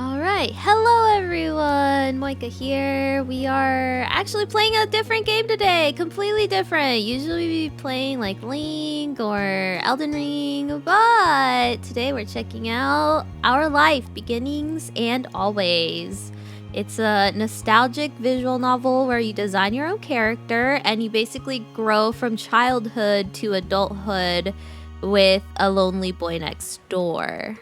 Alright, hello everyone! Moeka here. We are actually playing a different game today. Completely different. Usually we be playing like Link or Elden Ring, but today we're checking out Our Life, Beginnings and Always. It's a nostalgic visual novel where you design your own character and you basically grow from childhood to adulthood with a lonely boy next door.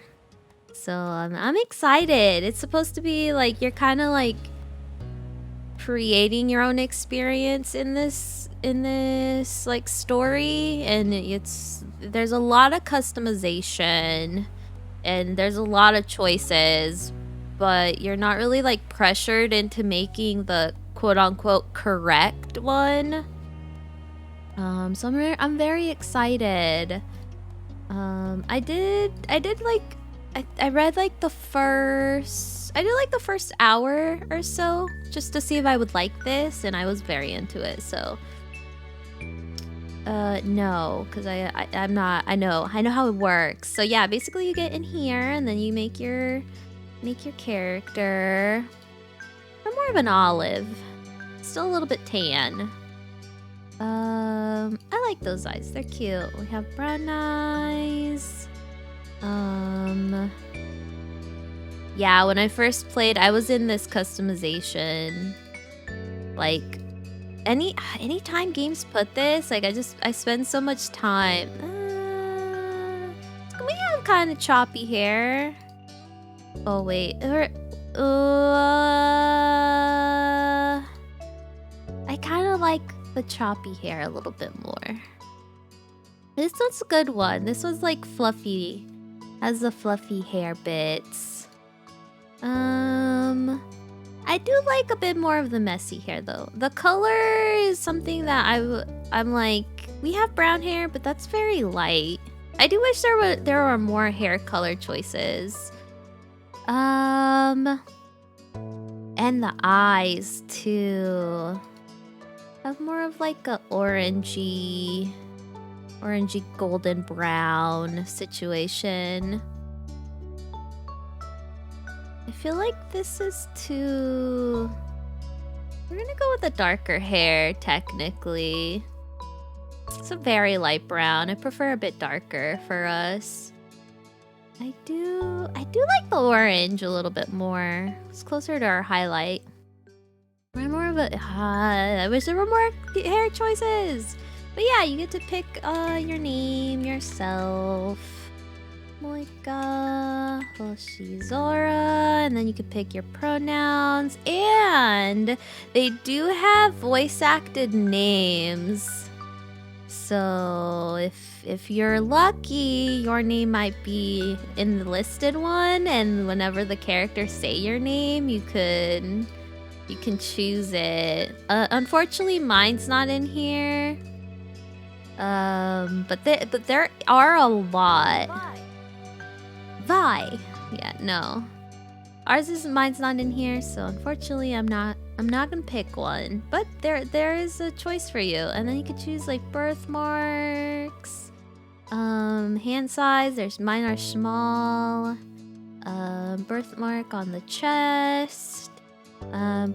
So I'm excited. It's supposed to be like you're kind of like creating your own experience in this like story, and there's a lot of customization and there's a lot of choices, but you're not really like pressured into making the quote-unquote correct one. So I'm very excited. I read like the first hour or so just to see if I would like this, and I was very into it. So no, because I'm not. I know how it works. So yeah, basically you get in here and then you make your character. I'm more of an olive, still a little bit tan. I like those eyes, they're cute. We have brown eyes. Yeah, when I first played, I was in this customization. Like, anytime games put this, like I spend so much time. We have kind of choppy hair. Oh wait, I kind of like the choppy hair a little bit more. This one's a good one. This one's like fluffy. Has the fluffy hair bits. I do like a bit more of the messy hair though. The color is something that I'm like, we have brown hair, but that's very light. I do wish there were more hair color choices. And the eyes too. Have more of like a orangey golden brown situation. I feel like this is too... We're gonna go with the darker hair, technically. It's a very light brown. I prefer a bit darker for us. I do like the orange a little bit more. It's closer to our highlight. We're more of a... I wish there were more hair choices. But yeah, you get to pick your name, yourself. Moeka, Hoshizora, and then you can pick your pronouns. And they do have voice acted names. So if you're lucky, your name might be in the listed one, and whenever the characters say your name, you can choose it. Unfortunately, mine's not in here. But there are a lot. Vi. Yeah, no. Mine's not in here, so unfortunately I'm not gonna pick one. But there is a choice for you, and then you can choose like birthmarks, hand size. Mine are small. Birthmark on the chest.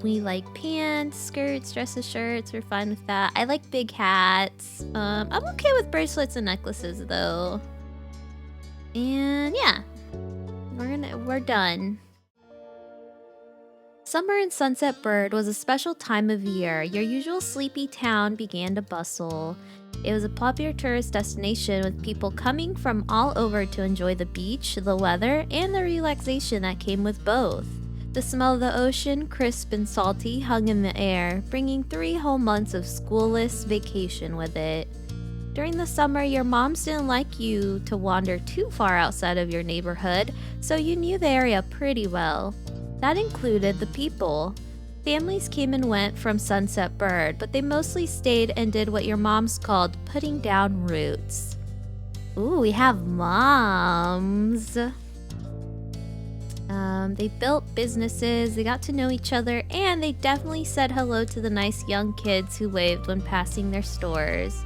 We like pants, skirts, dresses, shirts. We're fine with that. I like big hats. I'm okay with bracelets and necklaces though. And yeah, we're done. Summer in Sunset Bird was a special time of year. Your usual sleepy town began to bustle. It was a popular tourist destination with people coming from all over to enjoy the beach, the weather, and the relaxation that came with both. The smell of the ocean, crisp and salty, hung in the air, bringing 3 whole months of schoolless vacation with it. During the summer, your moms didn't like you to wander too far outside of your neighborhood, so you knew the area pretty well. That included the people. Families came and went from Sunset Bird, but they mostly stayed and did what your moms called putting down roots. Ooh, we have moms. They built businesses, they got to know each other, and they definitely said hello to the nice young kids who waved when passing their stores.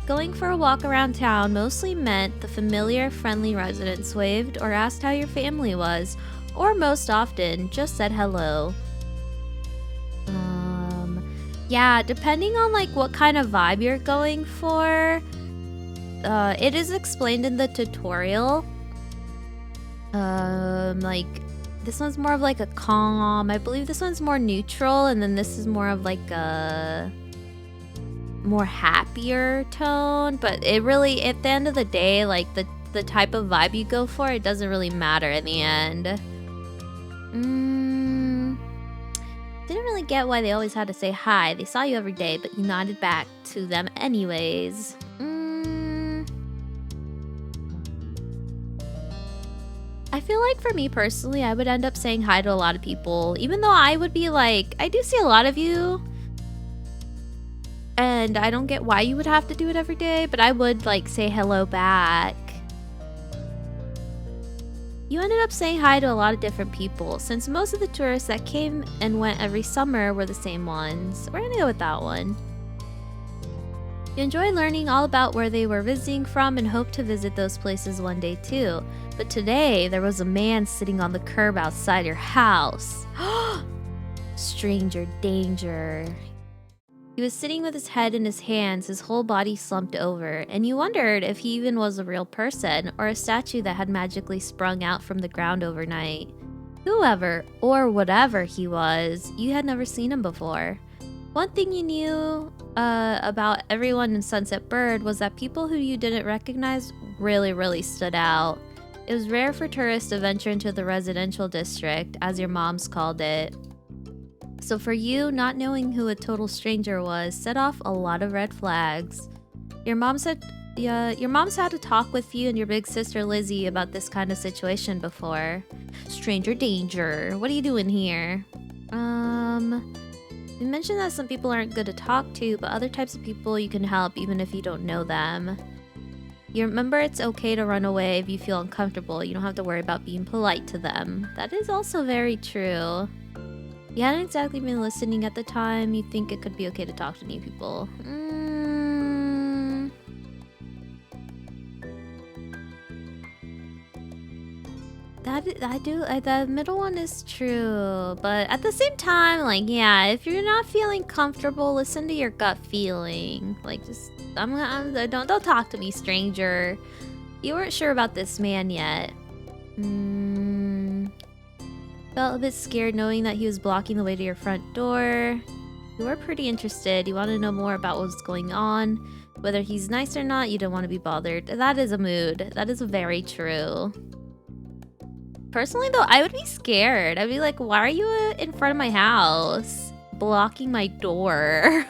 Going for a walk around town mostly meant the familiar, friendly residents waved or asked how your family was, or most often, just said hello. Yeah, depending on like what kind of vibe you're going for, it is explained in the tutorial. Like this one's more of like a calm. I believe this one's more neutral, and then this is more of like a more happier tone. But it really, at the end of the day, like the type of vibe you go for, it doesn't really matter in the end. Didn't really get why they always had to say hi. They saw you every day, but you nodded back to them anyways. I feel like for me personally, I would end up saying hi to a lot of people, even though I would be like, I do see a lot of you, and I don't get why you would have to do it every day, but I would like say hello back. You ended up saying hi to a lot of different people, since most of the tourists that came and went every summer were the same ones. We're gonna go with that one. You enjoy learning all about where they were visiting from and hope to visit those places one day too. But today, there was a man sitting on the curb outside your house. Stranger danger. He was sitting with his head in his hands, his whole body slumped over, and you wondered if he even was a real person or a statue that had magically sprung out from the ground overnight. Whoever or whatever he was, you had never seen him before. One thing you knew about everyone in Sunset Bird was that people who you didn't recognize really stood out. It was rare for tourists to venture into the residential district, as your moms called it. So for you, not knowing who a total stranger was set off a lot of red flags. Your mom's had to talk with you and your big sister Lizzie about this kind of situation before. Stranger danger. What are you doing here? You mentioned that some people aren't good to talk to, but other types of people you can help even if you don't know them. You remember it's okay to run away if you feel uncomfortable. You don't have to worry about being polite to them. That is also very true. You hadn't exactly been listening at the time. You think it could be okay to talk to new people. The middle one is true, but at the same time, like, yeah, if you're not feeling comfortable, listen to your gut feeling. Like, just don't talk to me, stranger. You weren't sure about this man yet. Felt a bit scared knowing that he was blocking the way to your front door. You were pretty interested. You wanted to know more about what's going on. Whether he's nice or not, you don't want to be bothered. That is a mood. That is very true. Personally, though, I would be scared. I'd be like, why are you in front of my house? Blocking my door.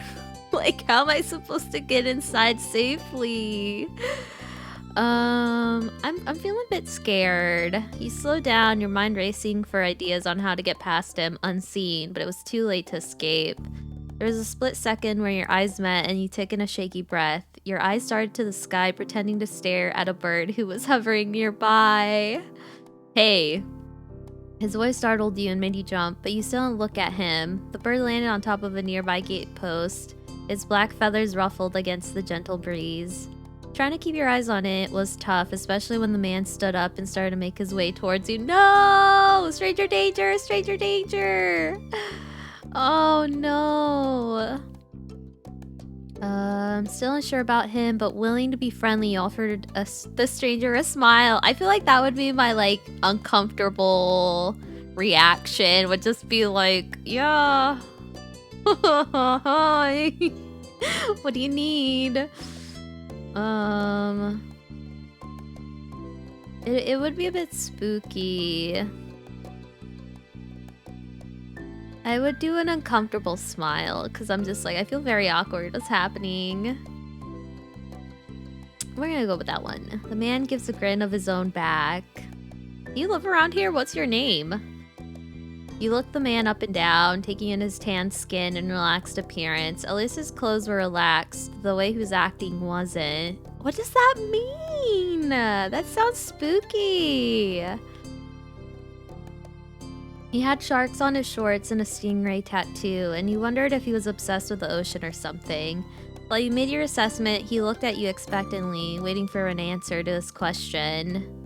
Like, how am I supposed to get inside safely? I'm feeling a bit scared. You slowed down, your mind racing for ideas on how to get past him unseen, but it was too late to escape. There was a split second where your eyes met and you took in a shaky breath. Your eyes started to the sky, pretending to stare at a bird who was hovering nearby. Hey. His voice startled you and made you jump, but you still didn't look at him. The bird landed on top of a nearby gate post, its black feathers ruffled against the gentle breeze. Trying to keep your eyes on it was tough, especially when the man stood up and started to make his way towards you. No! Stranger danger! Stranger danger! Oh no. I'm still unsure about him, but willing to be friendly, you offered the stranger a smile. I feel like that would be my, like, uncomfortable reaction. Would just be like, yeah. Hi. What do you need? It would be a bit spooky. I would do an uncomfortable smile because I'm just like, I feel very awkward. What's happening? We're gonna go with that one. The man gives a grin of his own back. You live around here? What's your name? You look the man up and down, taking in his tanned skin and relaxed appearance. Alyssa's clothes were relaxed. The way he was acting wasn't. What does that mean? That sounds spooky. He had sharks on his shorts and a stingray tattoo, and you wondered if he was obsessed with the ocean or something. While you made your assessment, he looked at you expectantly, waiting for an answer to his question.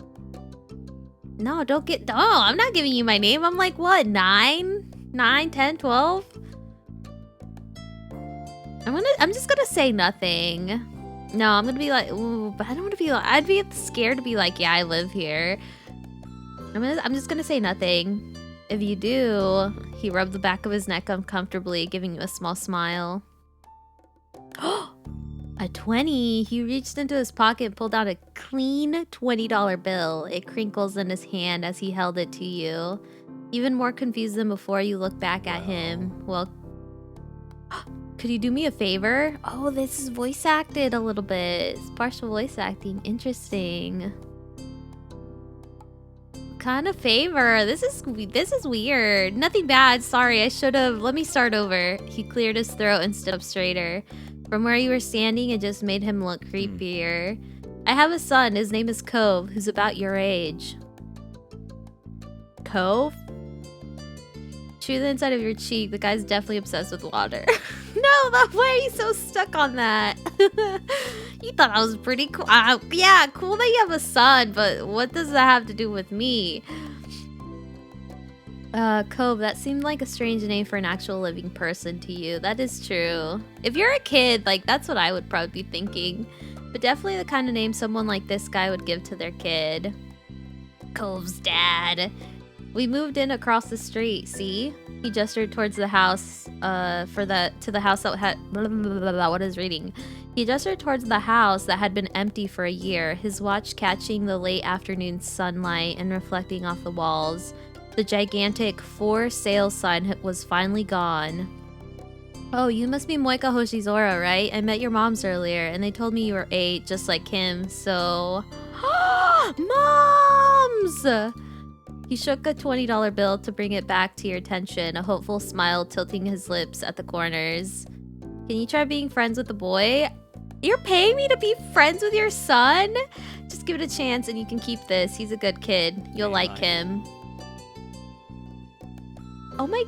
No, don't get... Oh, I'm not giving you my name. I'm like, what, 9? 9, 10, 12? I'm just gonna say nothing. No, I'm gonna be like, ooh, but I don't want to be like... I'd be scared to be like, yeah, I live here. I'm just gonna say nothing. If you do, he rubbed the back of his neck uncomfortably, giving you a small smile. A 20. He reached into his pocket and pulled out a clean $20 bill. It crinkles in his hand as he held it to you. Even more confused than before, you look back at him. Well, could you do me a favor? Oh, this is voice acted a little bit. It's partial voice acting. Interesting. What kind of favor? This is weird. Nothing bad. Sorry, I should have. Let me start over. He cleared his throat and stood up straighter. From where you were standing, it just made him look creepier. I have a son. His name is Cove, who's about your age. Cove? Chew the inside of your cheek. The guy's definitely obsessed with water. No, why are you so stuck on that? You thought I was pretty cool. Yeah, cool that you have a son, but what does that have to do with me? Cove, that seemed like a strange name for an actual living person to you. That is true. If you're a kid, like, that's what I would probably be thinking. But definitely the kind of name someone like this guy would give to their kid. Cove's dad. We moved in across the street, see? He gestured towards the house, to the house that had... What is reading? He gestured towards the house that had been empty for a year, his watch catching the late afternoon sunlight and reflecting off the walls. The gigantic for sale sign was finally gone. Oh, you must be Moeka Hoshizora, right? I met your moms earlier, and they told me you were 8, just like him, so... Moms! He shook a $20 bill to bring it back to your attention, a hopeful smile tilting his lips at the corners. Can you try being friends with the boy? You're paying me to be friends with your son? Just give it a chance and you can keep this. He's a good kid. You'll like him. Oh my...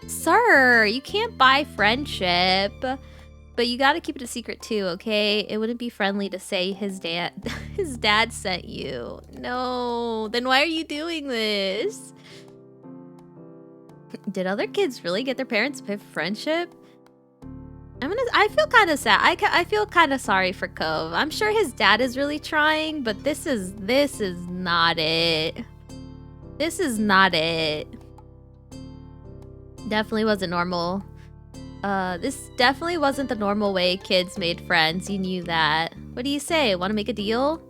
Sir, you can't buy friendship. But you gotta keep it a secret too, okay? It wouldn't be friendly to say his dad sent you. No, then why are you doing this? Did other kids really get their parents to pay for friendship? I feel kind of sad. I feel kind of sorry for Cove. I'm sure his dad is really trying, but this is not it. This is not it. Definitely wasn't normal. This definitely wasn't the normal way kids made friends. You knew that. What do you say? Want to make a deal?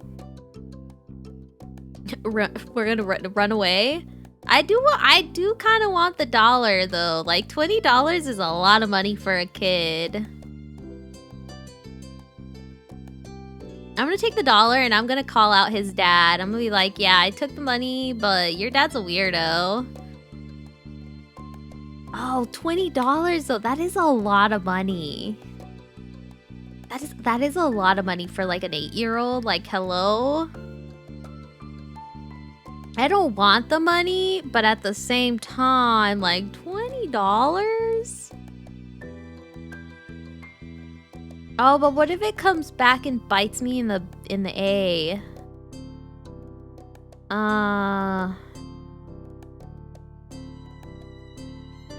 We're gonna run away? I do kind of want the dollar though. Like $20 is a lot of money for a kid. I'm gonna take the dollar and I'm gonna call out his dad. I'm gonna be like, yeah, I took the money, but your dad's a weirdo. Oh, $20 though. That is a lot of money. That is a lot of money for like an 8-year-old. Like, hello? I don't want the money, but at the same time, like $20? Oh, but what if it comes back and bites me in the A?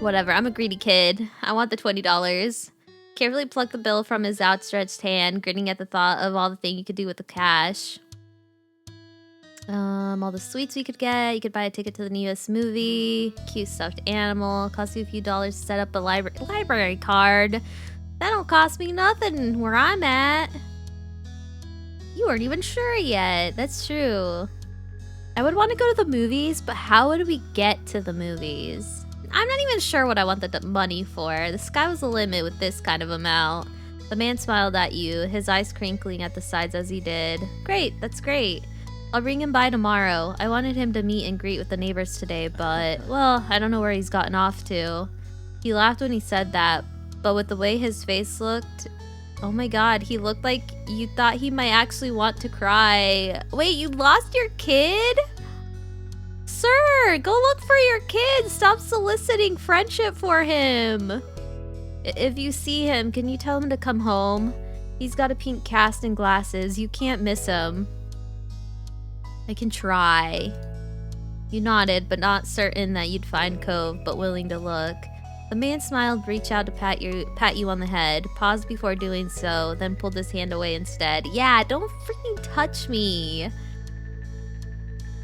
Whatever, I'm a greedy kid. I want the $20. Carefully pluck the bill from his outstretched hand, grinning at the thought of all the things you could do with the cash. All the sweets we could get. You could buy a ticket to the newest movie. Cute stuffed animal. Cost you a few dollars to set up a library card. That don't cost me nothing where I'm at. You weren't even sure yet. That's true. I would want to go to the movies, but how would we get to the movies? I'm not even sure what I want the money for. The sky was the limit with this kind of amount. The man smiled at you, his eyes crinkling at the sides as he did. Great, that's great. I'll bring him by tomorrow. I wanted him to meet and greet with the neighbors today, but, well, I don't know where he's gotten off to. He laughed when he said that, but with the way his face looked... Oh my god, he looked like you thought he might actually want to cry. Wait, you lost your kid? Sir, go look for your kid. Stop soliciting friendship for him. If you see him, can you tell him to come home? He's got a pink cast and glasses. You can't miss him. I can try. You nodded, but not certain that you'd find Cove, but willing to look. The man smiled, reached out to pat you on the head, paused before doing so, then pulled his hand away instead. Yeah, don't freaking touch me.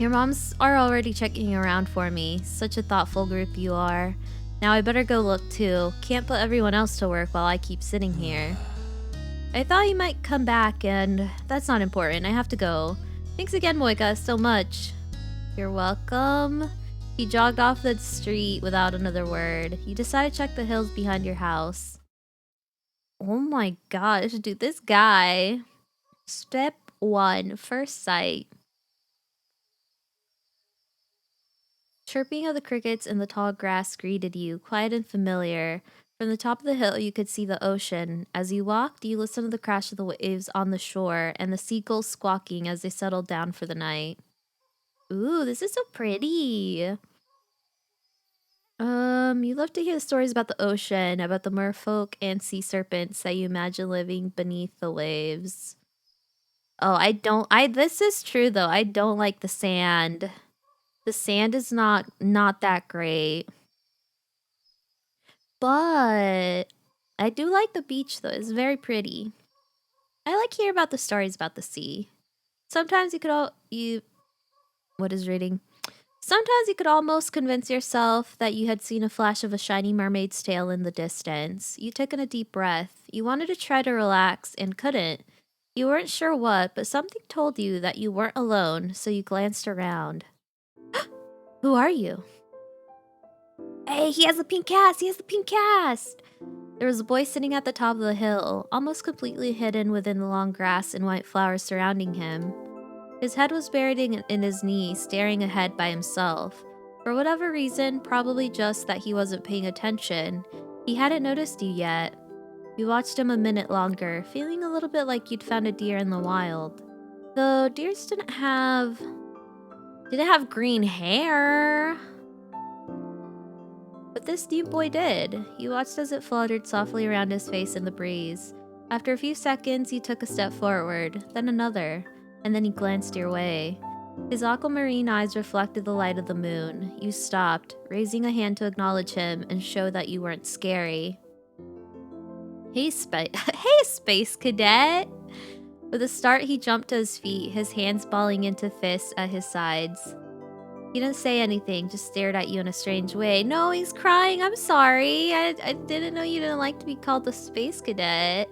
Your moms are already checking around for me. Such a thoughtful group you are. Now I better go look too. Can't put everyone else to work while I keep sitting here. I thought you might come back, and that's not important. I have to go. Thanks again, Moeka, so much. You're welcome. He jogged off the street without another word. You decided to check the hills behind your house. Oh my gosh, dude, this guy. Step 1, first sight. Chirping of the crickets in the tall grass greeted you, quiet and familiar. From the top of the hill, you could see the ocean. As you walked, you listened to the crash of the waves on the shore and the seagulls squawking as they settled down for the night. Ooh, this is so pretty. You love to hear the stories about the ocean, about the merfolk and sea serpents that you imagine living beneath the waves. Oh, this is true though. I don't like the sand. The sand is not that great. But I do like the beach though. It's very pretty. I like hearing about the stories about the sea. Sometimes Sometimes you could almost convince yourself that you had seen a flash of a shiny mermaid's tail in the distance. You took in a deep breath. You wanted to try to relax and couldn't. You weren't sure what, but something told you that you weren't alone, so you glanced around. Who are you? Hey, he has the pink cast! He has the pink cast! There was a boy sitting at the top of the hill, almost completely hidden within the long grass and white flowers surrounding him. His head was buried in his knee, staring ahead by himself. For whatever reason, probably just that he wasn't paying attention, he hadn't noticed you yet. You watched him a minute longer, feeling a little bit like you'd found a deer in the wild. Though deers didn't have green hair. But this new boy did. You watched as it fluttered softly around his face in the breeze. After a few seconds, he took a step forward, then another. And then he glanced your way. His aquamarine eyes reflected the light of the moon. You stopped, raising a hand to acknowledge him and show that you weren't scary. Hey, Space Cadet! With a start, he jumped to his feet, his hands balling into fists at his sides. He didn't say anything, just stared at you in a strange way. No, he's crying. I'm sorry. I didn't know you didn't like to be called the Space Cadet.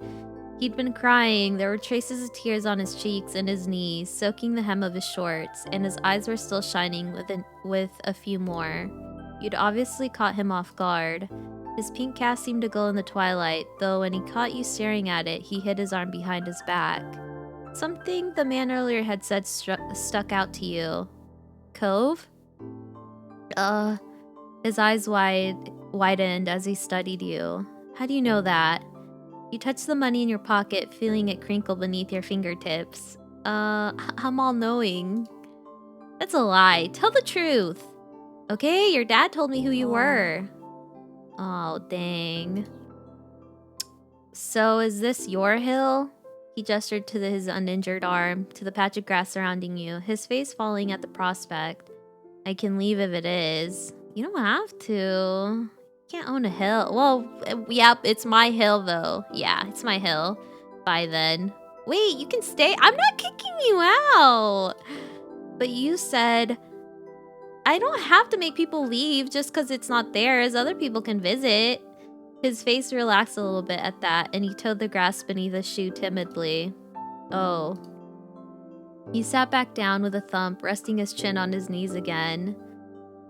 He'd been crying. There were traces of tears on his cheeks and his knees, soaking the hem of his shorts, and his eyes were still shining with a few more. You'd obviously caught him off guard. His pink cast seemed to glow in the twilight, though when he caught you staring at it, he hid his arm behind his back. Something the man earlier had said stuck out to you. Cove? His eyes widened as he studied you. How do you know that? You touched the money in your pocket, feeling it crinkle beneath your fingertips. I'm all-knowing. That's a lie. Tell the truth. Okay, your dad told me who you were. Oh, dang. So is this your hill? He gestured to his uninjured arm, to the patch of grass surrounding you, his face falling at the prospect. I can leave if it is. You don't have to. Can't own a hill. Well, yep, it's my hill though. Yeah, it's my hill. Bye then. Wait, you can stay? I'm not kicking you out. But you said, I don't have to make people leave just because it's not theirs. Other people can visit. His face relaxed a little bit at that, and he toed the grass beneath his shoe timidly. Oh. He sat back down with a thump, resting his chin on his knees again.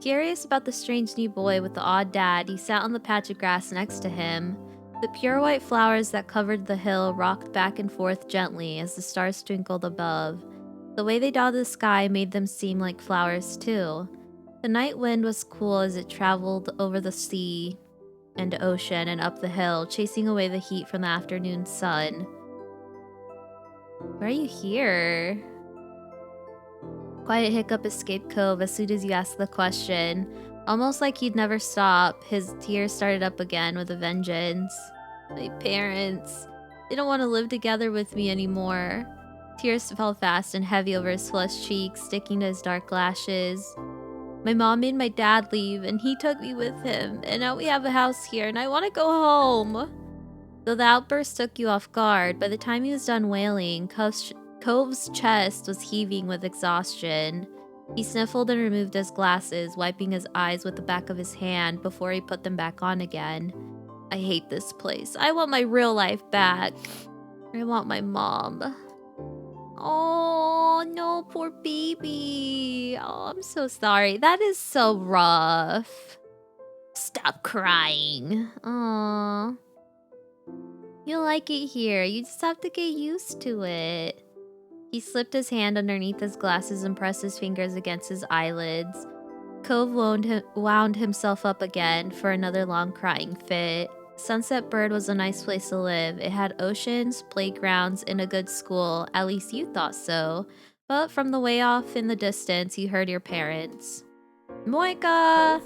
Curious about the strange new boy with the odd dad, he sat on the patch of grass next to him. The pure white flowers that covered the hill rocked back and forth gently as the stars twinkled above. The way they dotted the sky made them seem like flowers too. The night wind was cool as it traveled over the sea and ocean and up the hill, chasing away the heat from the afternoon sun. Why are you here? Quiet hiccup escaped Cove as soon as you asked the question. Almost like he'd never stop, his tears started up again with a vengeance. My parents, they don't want to live together with me anymore. Tears fell fast and heavy over his flushed cheeks, sticking to his dark lashes. My mom made my dad leave, and he took me with him. And now we have a house here, and I want to go home. Though the outburst took you off guard, by the time he was done wailing, Cove's chest was heaving with exhaustion. He sniffled and removed his glasses, wiping his eyes with the back of his hand before he put them back on again. I hate this place. I want my real life back. I want my mom. Oh, no, poor baby. Oh, I'm so sorry. That is so rough. Stop crying. Aww. You'll like it here. You just have to get used to it. He slipped his hand underneath his glasses and pressed his fingers against his eyelids. Cove wound himself up again for another long crying fit. Sunset Bird was a nice place to live. It had oceans, playgrounds, and a good school. At least you thought so. But from the way off in the distance, you heard your parents. Moeka!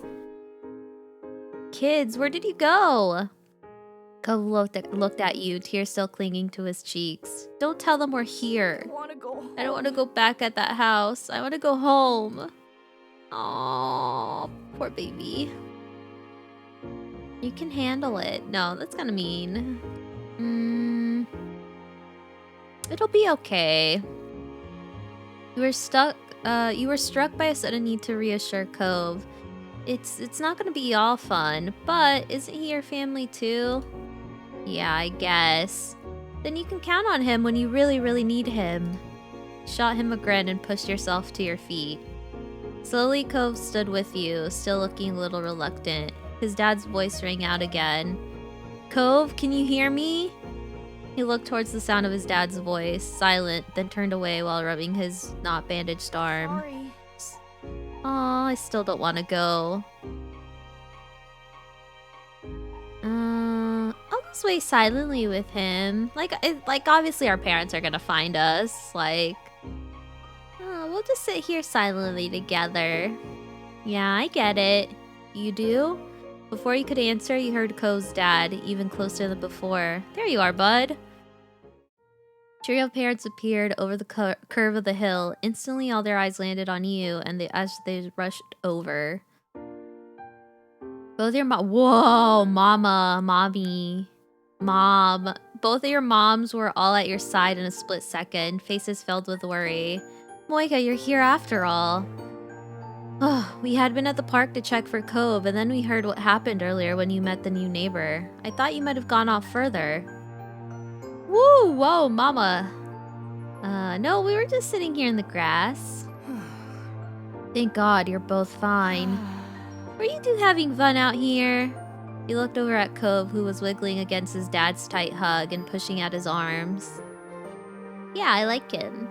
Kids, where did you go? Cove looked at you, tears still clinging to his cheeks. Don't tell them we're here. I don't want to go back at that house. I want to go home. Aww, poor baby. You can handle it. No, that's kind of mean. It'll be okay. You were struck by a sudden need to reassure Cove. It's not gonna be all fun, but isn't he your family too? Yeah, I guess. Then you can count on him when you really, really need him. Shot him a grin and pushed yourself to your feet. Slowly, Cove stood with you, still looking a little reluctant. His dad's voice rang out again. Cove, can you hear me? He looked towards the sound of his dad's voice, silent, then turned away while rubbing his not bandaged arm. Sorry. Aw, I still don't want to go. I'll just wait silently with him. Like obviously our parents are gonna find us. We'll just sit here silently together. Yeah, I get it. You do? Before you could answer, you heard Cove's dad, even closer than before. There you are, bud. Trio of parents appeared over the curve of the hill. Instantly, all their eyes landed on you, and as they rushed over. Both your whoa, mama, mommy, mom. Both of your moms were all at your side in a split second, faces filled with worry. Moeka, you're here after all. Oh, we had been at the park to check for Cove, and then we heard what happened earlier when you met the new neighbor. I thought you might have gone off further. Woo! Whoa, mama. No, we were just sitting here in the grass. Thank God you're both fine. Were you two having fun out here? He looked over at Cove, who was wiggling against his dad's tight hug and pushing at his arms. Yeah, I like him.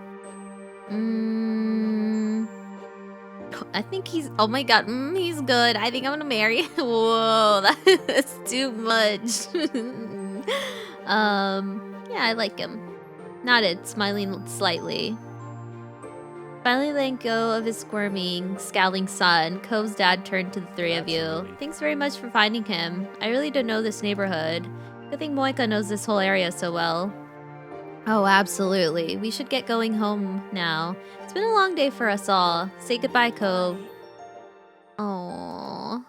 I think he's... Oh my god, he's good. I think I'm gonna marry him. Whoa, that's too much. Yeah, I like him. Nodded, smiling slightly. Finally letting go of his squirming, scowling son, Cove's dad turned to the three of you. Thanks very much for finding him. I really don't know this neighborhood. Good thing Moeka knows this whole area so well. Oh, absolutely. We should get going home now. It's been a long day for us all. Say goodbye, Cove. Aww.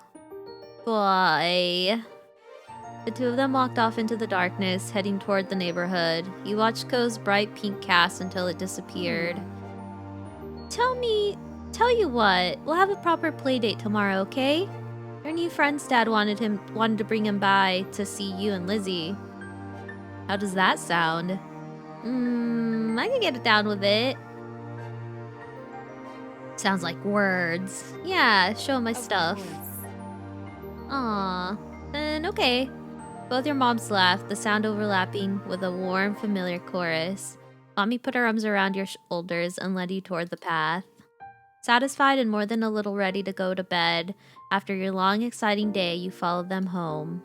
Bye. The two of them walked off into the darkness, heading toward the neighborhood. You watched Cove's bright pink cast until it disappeared. Tell you what, we'll have a proper play date tomorrow, okay? Your new friend's dad wanted to bring him by to see you and Lizzie. How does that sound? I can get it down with it. Sounds like words. Yeah, show my stuff. Aw, then okay. Both your moms laughed, the sound overlapping with a warm, familiar chorus. Mommy put her arms around your shoulders and led you toward the path. Satisfied and more than a little ready to go to bed, after your long, exciting day, you followed them home.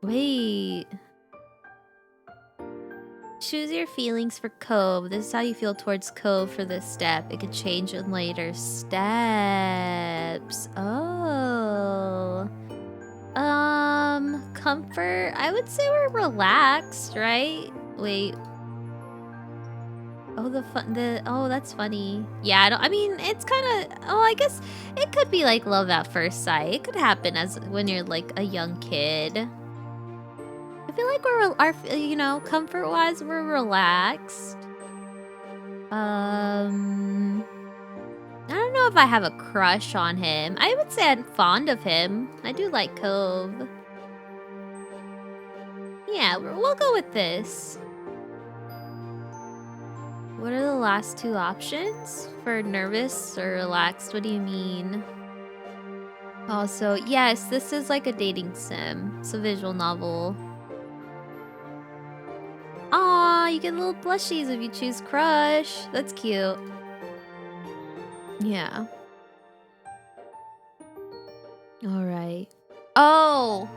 Wait. Choose your feelings for Cove. This is how you feel towards Cove for this step. It could change in later steps. Oh. Comfort. I would say we're relaxed, right? Wait. Oh, oh, that's funny. Yeah, I mean, it's kind of, oh, I guess it could be like love at first sight. It could happen as when you're like a young kid. I feel like you know, comfort-wise, we're relaxed. I don't know if I have a crush on him. I would say I'm fond of him. I do like Cove. Yeah, we'll go with this. What are the last two options? For nervous or relaxed? What do you mean? Also, yes, this is like a dating sim. It's a visual novel. Aw, you get little plushies if you choose crush. That's cute. Yeah. Alright. Oh!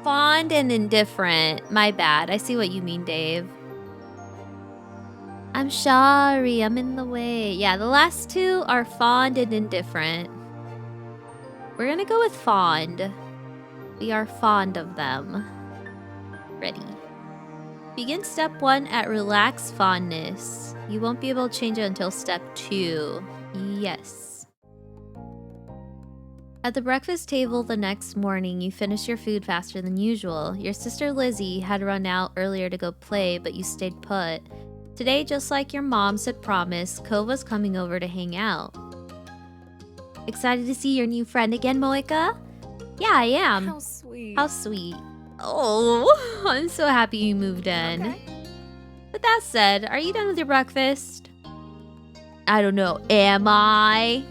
Fond and indifferent. My bad. I see what you mean, Dave. I'm sorry, I'm in the way. Yeah, the last two are fond and indifferent. We're gonna go with fond. We are fond of them. Ready. Begin step 1 at relaxed fondness. You won't be able to change it until step 2. Yes. At the breakfast table the next morning, you finish your food faster than usual. Your sister Lizzie had run out earlier to go play, but you stayed put. Today, just like your mom had promised, Cove was coming over to hang out. Excited to see your new friend again, Moeka? Yeah, I am. How sweet. How sweet. Oh, I'm so happy you moved in. Okay. With that said, are you done with your breakfast? I don't know, am I?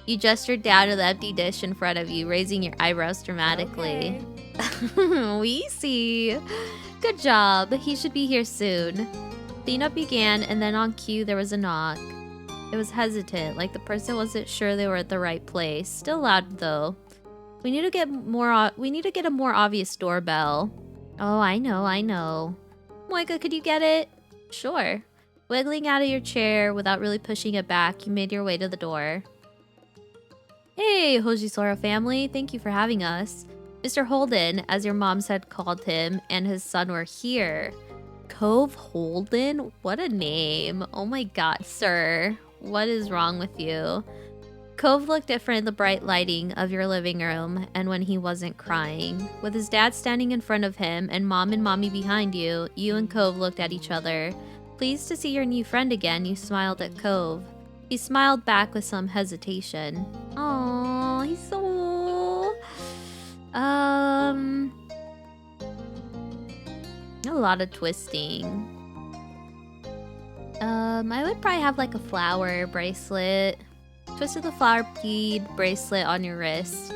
You gestured down to the empty dish in front of you, raising your eyebrows dramatically. Okay. We see. Good job. He should be here soon. Cleanup began, and then on cue, there was a knock. It was hesitant, like the person wasn't sure they were at the right place. Still loud, though. We need to get a more obvious doorbell. Oh, I know. Moeka, could you get it? Sure. Wiggling out of your chair without really pushing it back, you made your way to the door. Hey, Hojisora family. Thank you for having us. Mr. Holden, as your moms had called him, and his son were here. Cove Holden? What a name. Oh my god, sir. What is wrong with you? Cove looked different in the bright lighting of your living room and when he wasn't crying. With his dad standing in front of him and mom and mommy behind you, you and Cove looked at each other. Pleased to see your new friend again, you smiled at Cove. He smiled back with some hesitation. Aww, he's so... A lot of twisting. I would probably have like a flower bracelet. Twisted the flower bead bracelet on your wrist.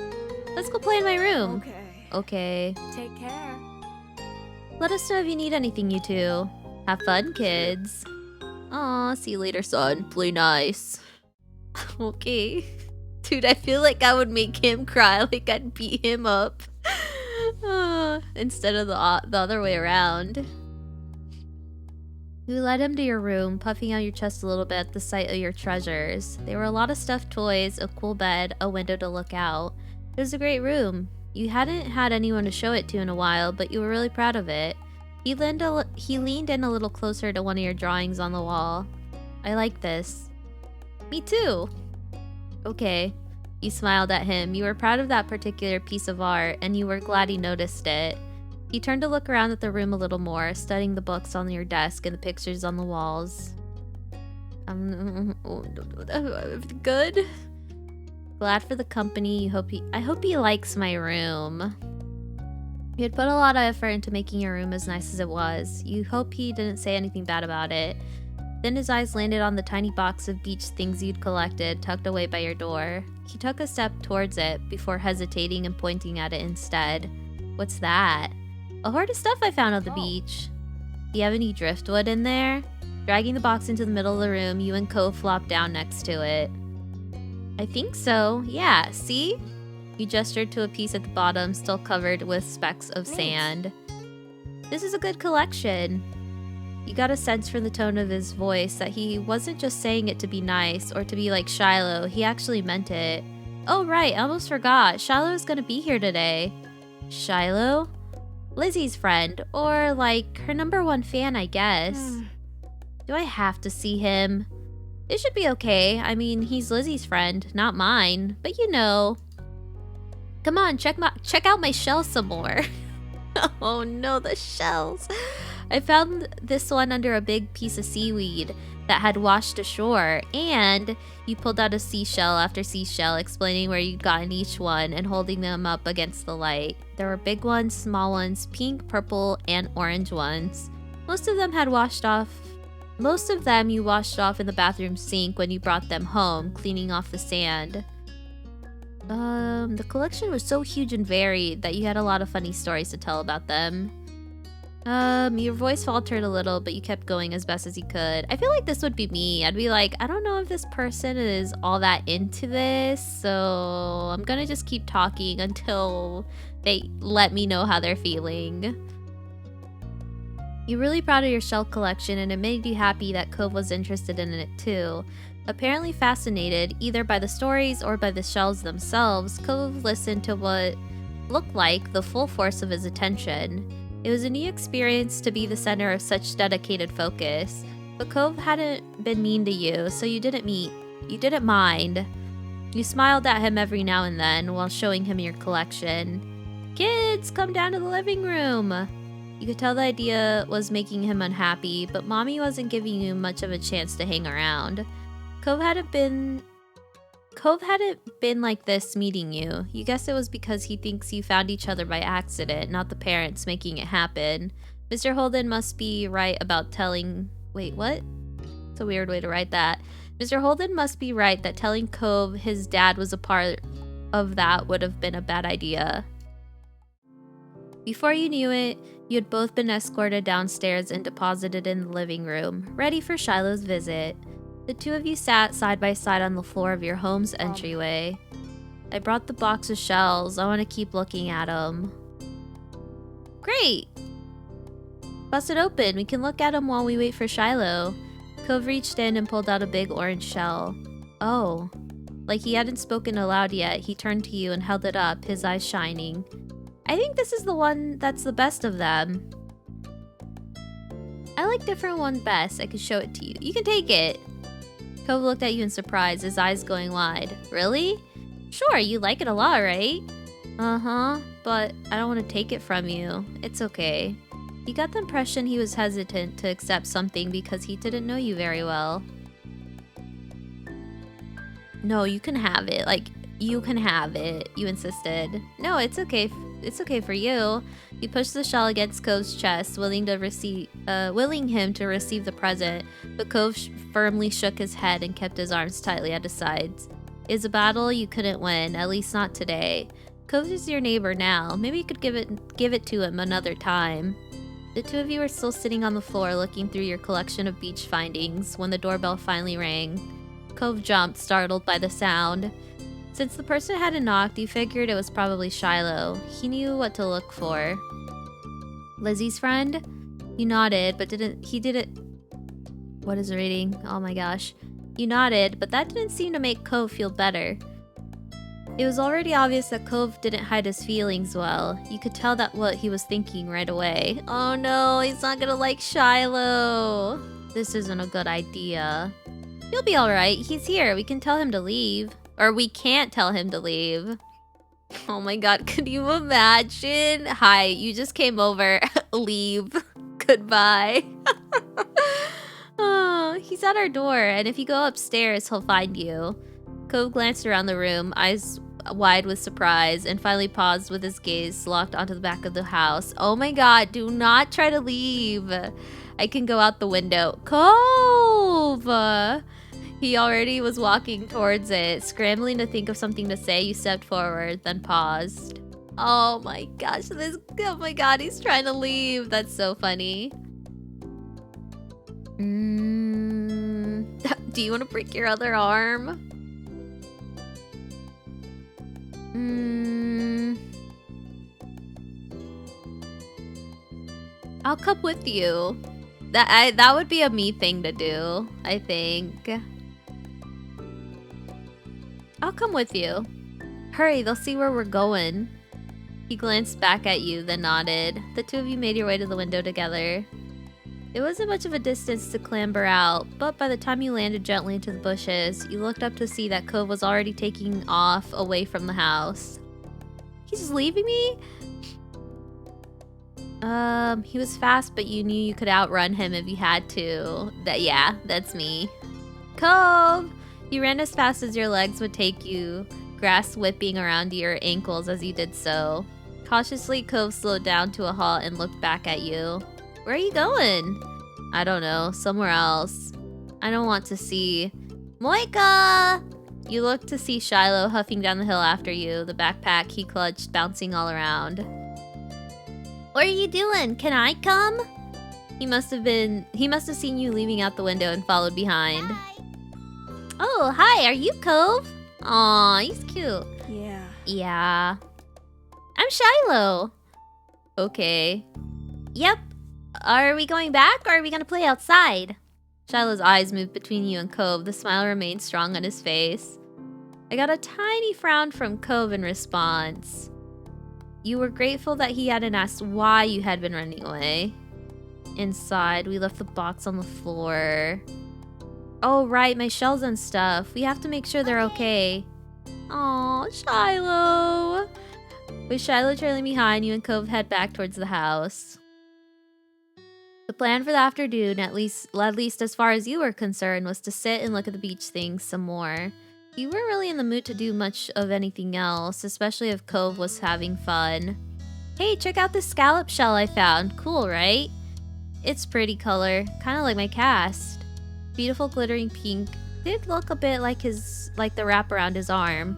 Let's go play in my room. Okay. Take care. Let us know if you need anything, you two. Have fun, kids. Aw, see you later, son. Play nice. Okay. Dude, I feel like I would make him cry, like I'd beat him up. Instead of the other way around. You led him to your room, puffing out your chest a little bit at the sight of your treasures. There were a lot of stuffed toys, a cool bed, a window to look out. It was a great room. You hadn't had anyone to show it to in a while, but you were really proud of it. He leaned in a little closer to one of your drawings on the wall. I like this. Me too. Okay. You smiled at him. You were proud of that particular piece of art, and you were glad he noticed it. He turned to look around at the room a little more, studying the books on your desk and the pictures on the walls. Good? Glad for the company. I hope he likes my room. You had put a lot of effort into making your room as nice as it was. You hope he didn't say anything bad about it. Then his eyes landed on the tiny box of beach things you'd collected, tucked away by your door. He took a step towards it, before hesitating and pointing at it instead. What's that? A hoard of stuff I found on the beach. Do you have any driftwood in there? Dragging the box into the middle of the room, you and Cove flopped down next to it. I think so. Yeah, see? You gestured to a piece at the bottom, still covered with specks of sand. This is a good collection. You got a sense from the tone of his voice that he wasn't just saying it to be nice or to be like Shiloh, he actually meant it. Oh right, I almost forgot. Shiloh is gonna be here today. Shiloh? Lizzie's friend, or like her #1 fan, I guess. Do Do I have to see him? It should be okay. I mean, he's Lizzie's friend, not mine. But you know. Come on, check out my shells some more. Oh no, the shells. I found this one under a big piece of seaweed that had washed ashore, and you pulled out a seashell after seashell, explaining where you'd gotten each one and holding them up against the light. There were big ones, small ones, pink, purple, and orange ones. Most of them you washed off in the bathroom sink when you brought them home, cleaning off the sand. The collection was so huge and varied that you had a lot of funny stories to tell about them. Your voice faltered a little, but you kept going as best as you could. I feel like this would be me. I'd be like, I don't know if this person is all that into this, so I'm gonna just keep talking until they let me know how they're feeling. You're really proud of your shell collection, and it made you happy that Cove was interested in it too. Apparently fascinated either by the stories or by the shells themselves, Cove listened to what looked like the full force of his attention. It was a new experience to be the center of such dedicated focus, but Cove hadn't been mean to you, so you didn't mind. You smiled at him every now and then while showing him your collection. Kids, come down to the living room! You could tell the idea was making him unhappy, but Mommy wasn't giving you much of a chance to hang around. Cove hadn't been like this meeting you. You guess it was because he thinks you found each other by accident, not the parents making it happen. Mr. Holden must be right about telling... Wait, what? It's a weird way to write that. Mr. Holden must be right that telling Cove his dad was a part of that would have been a bad idea. Before you knew it, you had both been escorted downstairs and deposited in the living room, ready for Shiloh's visit. The two of you sat side by side on the floor of your home's entryway. I brought the box of shells. I want to keep looking at them. Great! Bust it open. We can look at them while we wait for Shiloh. Cove reached in and pulled out a big orange shell. Oh. Like he hadn't spoken aloud yet, he turned to you and held it up, his eyes shining. I think this is the one that's the best of them. I like different one best. I could show it to you. You can take it. Cove looked at you in surprise, his eyes going wide. Really? Sure, you like it a lot, right? Uh-huh, but I don't want to take it from you. It's okay. You got the impression he was hesitant to accept something because he didn't know you very well. No, you can have it. Like, you can have it, you insisted. No, it's okay. It's okay for you. You pushed the shell against Cove's chest, willing him to receive the present, but Cove firmly shook his head and kept his arms tightly at his sides. It's a battle you couldn't win, at least not today. Cove is your neighbor now. Maybe you could give it to him another time. The two of you were still sitting on the floor looking through your collection of beach findings when the doorbell finally rang. Cove jumped, startled by the sound. Since the person hadn't knocked, you figured it was probably Shiloh. He knew what to look for. Lizzie's friend? You nodded, but he didn't... What is reading? Oh my gosh. You nodded, but that didn't seem to make Cove feel better. It was already obvious that Cove didn't hide his feelings well. You could tell that what he was thinking right away. Oh no, he's not gonna like Shiloh. This isn't a good idea. He'll be alright. He's here. We can tell him to leave. Or we can't tell him to leave. Oh my god, could you imagine? Hi, you just came over. Leave. Goodbye. Oh, he's at our door, and if you go upstairs, he'll find you. Cove glanced around the room, eyes wide with surprise, and finally paused with his gaze locked onto the back of the house. Oh my god, do not try to leave. I can go out the window. Cove! He already was walking towards it. Scrambling to think of something to say, you stepped forward, then paused. Oh my gosh, oh my god, he's trying to leave. That's so funny. Do you want to break your other arm? I'll come with you. That would be a me thing to do, I think. I'll come with you. Hurry, they'll see where we're going. He glanced back at you, then nodded. The two of you made your way to the window together. It wasn't much of a distance to clamber out, but by the time you landed gently into the bushes, you looked up to see that Cove was already taking off away from the house. He's just leaving me? He was fast, but you knew you could outrun him if you had to. Yeah, that's me. Cove! You ran as fast as your legs would take you, grass whipping around your ankles as you did so. Cautiously, Cove slowed down to a halt and looked back at you. Where are you going? I don't know, somewhere else. I don't want to see. Moeka! You looked to see Shiloh huffing down the hill after you, the backpack he clutched bouncing all around. What are you doing? Can I come? He must have seen you leaving out the window and followed behind. Hi. Oh, hi, are you Cove? Aw, he's cute. Yeah. Yeah. I'm Shiloh. Okay. Yep. Are we going back or are we gonna play outside? Shiloh's eyes moved between you and Cove. The smile remained strong on his face. I got a tiny frown from Cove in response. You were grateful that he hadn't asked why you had been running away. Inside, we left the box on the floor. Oh, right, my shells and stuff. We have to make sure they're okay. Aw, Shiloh. With Shiloh trailing behind, you and Cove head back towards the house. The plan for the afternoon, at least as far as you were concerned, was to sit and look at the beach things some more. You weren't really in the mood to do much of anything else, especially if Cove was having fun. Hey, check out this scallop shell I found. Cool, right? It's pretty color, kind of like my cast. Beautiful glittering pink. Did look a bit like the wrap around his arm.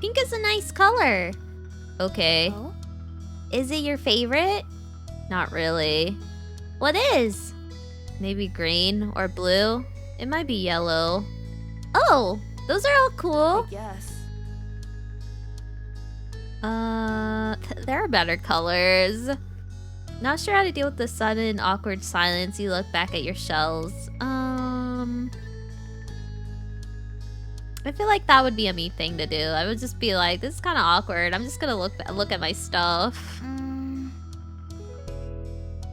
Pink is a nice color. Okay. Oh? Is it your favorite? Not really. What is? Maybe green or blue? It might be yellow. Oh, those are all cool. I guess. There are better colors. Not sure how to deal with the sudden awkward silence. You look back at your shells. I feel like that would be a me thing to do. I would just be like, this is kind of awkward. I'm just gonna look at my stuff.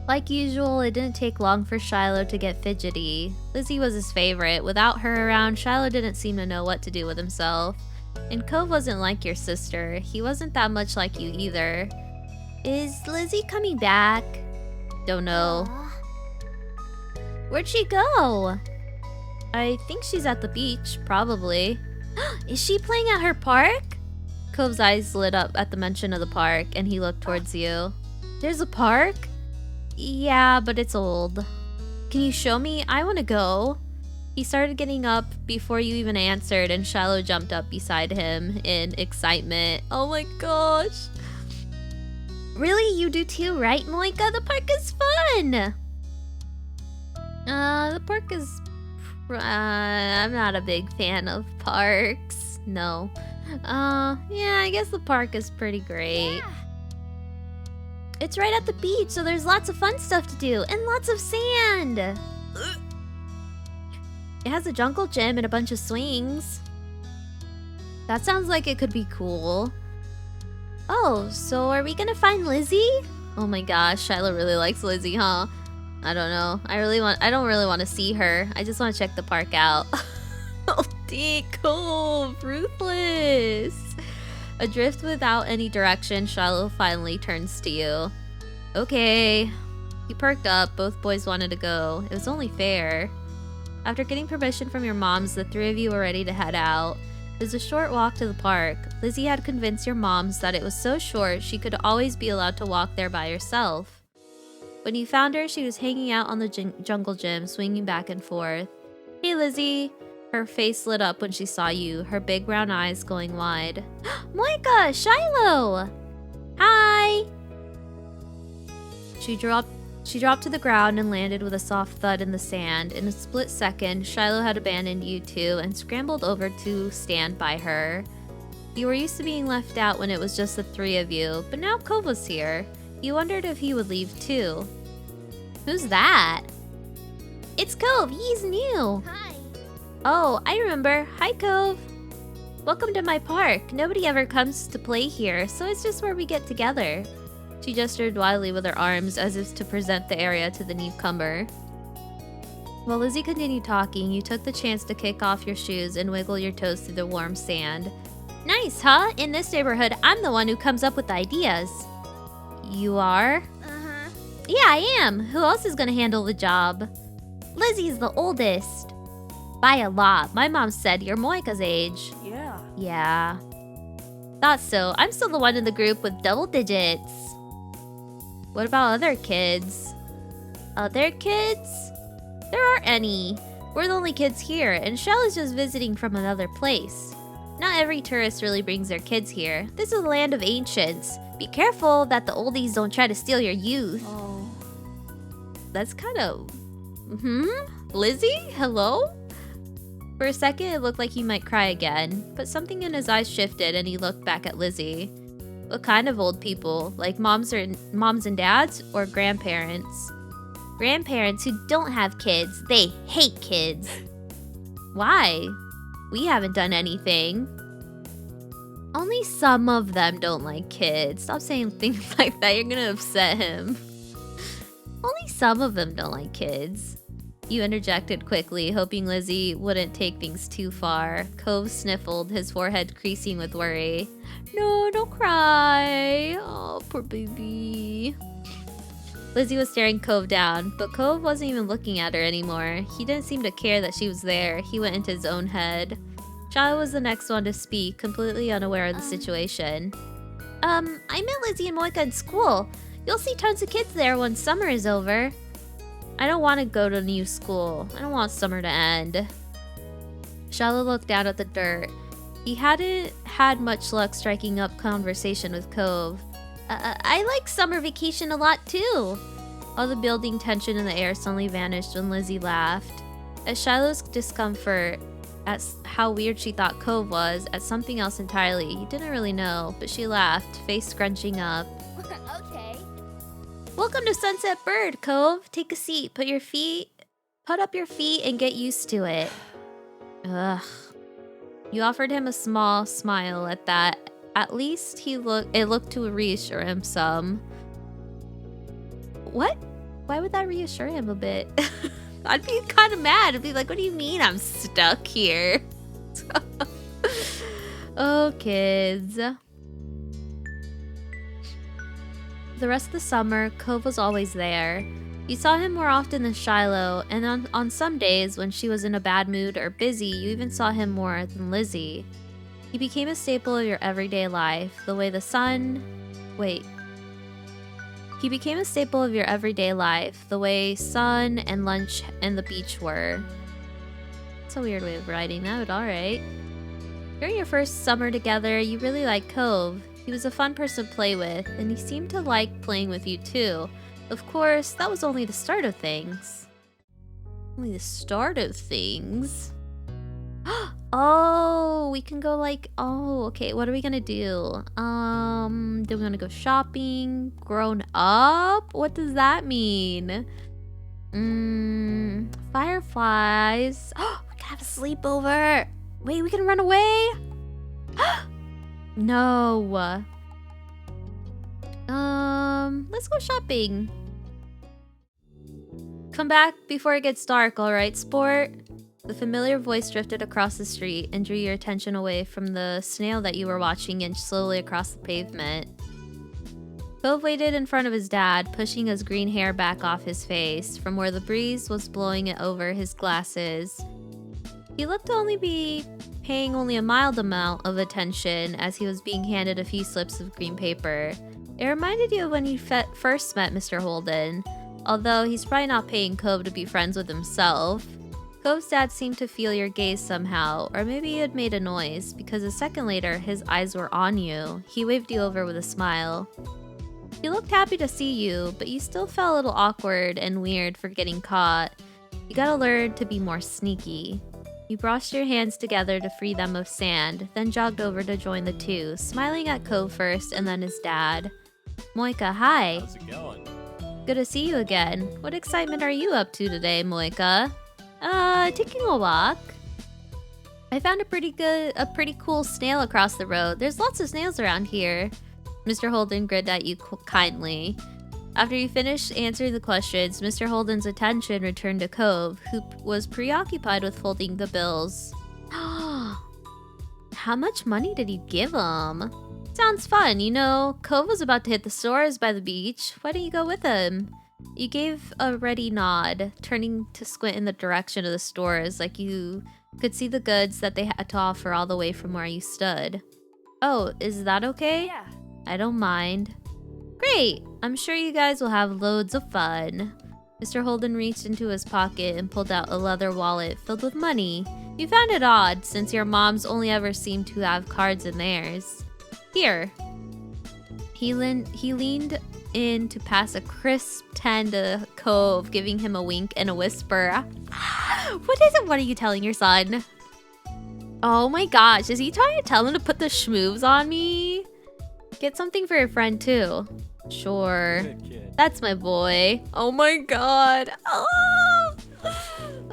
Like usual, it didn't take long for Shiloh to get fidgety. Lizzie was his favorite. Without her around, Shiloh didn't seem to know what to do with himself. And Cove wasn't like your sister. He wasn't that much like you either. Is Lizzie coming back? Don't know. Where'd she go? I think she's at the beach, probably. Is she playing at her park? Cove's eyes lit up at the mention of the park, and he looked towards you. There's a park? Yeah, but it's old. Can you show me? I want to go. He started getting up before you even answered, and Shiloh jumped up beside him in excitement. Oh my gosh. Really? You do too, right, Moeka? The park is fun! The park is... I'm not a big fan of parks. No. Yeah, I guess the park is pretty great. Yeah. It's right at the beach, so there's lots of fun stuff to do, and lots of sand! It has a jungle gym and a bunch of swings. That sounds like it could be cool. Oh, so are we gonna find Lizzie? Oh my gosh, Shiloh really likes Lizzie, huh? I don't know. I don't really want to see her. I just want to check the park out. Oh, cool. Ruthless. Adrift without any direction, Shiloh finally turns to you. Okay. He perked up. Both boys wanted to go. It was only fair. After getting permission from your moms, the three of you were ready to head out. It was a short walk to the park. Lizzie had convinced your moms that it was so short she could always be allowed to walk there by herself. When you found her, she was hanging out on the jungle gym, swinging back and forth. Hey, Lizzie. Her face lit up when she saw you, her big brown eyes going wide. Moeka! Shiloh! Hi! She dropped to the ground and landed with a soft thud in the sand. In a split second, Shiloh had abandoned you two and scrambled over to stand by her. You were used to being left out when it was just the three of you, but now Cove was here. You wondered if he would leave too. Who's that? It's Cove, he's new. Hi. Oh, I remember. Hi, Cove. Welcome to my park. Nobody ever comes to play here, so it's just where we get together. She gestured wildly with her arms as if to present the area to the newcomer. While Lizzie continued talking, you took the chance to kick off your shoes and wiggle your toes through the warm sand. Nice, huh? In this neighborhood, I'm the one who comes up with the ideas. You are? Uh-huh. Yeah, I am. Who else is gonna handle the job? Lizzie's the oldest. By a lot. My mom said you're Moeka's age. Yeah. Yeah. Thought so. I'm still the one in the group with double digits. What about other kids? Other kids? There aren't any. We're the only kids here, and Shell is just visiting from another place. Not every tourist really brings their kids here. This is the land of ancients. Be careful that the oldies don't try to steal your youth. Oh. That's kind of... Lizzie? Hello? For a second, it looked like he might cry again, but something in his eyes shifted and he looked back at Lizzie. What kind of old people? Like moms and dads, or grandparents? Grandparents who don't have kids. They hate kids. Why? We haven't done anything. Only some of them don't like kids. Stop saying things like that. You're gonna upset him. Only some of them don't like kids. You interjected quickly, hoping Lizzie wouldn't take things too far. Cove sniffled, his forehead creasing with worry. No, don't cry. Oh, poor baby. Lizzie was staring Cove down, but Cove wasn't even looking at her anymore. He didn't seem to care that she was there. He went into his own head. Shiloh was the next one to speak, completely unaware of the situation. I met Lizzie and Moeka in school. You'll see tons of kids there when summer is over. I don't want to go to a new school. I don't want summer to end. Shiloh looked down at the dirt. He hadn't had much luck striking up conversation with Cove. I like summer vacation a lot too. All the building tension in the air suddenly vanished when Lizzie laughed. At Shiloh's discomfort at how weird she thought Cove was, at something else entirely, he didn't really know, but she laughed, face scrunching up. Okay. Welcome to Sunset Bird, Cove. Take a seat, put up your feet and get used to it. Ugh. You offered him a small smile at that. At least it looked to reassure him some. What? Why would that reassure him a bit? I'd be kind of mad. I'd be like, what do you mean I'm stuck here? Oh, kids. The rest of the summer, Cove was always there. You saw him more often than Shiloh, and on some days when she was in a bad mood or busy, you even saw him more than Lizzie. He became a staple of your everyday life, the way the sun... Wait. He became a staple of your everyday life, the way sun and lunch and the beach were. That's a weird way of writing that, but alright. During your first summer together, you really liked Cove. He was a fun person to play with, and he seemed to like playing with you too. Of course, that was only the start of things. Only the start of things? Oh, we can go like... Oh, okay, what are we gonna do? Do we wanna go shopping? Grown up? What does that mean? Fireflies. Oh, we can have a sleepover. Wait, we can run away? No. Let's go shopping. Come back before it gets dark, alright, sport? The familiar voice drifted across the street and drew your attention away from the snail that you were watching inch slowly across the pavement. Cove waited in front of his dad, pushing his green hair back off his face from where the breeze was blowing it over his glasses. He looked to be paying only a mild amount of attention as he was being handed a few slips of green paper. It reminded you of when you first met Mr. Holden, although he's probably not paying Cove to be friends with himself. Cove's dad seemed to feel your gaze somehow, or maybe you had made a noise, because a second later, his eyes were on you. He waved you over with a smile. He looked happy to see you, but you still felt a little awkward and weird for getting caught. You gotta learn to be more sneaky. You brushed your hands together to free them of sand, then jogged over to join the two, smiling at Cove first and then his dad. Moeka, hi. How's it going? Good to see you again. What excitement are you up to today, Moeka? Taking a walk. I found a pretty cool snail across the road. There's lots of snails around here. Mr. Holden grinned at you kindly. After he finished answering the questions, Mr. Holden's attention returned to Cove, who was preoccupied with folding the bills. How much money did he give him? Sounds fun, you know. Cove was about to hit the stores by the beach. Why don't you go with him? You gave a ready nod, turning to squint in the direction of the stores like you could see the goods that they had to offer all the way from where you stood. Oh, is that okay? Yeah. I don't mind. Great! I'm sure you guys will have loads of fun. Mr. Holden reached into his pocket and pulled out a leather wallet filled with money. You found it odd, since your moms only ever seemed to have cards in theirs. Here. He leaned in to pass a crisp 10 to Cove, giving him a wink and a whisper. What is it? What are you telling your son? Oh my gosh, is he trying to tell him to put the schmoobs on me? Get something for your friend too. Sure. Good kid. That's my boy. Oh my god.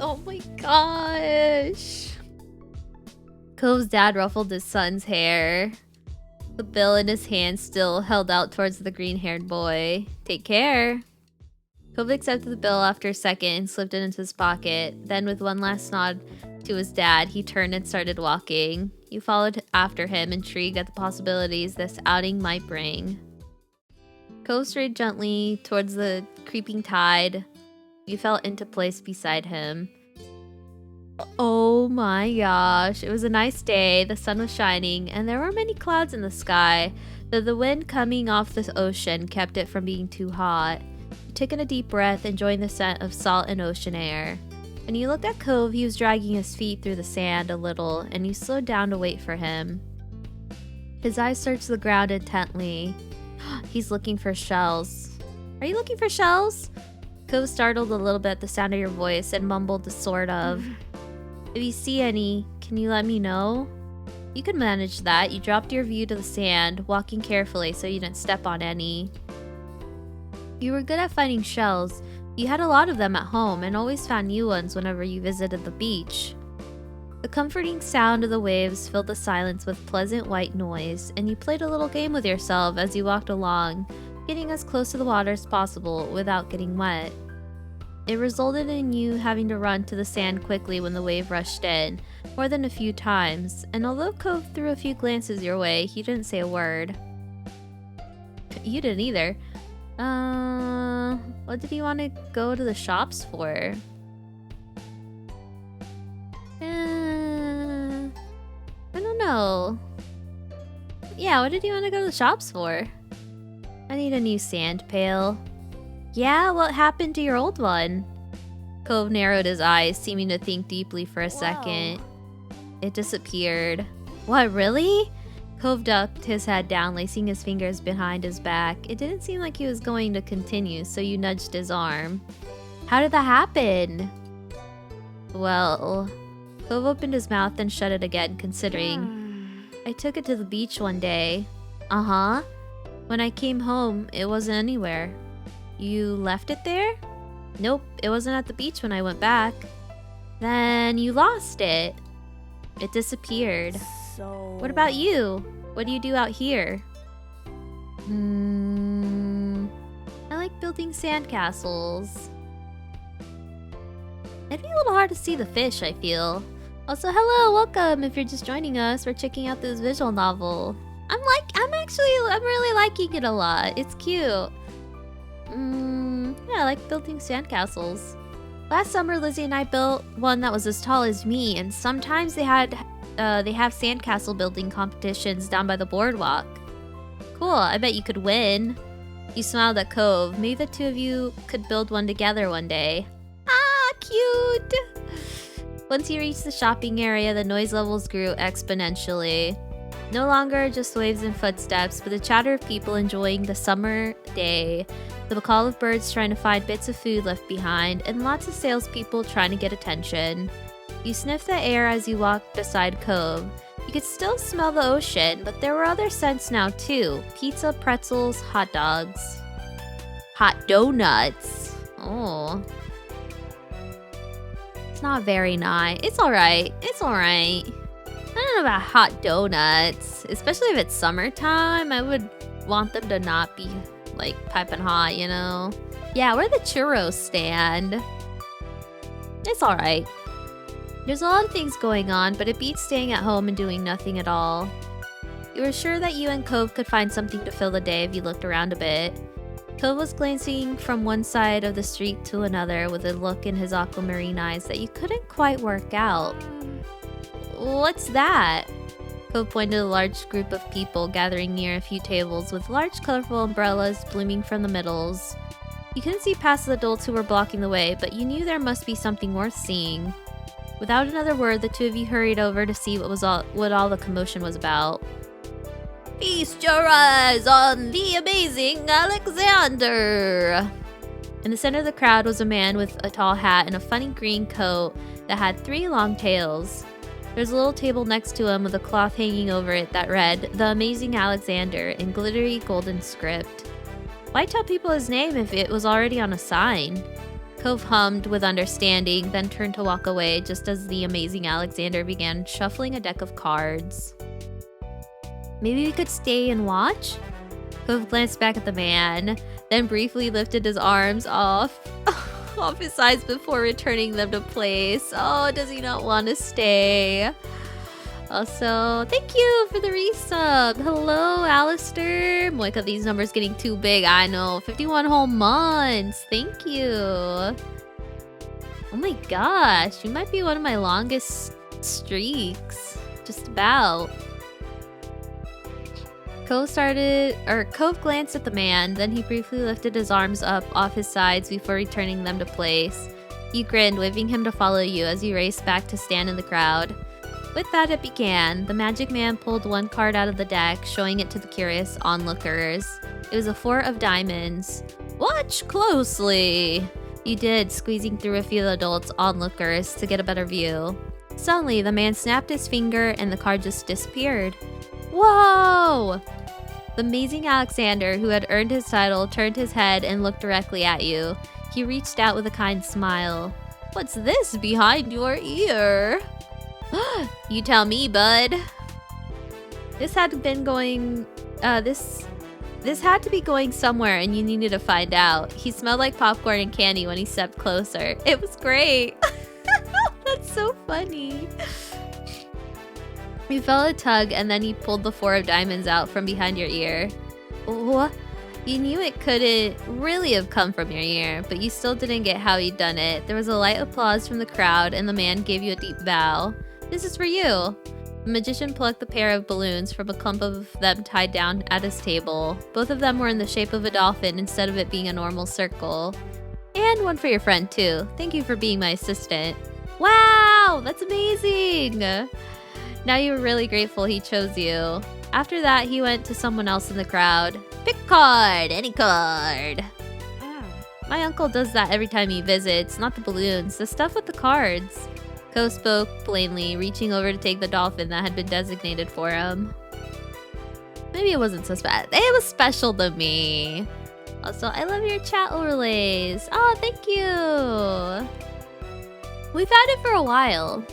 Oh my gosh. Cove's dad ruffled his son's hair. The bill in his hand still held out towards the green-haired boy. Take care. Cove accepted the bill after a second and slipped it into his pocket. Then with one last nod to his dad, he turned and started walking. You followed after him, intrigued at the possibilities this outing might bring. Cove strayed gently towards the creeping tide. You fell into place beside him. Oh my gosh, it was a nice day, the sun was shining, and there were many clouds in the sky, though the wind coming off the ocean kept it from being too hot. You took in a deep breath, enjoying the scent of salt and ocean air. When you looked at Cove, he was dragging his feet through the sand a little, and you slowed down to wait for him. His eyes searched the ground intently. He's looking for shells. Are you looking for shells? Cove startled a little bit at the sound of your voice and mumbled the sort of. If you see any, can you let me know? You can manage that. You dropped your view to the sand, walking carefully so you didn't step on any. You were good at finding shells. You had a lot of them at home and always found new ones whenever you visited the beach. The comforting sound of the waves filled the silence with pleasant white noise, and you played a little game with yourself as you walked along, getting as close to the water as possible without getting wet. It resulted in you having to run to the sand quickly when the wave rushed in, more than a few times, and although Cove threw a few glances your way, he didn't say a word. You didn't either. What did he want to go to the shops for? I don't know. Yeah, what did he want to go to the shops for? I need a new sand pail. Yeah, what happened to your old one? Cove narrowed his eyes, seeming to think deeply for a second. It disappeared. What, really? Cove ducked his head down, lacing his fingers behind his back. It didn't seem like he was going to continue, so you nudged his arm. How did that happen? Well, Cove opened his mouth and shut it again, considering. I took it to the beach one day. Uh-huh. When I came home, it wasn't anywhere. You left it there? Nope, it wasn't at the beach when I went back. Then you lost it. It disappeared. So... What about you? What do you do out here? I like building sandcastles. It'd be a little hard to see the fish, I feel. Also, hello, welcome if you're just joining us. We're checking out this visual novel. I'm really liking it a lot. It's cute. Yeah, I like building sandcastles. Last summer, Lizzie and I built one that was as tall as me, and sometimes they have sandcastle building competitions down by the boardwalk. Cool, I bet you could win. You smiled at Cove. Maybe the two of you could build one together one day. Ah, cute! Once you reached the shopping area, the noise levels grew exponentially. No longer just waves and footsteps, but the chatter of people enjoying the summer day, the call of birds trying to find bits of food left behind, and lots of salespeople trying to get attention. You sniffed the air as you walked beside Cove. You could still smell the ocean, but there were other scents now too. Pizza, pretzels, hot dogs. Hot donuts. Oh. It's not very nice. It's alright. It's alright. I don't know about hot donuts. Especially if it's summertime, I would want them to not be like piping hot, you know? Yeah, we're the churro stand. It's alright. There's a lot of things going on, but it beats staying at home and doing nothing at all. You were sure that you and Cove could find something to fill the day if you looked around a bit. Cove was glancing from one side of the street to another with a look in his aquamarine eyes that you couldn't quite work out. What's that? Cove pointed to a large group of people gathering near a few tables with large colorful umbrellas blooming from the middles. You couldn't see past the adults who were blocking the way, but you knew there must be something worth seeing. Without another word, the two of you hurried over to see what all the commotion was about. Feast your eyes on the amazing Alexander! In the center of the crowd was a man with a tall hat and a funny green coat that had 3 long tails. There's a little table next to him with a cloth hanging over it that read, The Amazing Alexander, in glittery golden script. Why tell people his name if it was already on a sign? Cove hummed with understanding, then turned to walk away just as the Amazing Alexander began shuffling a deck of cards. Maybe we could stay and watch? Cove glanced back at the man, then briefly lifted his arms off his eyes before returning them to place. Oh, does he not want to stay? Also, thank you for the resub. Hello, Alistair. Moeka, these numbers getting too big. I know. 51 whole months. Thank you. Oh my gosh. You might be one of my longest streaks. Just about. Cove glanced at the man, then he briefly lifted his arms up off his sides before returning them to place. You grinned, waving him to follow you as you raced back to stand in the crowd. With that, it began. The magic man pulled one card out of the deck, showing it to the curious onlookers. It was a 4 of diamonds. Watch closely! You did, squeezing through a few adults onlookers to get a better view. Suddenly, the man snapped his finger and the card just disappeared. Whoa! The amazing Alexander, who had earned his title, turned his head and looked directly at you. He reached out with a kind smile. What's this behind your ear? You tell me, bud. This had been going... This had to be going somewhere and you needed to find out. He smelled like popcorn and candy when he stepped closer. It was great. That's so funny. You felt a tug and then he pulled the 4 of diamonds out from behind your ear. What? You knew it couldn't really have come from your ear, but you still didn't get how he'd done it. There was a light applause from the crowd and the man gave you a deep bow. This is for you. The magician plucked the pair of balloons from a clump of them tied down at his table. Both of them were in the shape of a dolphin instead of it being a normal circle. And one for your friend too. Thank you for being my assistant. Wow, that's amazing! Now you were really grateful he chose you. After that, he went to someone else in the crowd. Pick a card, any card. My uncle does that every time he visits, not the balloons, the stuff with the cards. Ko spoke plainly, reaching over to take the dolphin that had been designated for him. Maybe it wasn't so special. It was special to me. Also, I love your chat overlays. Oh, thank you. We've had it for a while.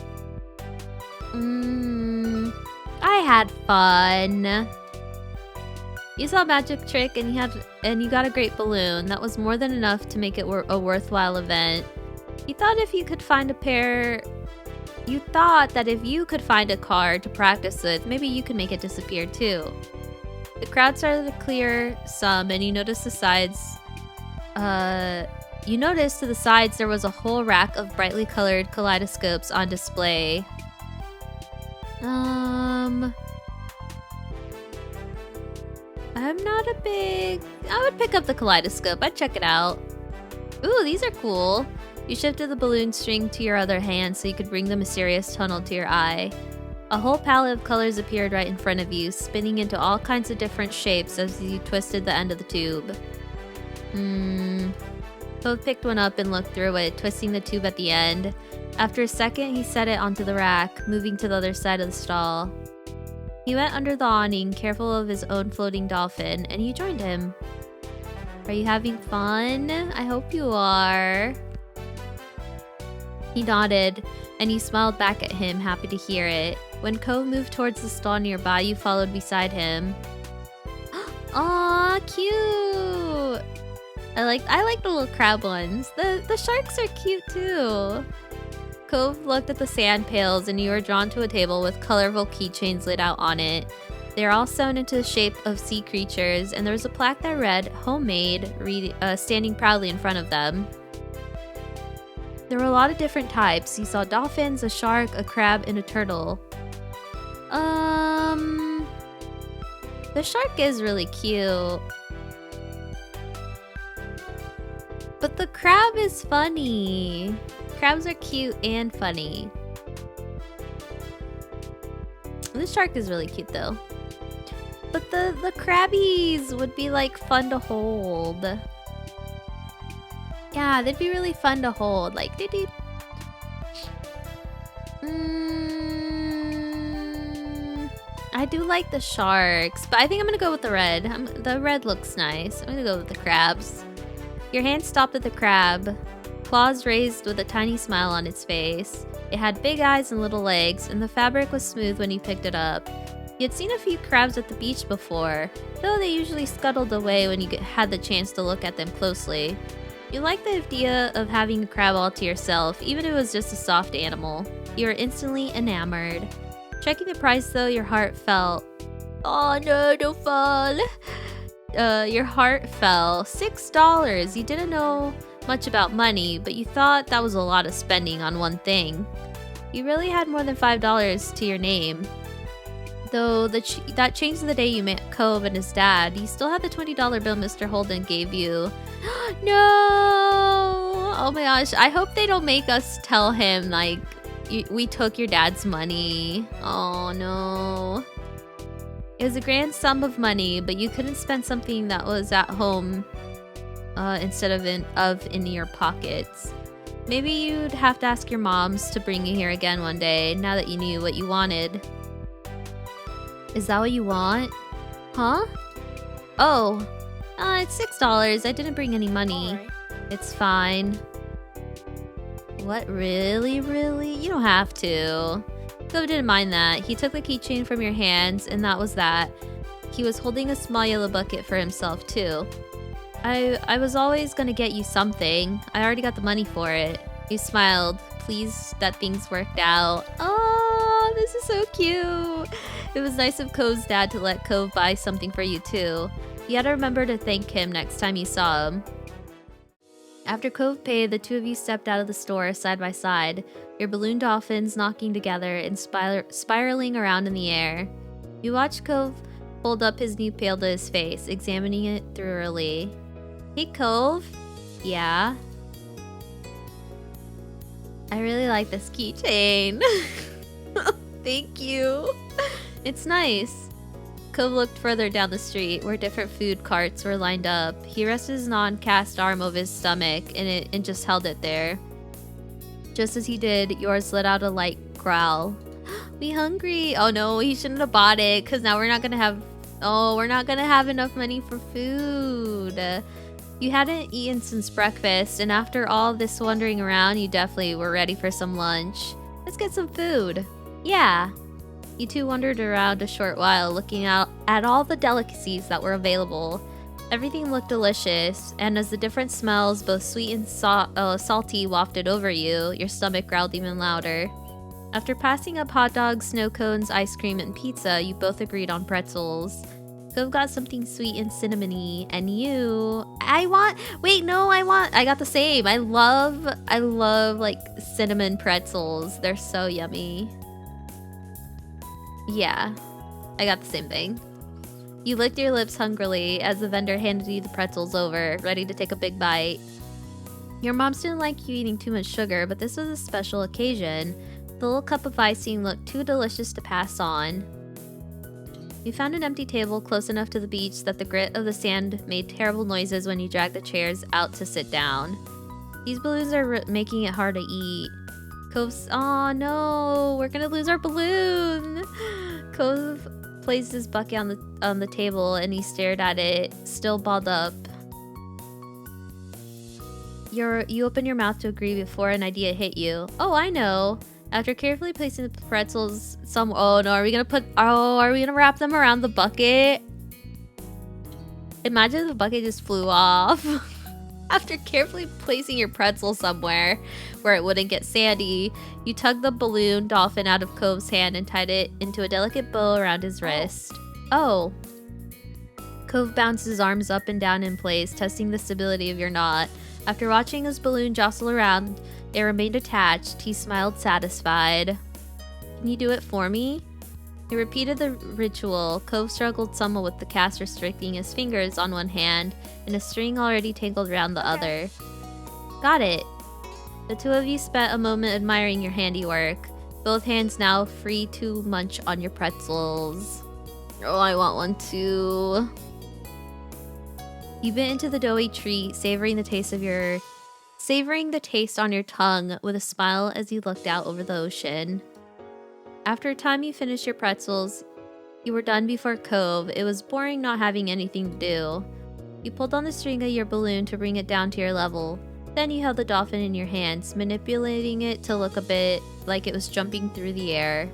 I had fun. You saw a magic trick and you got a great balloon. That was more than enough to make it a worthwhile event. You thought that if you could find a card to practice with, maybe you could make it disappear too. The crowd started to clear some, and you noticed to the sides there was a whole rack of brightly colored kaleidoscopes on display. I would pick up the kaleidoscope. I'd check it out. Ooh, these are cool. You shifted the balloon string to your other hand so you could bring the mysterious tunnel to your eye. A whole palette of colors appeared right in front of you, spinning into all kinds of different shapes as you twisted the end of the tube. Both picked one up and looked through it, twisting the tube at the end. After a second, he set it onto the rack, moving to the other side of the stall. He went under the awning, careful of his own floating dolphin, and you joined him. Are you having fun? I hope you are. He nodded, and you smiled back at him, happy to hear it. When Ko moved towards the stall nearby, you followed beside him. Aw, cute! I like the little crab ones. The sharks are cute too. Cove looked at the sand pails and you were drawn to a table with colorful keychains laid out on it. They're all sewn into the shape of sea creatures, and there was a plaque that read, "Homemade," standing proudly in front of them. There were a lot of different types. You saw dolphins, a shark, a crab, and a turtle. The shark is really cute. But the crab is funny. Crabs are cute and funny. The shark is really cute though. But the crabbies would be like fun to hold. Yeah, they'd be really fun to hold. Like, dee-dee. I do like the sharks, but I think I'm gonna go with the red. The red looks nice. I'm gonna go with the crabs. Your hand stopped at the crab, claws raised with a tiny smile on its face. It had big eyes and little legs, and the fabric was smooth when you picked it up. You had seen a few crabs at the beach before, though they usually scuttled away when you had the chance to look at them closely. You liked the idea of having a crab all to yourself, even if it was just a soft animal. You were instantly enamored. Checking the price though, your heart fell. Oh no, don't fall. Your heart fell. $6. You didn't know much about money, but you thought that was a lot of spending on one thing. You really had more than $5 to your name. Though that changed the day you met Cove and his dad, you still had the $20 bill Mr. Holden gave you. No! Oh my gosh, I hope they don't make us tell him, like, we took your dad's money. Oh no. It was a grand sum of money, but you couldn't spend something that was at home instead of in your pockets. Maybe you'd have to ask your moms to bring you here again one day, now that you knew what you wanted. Is that what you want? Huh? Oh, it's $6. I didn't bring any money. Alright. It's fine. What, really? You don't have to. Cove didn't mind that. He took the keychain from your hands, and that was that. He was holding a small yellow bucket for himself, too. I was always gonna get you something. I already got the money for it. You smiled, pleased that things worked out. Oh, this is so cute. It was nice of Cove's dad to let Cove buy something for you, too. You had to remember to thank him next time you saw him. After Cove paid, the two of you stepped out of the store side by side, your balloon dolphins knocking together and spiraling around in the air. You watched Cove hold up his new pail to his face, examining it thoroughly. Hey, Cove. Yeah? I really like this keychain. Thank you. It's nice. Cove looked further down the street, where different food carts were lined up. He rested his non-cast arm over his stomach and just held it there. Just as he did, yours let out a light growl. We hungry? Oh no, he shouldn't have bought it, because now we're not gonna have enough money for food. You hadn't eaten since breakfast, and after all this wandering around, you definitely were ready for some lunch. Let's get some food. Yeah. You two wandered around a short while, looking out at all the delicacies that were available. Everything looked delicious, and as the different smells, both sweet and salty, wafted over you, your stomach growled even louder. After passing up hot dogs, snow cones, ice cream, and pizza, you both agreed on pretzels. Cove got something sweet and cinnamony, and I got the same. I love like cinnamon pretzels. They're so yummy. Yeah, I got the same thing. You licked your lips hungrily as the vendor handed you the pretzels over, ready to take a big bite. Your moms didn't like you eating too much sugar, but this was a special occasion. The little cup of icing looked too delicious to pass on. You found an empty table close enough to the beach that the grit of the sand made terrible noises when you dragged the chairs out to sit down. These balloons are making it hard to eat. Cove's, oh no, we're gonna lose our balloon. Cove placed his bucket on the table and he stared at it, still balled up. You opened your mouth to agree before an idea hit you. Oh, I know. After carefully placing the pretzels, are we gonna wrap them around the bucket? Imagine the bucket just flew off. After carefully placing your pretzel somewhere where it wouldn't get sandy, you tugged the balloon dolphin out of Cove's hand and tied it into a delicate bow around his wrist. Oh. Cove bounced his arms up and down in place, testing the stability of your knot. After watching his balloon jostle around, it remained attached. He smiled satisfied. Can you do it for me? He repeated the ritual. Cove struggled somewhat with the cast restricting his fingers on one hand and a string already tangled around the other. Got it. The two of you spent a moment admiring your handiwork, both hands now free to munch on your pretzels. Oh, I want one too. You bit into the doughy treat, savoring the taste on your tongue with a smile as you looked out over the ocean. After a time you finished your pretzels, you were done before Cove. It was boring not having anything to do. You pulled on the string of your balloon to bring it down to your level. Then you held the dolphin in your hands, manipulating it to look a bit like it was jumping through the air.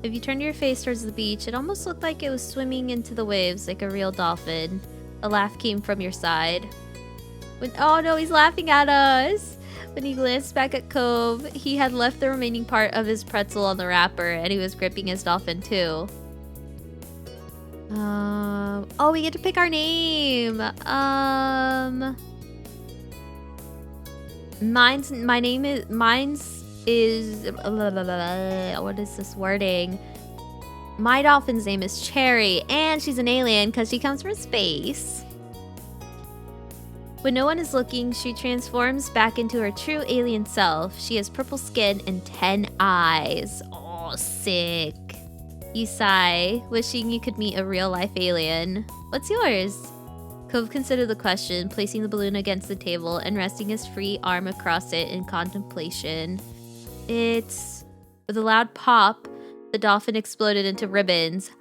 If you turned your face towards the beach, it almost looked like it was swimming into the waves like a real dolphin. A laugh came from your side. Oh no, he's laughing at us! When he glanced back at Cove, he had left the remaining part of his pretzel on the wrapper, and he was gripping his dolphin too. Oh, we get to pick our name. Mine's is what is this wording? My dolphin's name is Cherry, and she's an alien because she comes from space. When no one is looking, she transforms back into her true alien self. She has purple skin and 10 eyes. Oh, sick. You sigh, wishing you could meet a real-life alien. What's yours? Cove considered the question, placing the balloon against the table and resting his free arm across it in contemplation. It's... With a loud pop, the dolphin exploded into ribbons.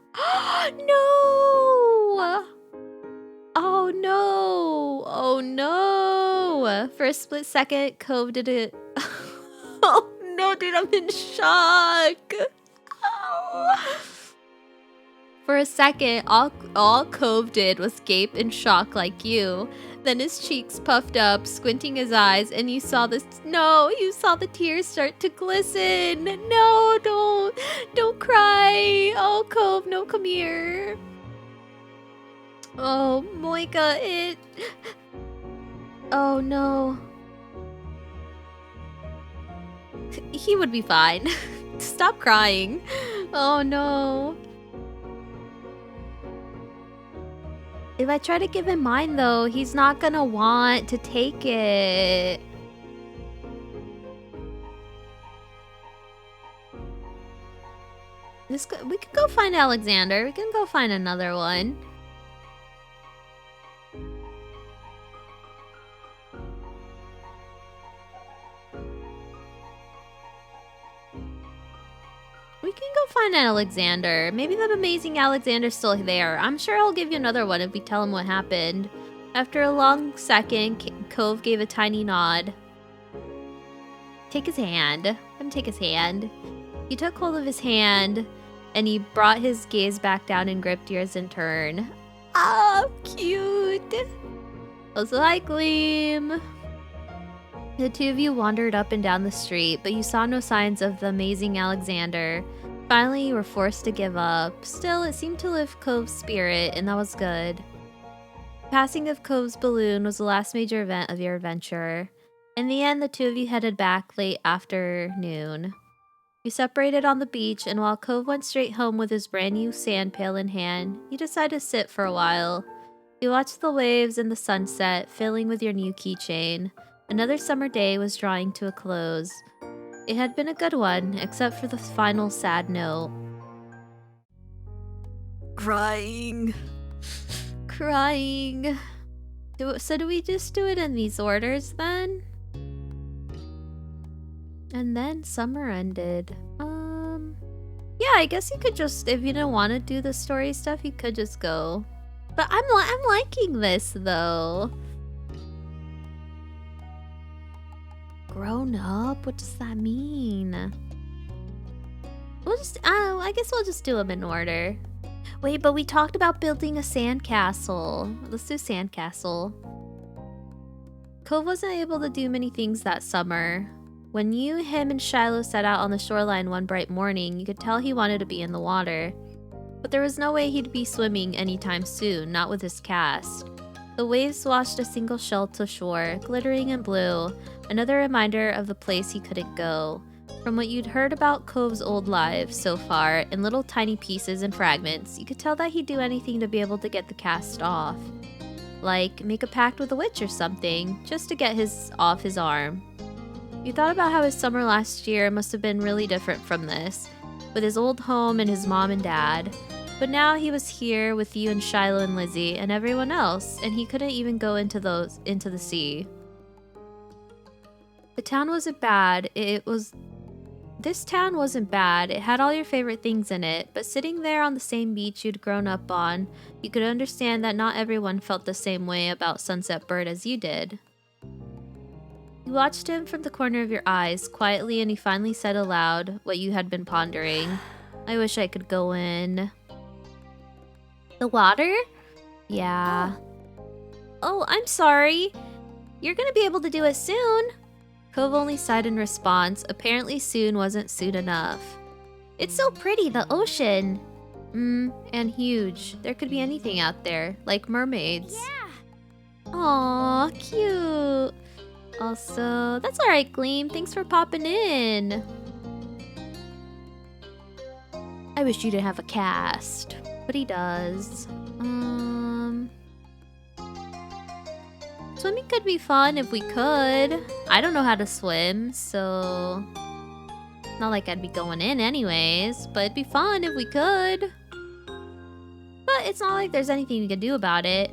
No! Oh no! Oh no! For a split second, Cove did it. Oh no, dude, I'm in shock! Oh. For a second, all Cove did was gape in shock like you. Then his cheeks puffed up, squinting his eyes, and you saw the tears start to glisten. No, don't cry. Oh, Cove, no, come here. Oh, Moeka, Oh no. He would be fine. Stop crying. Oh no. If I try to give him mine though, he's not gonna want to take it. We could go find Alexander. We can go find another one. We can go find Alexander. Maybe that amazing Alexander's still there. I'm sure he'll give you another one if we tell him what happened. After a long second, Cove gave a tiny nod. Take his hand. Let him take his hand. You took hold of his hand, and he brought his gaze back down and gripped yours in turn. Oh, cute. Also, hi, Gleam. The two of you wandered up and down the street, but you saw no signs of the amazing Alexander. Finally, you were forced to give up. Still, it seemed to lift Cove's spirit, and that was good. The passing of Cove's balloon was the last major event of your adventure. In the end, the two of you headed back late afternoon. You separated on the beach, and while Cove went straight home with his brand new sand pail in hand, you decided to sit for a while. You watched the waves and the sunset, filling with your new keychain. Another summer day was drawing to a close. It had been a good one, except for the final sad note. Crying. So do we just do it in these orders then? And then summer ended. Yeah, I guess you could just, if you don't want to do the story stuff, you could just go. But I'm liking this though. Grown up? What does that mean? We'll just, I guess we'll just do them in order. Wait, but we talked about building a sandcastle. Let's do sandcastle. Cove wasn't able to do many things that summer. When him, and Shiloh set out on the shoreline one bright morning, you could tell he wanted to be in the water. But there was no way he'd be swimming anytime soon, not with his cast. The waves washed a single shell to shore, glittering and blue, another reminder of the place he couldn't go. From what you'd heard about Cove's old lives so far, in little tiny pieces and fragments, you could tell that he'd do anything to be able to get the cast off. Like, make a pact with a witch or something, just to get off his arm. You thought about how his summer last year must have been really different from this, with his old home and his mom and dad. But now he was here with you and Shiloh and Lizzie and everyone else, and he couldn't even go into the sea. The town wasn't bad. This town wasn't bad. It had all your favorite things in it, but sitting there on the same beach you'd grown up on, you could understand that not everyone felt the same way about Sunset Bird as you did. You watched him from the corner of your eyes, quietly, and he finally said aloud what you had been pondering. I wish I could go in. The water? Yeah. Oh, I'm sorry. You're gonna be able to do it soon. Cove only sighed in response. Apparently soon wasn't soon enough. It's so pretty, the ocean. And huge. There could be anything out there, like mermaids. Yeah. Aw, cute. Also, that's alright, Gleam. Thanks for popping in. I wish you didn't have a cast, but he does. Swimming could be fun if we could. I don't know how to swim, so not like I'd be going in anyways, but it'd be fun if we could. But it's not like there's anything we can do about it.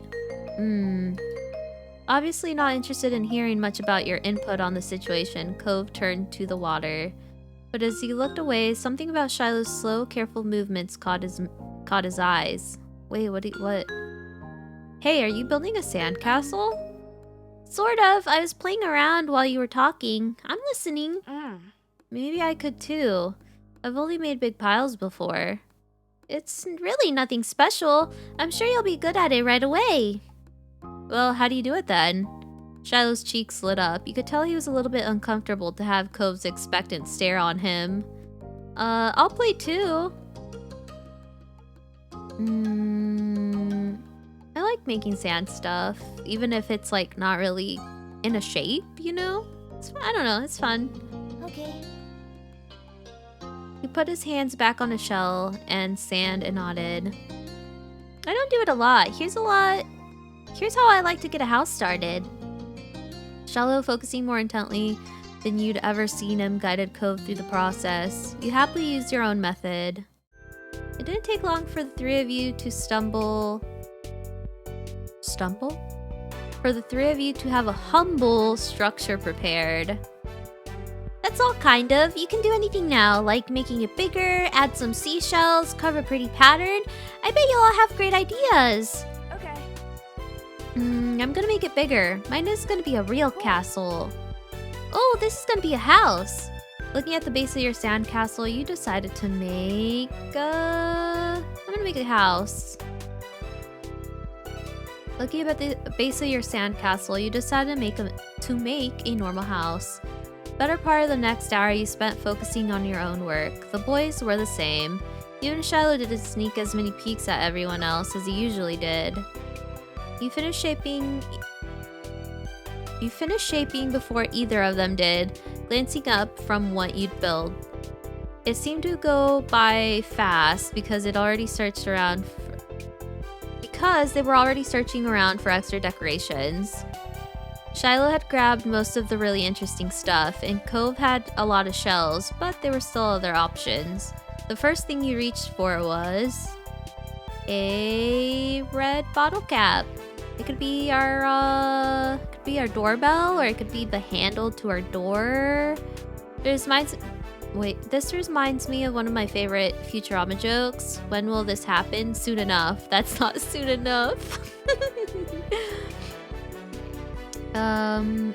Obviously not interested in hearing much about your input on the situation, Cove turned to the water. But as he looked away, something about Shiloh's slow, careful movements caught his eyes. Wait, what? Hey, are you building a sandcastle? Sort of. I was playing around while you were talking. I'm listening. Maybe I could too. I've only made big piles before. It's really nothing special. I'm sure you'll be good at it right away. Well, how do you do it then? Shiloh's cheeks lit up. You could tell he was a little bit uncomfortable to have Cove's expectant stare on him. I'll play too. I like making sand stuff, even if it's like not really in a shape, you know? I don't know, it's fun. Okay. He put his hands back on the shell and sand and nodded. I don't do it a lot. Here's how I like to get a house started. Shiloh, focusing more intently than you'd ever seen him, guided Cove through the process. You happily used your own method. It didn't take long for the three of you to stumble? For the three of you to have a humble structure prepared. That's all kind of. You can do anything now, like making it bigger, add some seashells, carve a pretty pattern. I bet you'll all have great ideas. Okay. I'm gonna make it bigger. Mine is gonna be a real castle. Oh, this is gonna be a house. Looking at the base of your sandcastle, you decided to make I'm gonna make a house. Looking at the base of your sandcastle, you decided to make a normal house. Better part of the next hour you spent focusing on your own work. The boys were the same. You and Shiloh didn't sneak as many peeks at everyone else as you usually did. You finished shaping before either of them did, glancing up from what you'd built. It seemed to go by fast because they were already searching around for extra decorations. Shiloh had grabbed most of the really interesting stuff, and Cove had a lot of shells, but there were still other options. The first thing you reached for was a red bottle cap. It could be our doorbell, or it could be the handle to our door. This reminds me of one of my favorite Futurama jokes. When will this happen? Soon enough. That's not soon enough.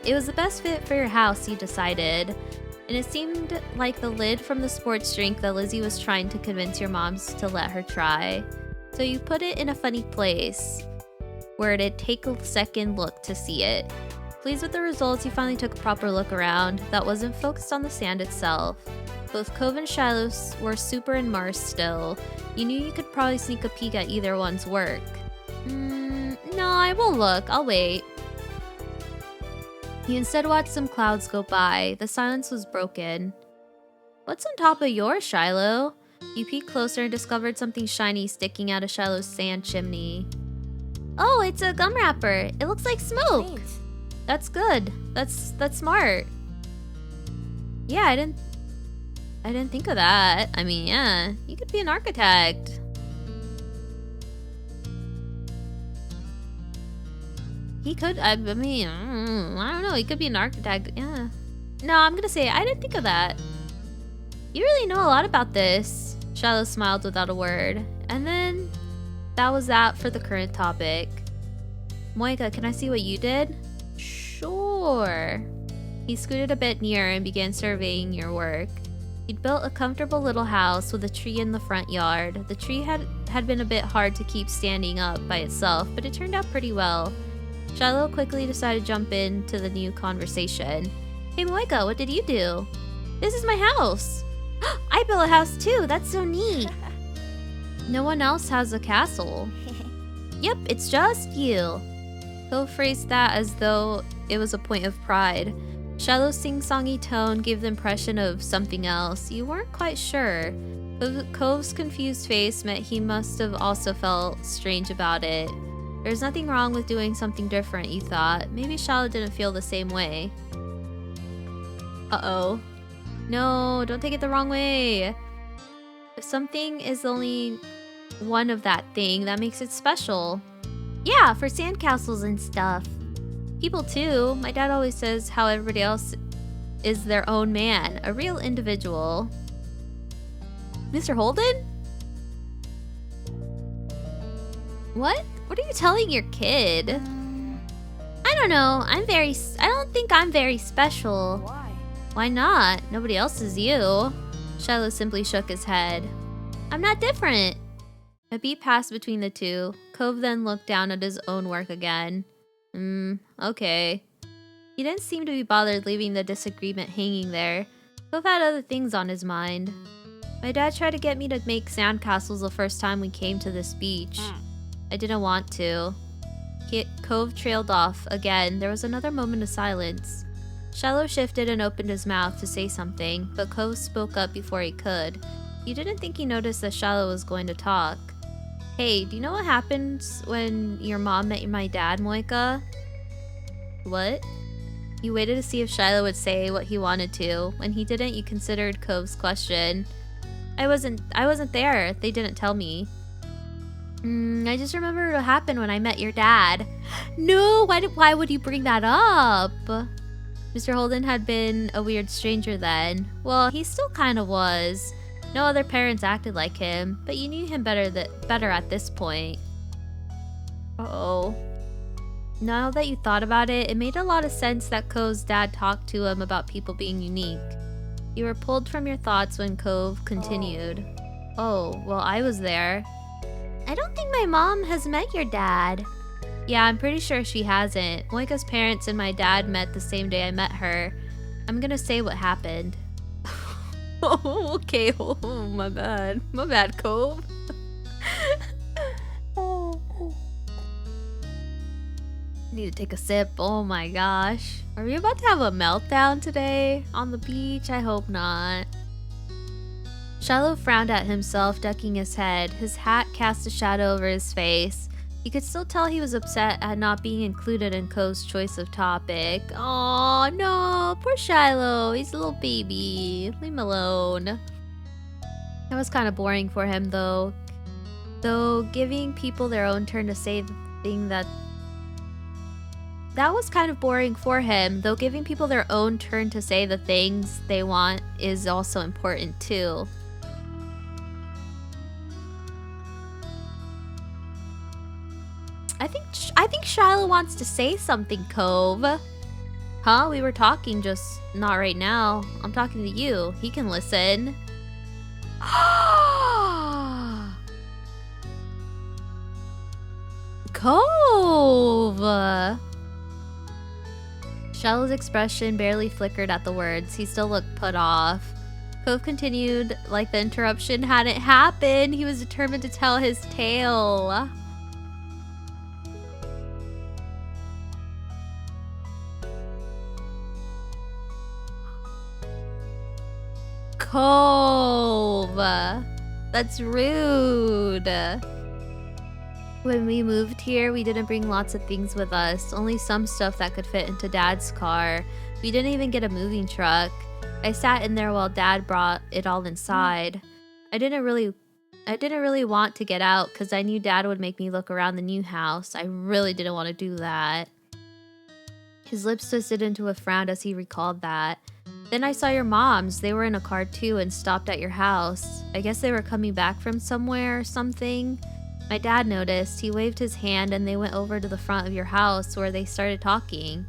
It was the best fit for your house, you decided. And it seemed like the lid from the sports drink that Lizzie was trying to convince your moms to let her try. So you put it in a funny place where it'd take a second look to see it. Pleased with the results, he finally took a proper look around that wasn't focused on the sand itself. Both Cove and Shiloh were super immersed still. You knew you could probably sneak a peek at either one's work. No, I won't look. I'll wait. He instead watched some clouds go by. The silence was broken. What's on top of yours, Shiloh? You peeked closer and discovered something shiny sticking out of Shiloh's sand chimney. Oh, it's a gum wrapper. It looks like smoke. Thanks. That's good. That's smart. Yeah, I didn't think of that. I mean, yeah, you could be an architect. He could, I mean, I don't know, he could be an architect, yeah. No, I'm gonna say, I didn't think of that. You really know a lot about this. Shiloh smiled without a word. And then, that was that for the current topic. Moeka, can I see what you did? Sure. He scooted a bit nearer and began surveying your work. He'd built a comfortable little house with a tree in the front yard. The tree had been a bit hard to keep standing up by itself, but it turned out pretty well. Shiloh quickly decided to jump into the new conversation. Hey Moeka, what did you do? This is my house! I built a house too, that's so neat! No one else has a castle. Yep, it's just you. Phil phrased that as though it was a point of pride. Shiloh's sing-songy tone gave the impression of something else. You weren't quite sure. Cove's confused face meant he must have also felt strange about it. There's nothing wrong with doing something different, you thought. Maybe Shiloh didn't feel the same way. Uh-oh. No, don't take it the wrong way. If something is only one of that thing, that makes it special. Yeah, for sandcastles and stuff. People too. My dad always says how everybody else is their own man, a real individual. Mr. Holden? What? What are you telling your kid? I don't know. I don't think I'm very special. Why? Why not? Nobody else is you. Shiloh simply shook his head. I'm not different. A beat passed between the two. Cove then looked down at his own work again. Okay. He didn't seem to be bothered leaving the disagreement hanging there. Cove had other things on his mind. My dad tried to get me to make sandcastles the first time we came to this beach. I didn't want to. Cove trailed off. Again, there was another moment of silence. Shiloh shifted and opened his mouth to say something, but Cove spoke up before he could. You didn't think he noticed that Shiloh was going to talk. Hey, do you know what happens when your mom met my dad, Moeka? What? You waited to see if Shiloh would say what he wanted to. When he didn't, you considered Cove's question. I wasn't there. They didn't tell me. I just remember what happened when I met your dad. No, why would you bring that up? Mr. Holden had been a weird stranger then. Well, he still kind of was. No other parents acted like him, but you knew him better at this point. Uh-oh. Now that you thought about it, it made a lot of sense that Cove's dad talked to him about people being unique. You were pulled from your thoughts when Cove continued. Oh, well, I was there. I don't think my mom has met your dad. Yeah, I'm pretty sure she hasn't. Moeka's parents and my dad met the same day I met her. I'm gonna say what happened. Oh, okay. Oh, my bad. My bad, Cove. Need to take a sip. Oh my gosh. Are we about to have a meltdown today on the beach? I hope not. Shiloh frowned at himself, ducking his head. His hat cast a shadow over his face. You could still tell he was upset at not being included in Cove's choice of topic. Oh no, poor Shiloh. He's a little baby. Leave him alone. That was kind of boring for him though. Though giving people their own turn to say the thing that was kind of boring for him, though giving people their own turn to say the things they want is also important too. I think Shiloh wants to say something, Cove. Huh? We were talking, just not right now. I'm talking to you. He can listen. Cove! Shallow's expression barely flickered at the words. He still looked put off. Cove continued like the interruption hadn't happened. He was determined to tell his tale. Cove! That's rude. When we moved here, we didn't bring lots of things with us, only some stuff that could fit into Dad's car. We didn't even get a moving truck. I sat in there while Dad brought it all inside. I didn't really want to get out because I knew Dad would make me look around the new house. I really didn't want to do that. His lips twisted into a frown as he recalled that. Then I saw your moms. They were in a car too and stopped at your house. I guess they were coming back from somewhere or something. My dad noticed. He waved his hand and they went over to the front of your house where they started talking.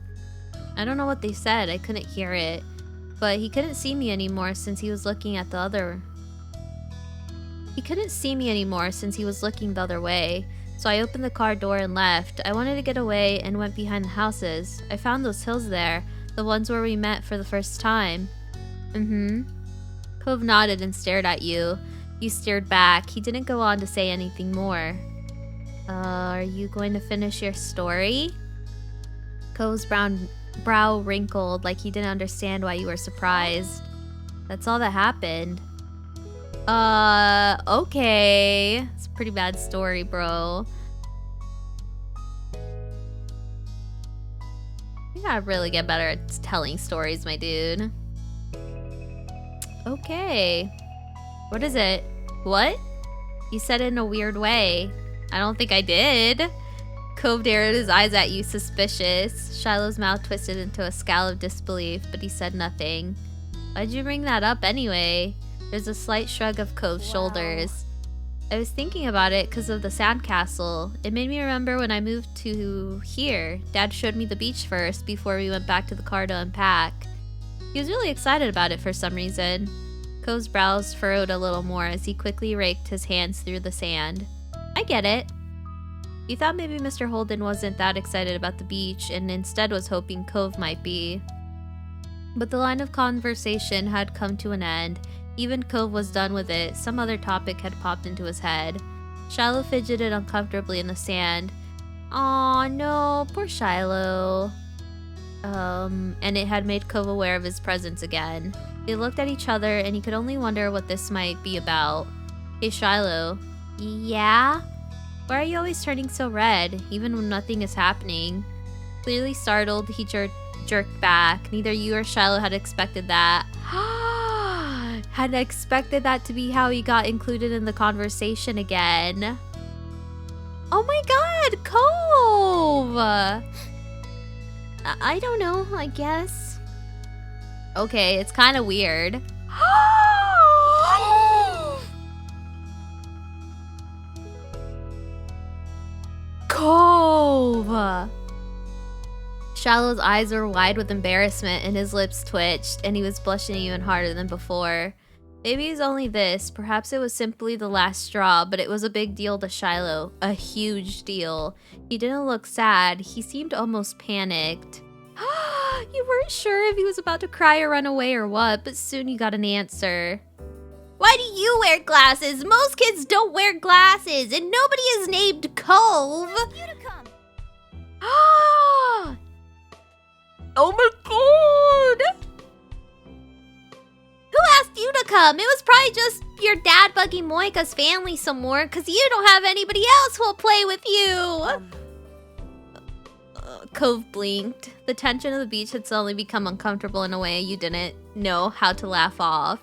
I don't know what they said. I couldn't hear it. But he couldn't see me anymore since he was looking at the other... He couldn't see me anymore since he was looking the other way. So I opened the car door and left. I wanted to get away and went behind the houses. I found those hills there. The ones where we met for the first time. Cove nodded and stared at you. You stared back. He didn't go on to say anything more. Are you going to finish your story? Cove's brow wrinkled like he didn't understand why you were surprised. That's all that happened. Okay. It's a pretty bad story, bro. You gotta really get better at telling stories, my dude. Okay. What is it? What? You said it in a weird way. I don't think I did. Cove dared his eyes at you, suspicious. Shiloh's mouth twisted into a scowl of disbelief, but he said nothing. Why'd you bring that up anyway? There's a slight shrug of Cove's shoulders. I was thinking about it because of the sandcastle. It made me remember when I moved to here. Dad showed me the beach first before we went back to the car to unpack. He was really excited about it for some reason. Cove's brows furrowed a little more as he quickly raked his hands through the sand. I get it. You thought maybe Mr. Holden wasn't that excited about the beach and instead was hoping Cove might be. But the line of conversation had come to an end. Even Cove was done with it. Some other topic had popped into his head. Shiloh fidgeted uncomfortably in the sand. Aw, no, poor Shiloh. And it had made Cove aware of his presence again. They looked at each other and he could only wonder what this might be about. Hey, Shiloh. Yeah? Why are you always turning so red, even when nothing is happening? Clearly startled, he jerked back. Neither you or Shiloh had expected that. Had expected that to be how he got included in the conversation again. Oh my god, Cove! I don't know, I guess. Okay, it's kind of weird. Cove! Shallow's eyes were wide with embarrassment and his lips twitched, and he was blushing even harder than before. Maybe it's only this, perhaps it was simply the last straw, but it was a big deal to Shiloh. A huge deal. He didn't look sad, he seemed almost panicked. You weren't sure if he was about to cry or run away or what, but soon you got an answer. Why do you wear glasses? Most kids don't wear glasses, and nobody is named Cove. You to come. Oh my god! Who asked you to come? It was probably just your dad bugging Moeka's family some more because you don't have anybody else who'll play with you. Cove blinked. The tension of the beach had suddenly become uncomfortable in a way you didn't know how to laugh off.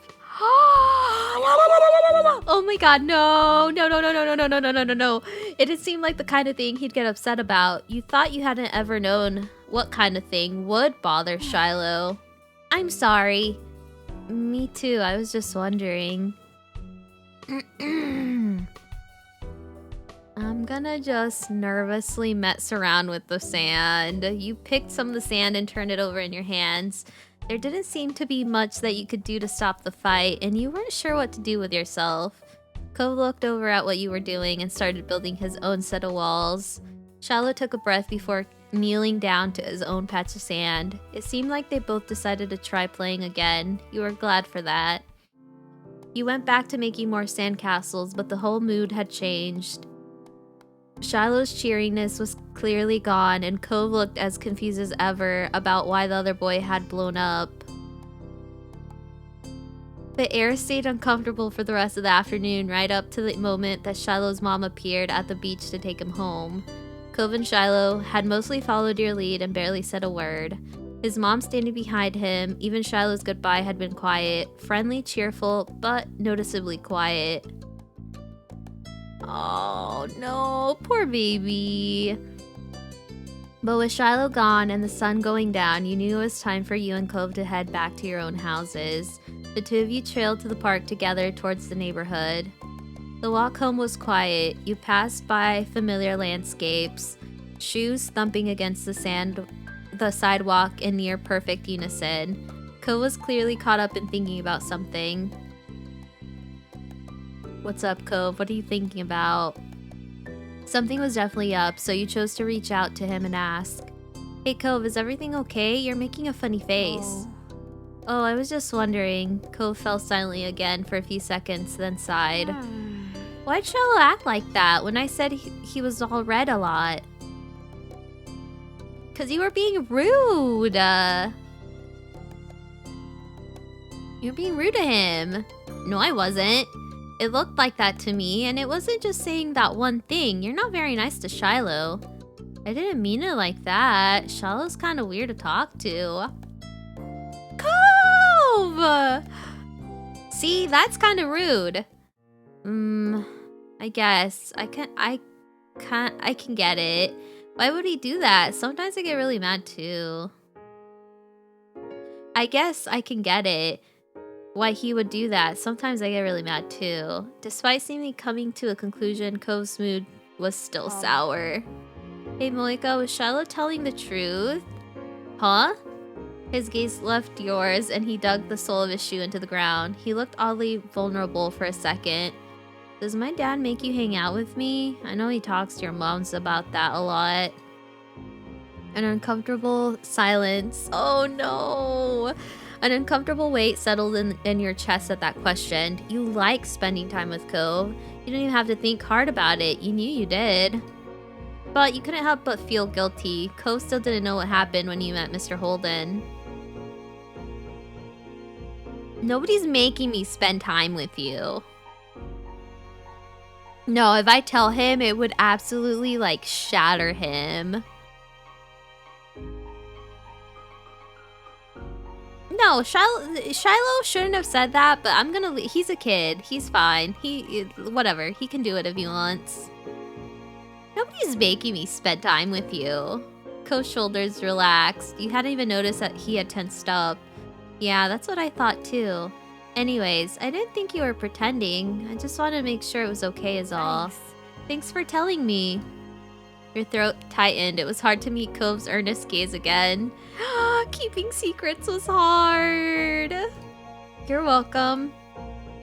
Oh my god, no. No. It had seemed like the kind of thing he'd get upset about. You thought you hadn't ever known what kind of thing would bother Shiloh. I'm sorry. Me too, I was just wondering. I'm gonna just nervously mess around with the sand. You picked some of the sand and turned it over in your hands. There didn't seem to be much that you could do to stop the fight, and you weren't sure what to do with yourself. Cove looked over at what you were doing and started building his own set of walls. Shiloh took a breath before kneeling down to his own patch of sand. It seemed like they both decided to try playing again. You were glad for that. You went back to making more sandcastles, but the whole mood had changed. Shiloh's cheeriness was clearly gone, and Cove looked as confused as ever about why the other boy had blown up. The air stayed uncomfortable for the rest of the afternoon, right up to the moment that Shiloh's mom appeared at the beach to take him home. Cove and Shiloh had mostly followed your lead and barely said a word. His mom standing behind him, even Shiloh's goodbye had been quiet, friendly, cheerful, but noticeably quiet. Oh no, poor baby. But with Shiloh gone and the sun going down, you knew it was time for you and Cove to head back to your own houses. The two of you trailed to the park together towards the neighborhood. The walk home was quiet. You passed by familiar landscapes, shoes thumping against the sidewalk in near perfect unison. Cove was clearly caught up in thinking about something. What's up, Cove? What are you thinking about? Something was definitely up, so you chose to reach out to him and ask. Hey, Cove, is everything okay? You're making a funny face. Oh, I was just wondering. Cove fell silently again for a few seconds, then sighed. Why'd Shiloh act like that when I said he was all red a lot? Cause you were being rude. You're being rude to him. No, I wasn't. It looked like that to me, and it wasn't just saying that one thing. You're not very nice to Shiloh. I didn't mean it like that. Shiloh's kind of weird to talk to. Cove! See, that's kind of rude. I guess. I can get it. Why would he do that? Sometimes I get really mad too. I guess I can get it. Why he would do that. Sometimes I get really mad too. Despite seemingly coming to a conclusion, Cove's mood was still sour. Hey Moeka, was Shiloh telling the truth? Huh? His gaze left yours and he dug the sole of his shoe into the ground. He looked oddly vulnerable for a second. Does my dad make you hang out with me? I know he talks to your moms about that a lot. An uncomfortable silence. Oh no! An uncomfortable weight settled in your chest at that question. You like spending time with Cove. You didn't even have to think hard about it. You knew you did. But you couldn't help but feel guilty. Cove still didn't know what happened when you met Mr. Holden. Nobody's making me spend time with you. No, if I tell him, it would absolutely, like, shatter him. No, Shiloh shouldn't have said that, but I'm gonna leave. He's a kid. He's fine. Whatever. He can do it if he wants. Nobody's making me spend time with you. Cove's shoulders relaxed. You hadn't even noticed that he had tensed up. Yeah, that's what I thought too. Anyways, I didn't think you were pretending. I just wanted to make sure it was okay is all. Thanks for telling me. Your throat tightened. It was hard to meet Cove's earnest gaze again. Keeping secrets was hard. You're welcome.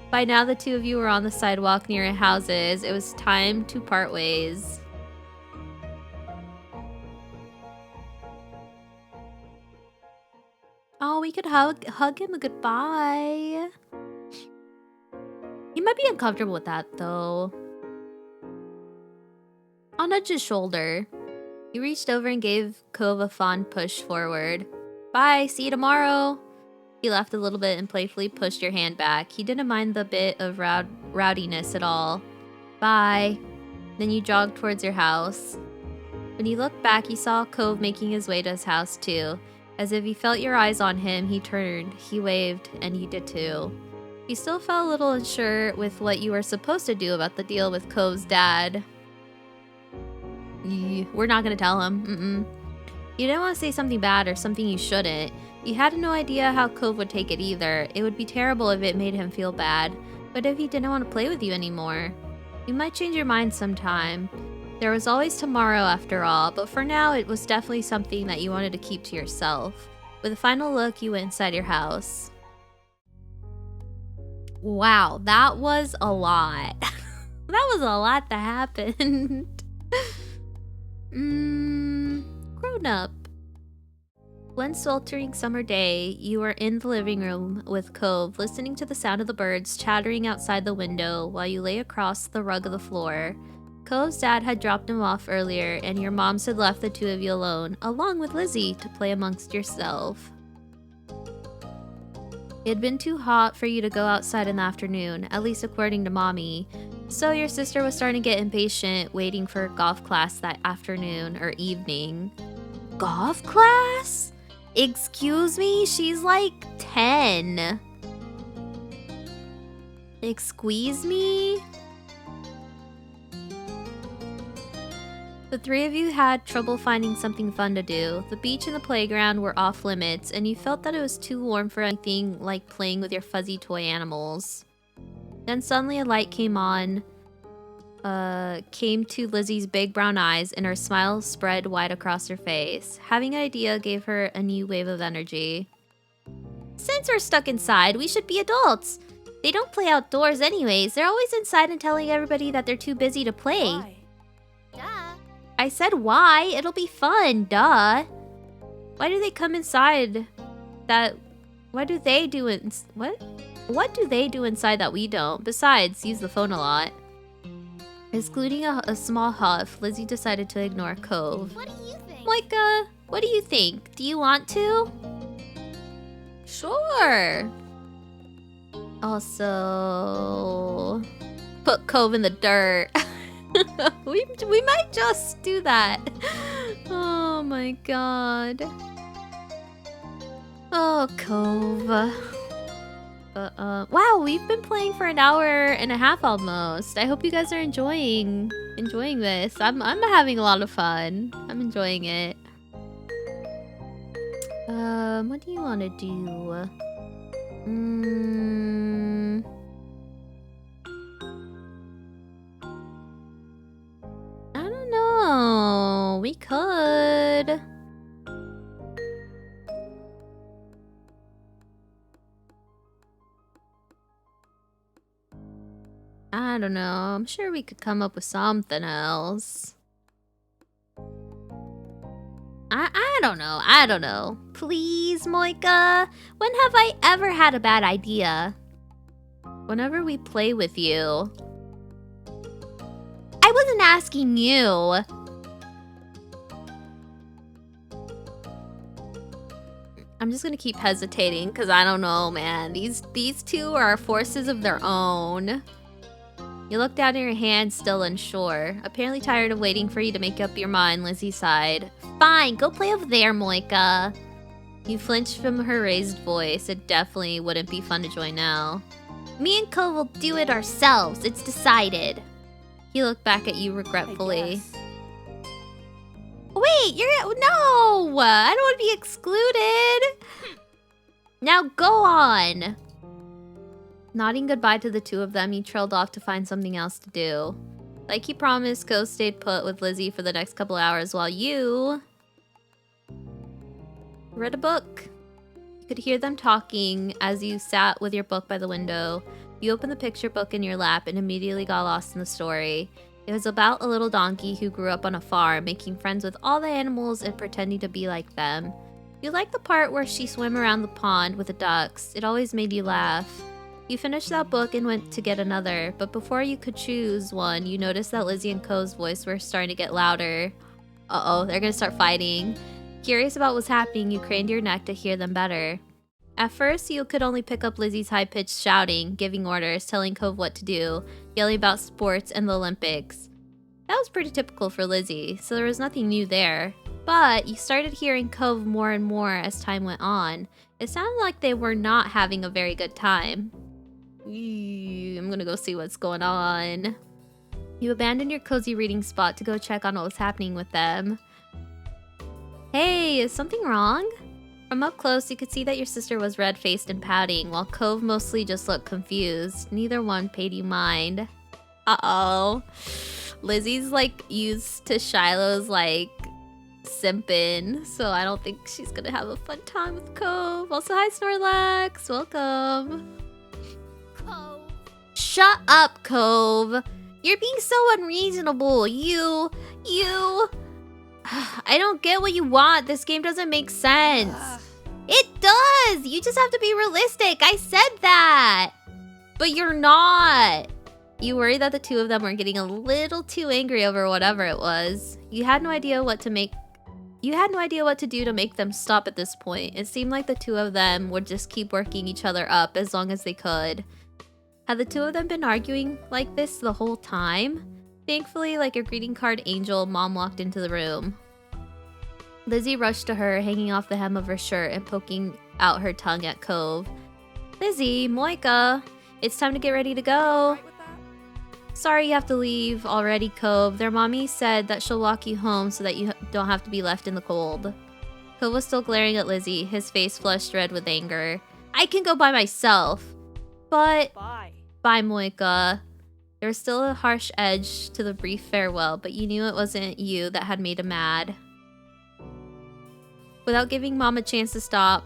By now, the two of you were on the sidewalk near your houses. It was time to part ways. Oh, we could hug him goodbye. He might be uncomfortable with that, though. I'll nudge his shoulder. You reached over and gave Cove a fond push forward. Bye, see you tomorrow. He laughed a little bit and playfully pushed your hand back. He didn't mind the bit of rowdiness at all. Bye. Then you jogged towards your house. When you looked back, you saw Cove making his way to his house too. As if he felt your eyes on him, he turned, he waved, and you did too. You still felt a little unsure with what you were supposed to do about the deal with Cove's dad. We're not gonna tell him. You didn't want to say something bad or something you shouldn't. You had no idea how Cove would take it either. It would be terrible if it made him feel bad. But if he didn't want to play with you anymore? You might change your mind sometime. There was always tomorrow after all, but for now it was definitely something that you wanted to keep to yourself. With a final look, you went inside your house. Wow, that was a lot. That was a lot that happened. Grown grown up. One sweltering summer day, you were in the living room with Cove, listening to the sound of the birds chattering outside the window while you lay across the rug of the floor. Cove's dad had dropped him off earlier, and your moms had left the two of you alone, along with Lizzie, to play amongst yourself. It had been too hot for you to go outside in the afternoon, at least according to Mommy, so your sister was starting to get impatient, waiting for golf class that afternoon or evening. Golf class? Excuse me? She's like 10. Excuse me? The three of you had trouble finding something fun to do. The beach and the playground were off limits, and you felt that it was too warm for anything like playing with your fuzzy toy animals. Then suddenly a light came to Lizzie's big brown eyes, and her smile spread wide across her face. Having an idea gave her a new wave of energy. Since we're stuck inside, we should be adults. They don't play outdoors anyways. They're always inside and telling everybody that they're too busy to play. Why? Duh. I said why? It'll be fun, duh. Why do they come inside what do they do inside that we don't? Besides, use the phone a lot. Excluding a small huff, Lizzie decided to ignore Cove. What do you think? Moeka, what do you think? Do you want to? Sure. Also, put Cove in the dirt. we might just do that. Oh my god. Oh, Cove. Wow, we've been playing for an hour and a half almost. I hope you guys are enjoying this. I'm having a lot of fun. I'm enjoying it. What do you want to do? I don't know. We could. I don't know. I'm sure we could come up with something else. I don't know. I don't know. Please, Moeka. When have I ever had a bad idea? Whenever we play with you. I wasn't asking you. I'm just gonna keep hesitating because I don't know, man. These two are forces of their own. You look down at your hand, still unsure. Apparently tired of waiting for you to make up your mind, Lizzie sighed. Fine, go play over there, Moeka. You flinched from her raised voice. It definitely wouldn't be fun to join now. Me and Ko will do it ourselves. It's decided. He looked back at you regretfully. Wait, no! I don't want to be excluded. Now go on. Nodding goodbye to the two of them, you trailed off to find something else to do. Like he promised, Ko stayed put with Lizzie for the next couple hours while you read a book. You could hear them talking as you sat with your book by the window. You opened the picture book in your lap and immediately got lost in the story. It was about a little donkey who grew up on a farm, making friends with all the animals and pretending to be like them. You liked the part where she swam around the pond with the ducks. It always made you laugh. You finished that book and went to get another, but before you could choose one, you noticed that Lizzie and Ko's voice were starting to get louder. Uh-oh, they're gonna start fighting. Curious about what's happening, you craned your neck to hear them better. At first, you could only pick up Lizzie's high-pitched shouting, giving orders, telling Cove what to do, yelling about sports and the Olympics. That was pretty typical for Lizzie, so there was nothing new there. But you started hearing Cove more and more as time went on. It sounded like they were not having a very good time. I'm gonna go see what's going on. You abandoned your cozy reading spot to go check on what was happening with them. Hey, is something wrong? From up close, you could see that your sister was red-faced and pouting, while Cove mostly just looked confused. Neither one paid you mind. Uh-oh. Lizzie's, like, used to Shiloh's, like, simping, so I don't think she's gonna have a fun time with Cove. Also, hi, Snorlax. Welcome. Cove. Shut up, Cove. You're being so unreasonable. You... I don't get what you want. This game doesn't make sense. It does! You just have to be realistic. I said that. But you're not. You worried that the two of them were getting a little too angry over whatever it was. You had no idea what to do to make them stop at this point. It seemed like the two of them would just keep working each other up as long as they could. Had the two of them been arguing like this the whole time? Thankfully, like a greeting card angel, Mom walked into the room. Lizzie rushed to her, hanging off the hem of her shirt and poking out her tongue at Cove. Lizzie, Moeka, it's time to get ready to go. Sorry you have to leave already, Cove. Their mommy said that she'll walk you home so that you don't have to be left in the cold. Cove was still glaring at Lizzie, his face flushed red with anger. I can go by myself. But... Bye, Moeka. There was still a harsh edge to the brief farewell, but you knew it wasn't you that had made him mad. Without giving Mom a chance to stop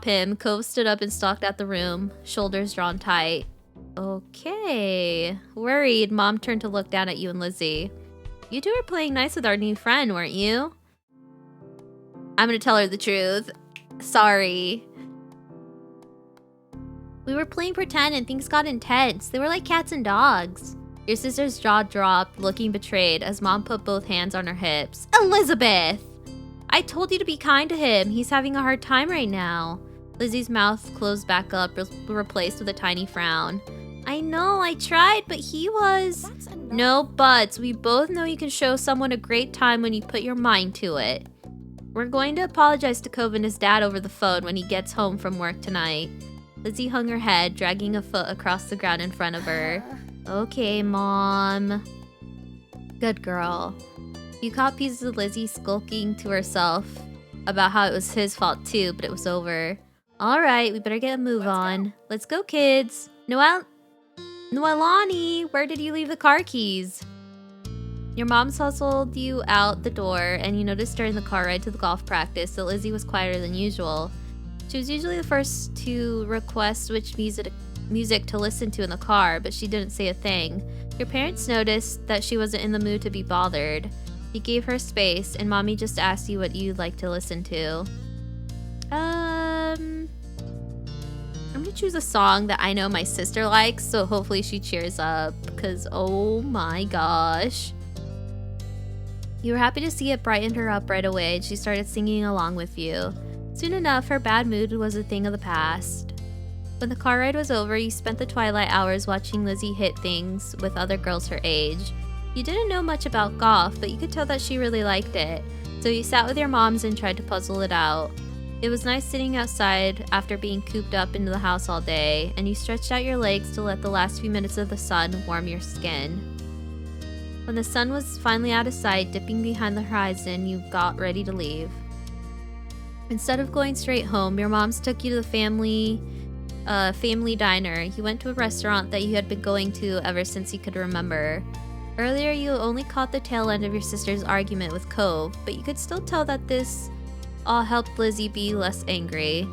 him, Cove stood up and stalked out the room, shoulders drawn tight. Okay. Worried, Mom turned to look down at you and Lizzie. You two were playing nice with our new friend, weren't you? I'm gonna tell her the truth. Sorry. We were playing pretend and things got intense. They were like cats and dogs. Your sister's jaw dropped, looking betrayed, as Mom put both hands on her hips. Elizabeth! I told you to be kind to him. He's having a hard time right now. Lizzie's mouth closed back up, replaced with a tiny frown. I know, I tried, but he was... No buts. We both know you can show someone a great time when you put your mind to it. We're going to apologize to Cove and his dad over the phone when he gets home from work tonight. Lizzie hung her head, dragging a foot across the ground in front of her. Okay, Mom. Good girl. You caught pieces of Lizzie skulking to herself about how it was his fault too, but it was over. Alright, we better get a move on. Let's go, kids. Noelani, where did you leave the car keys? Your mom's hustled you out the door, and you noticed during the car ride to the golf practice that Lizzie was quieter than usual. She was usually the first to request which music to listen to in the car, but she didn't say a thing. Your parents noticed that she wasn't in the mood to be bothered. You gave her space, and Mommy just asked you what you'd like to listen to. I'm gonna choose a song that I know my sister likes, so hopefully she cheers up, because oh my gosh. You were happy to see it brightened her up right away, and she started singing along with you. Soon enough, her bad mood was a thing of the past. When the car ride was over, you spent the twilight hours watching Lizzie hit things with other girls her age. You didn't know much about golf, but you could tell that she really liked it, so you sat with your moms and tried to puzzle it out. It was nice sitting outside after being cooped up into the house all day, and you stretched out your legs to let the last few minutes of the sun warm your skin. When the sun was finally out of sight, dipping behind the horizon, you got ready to leave. Instead of going straight home, your moms took you to the family diner. You went to a restaurant that you had been going to ever since you could remember. Earlier, you only caught the tail end of your sister's argument with Cove, but you could still tell that this all helped Lizzie be less angry.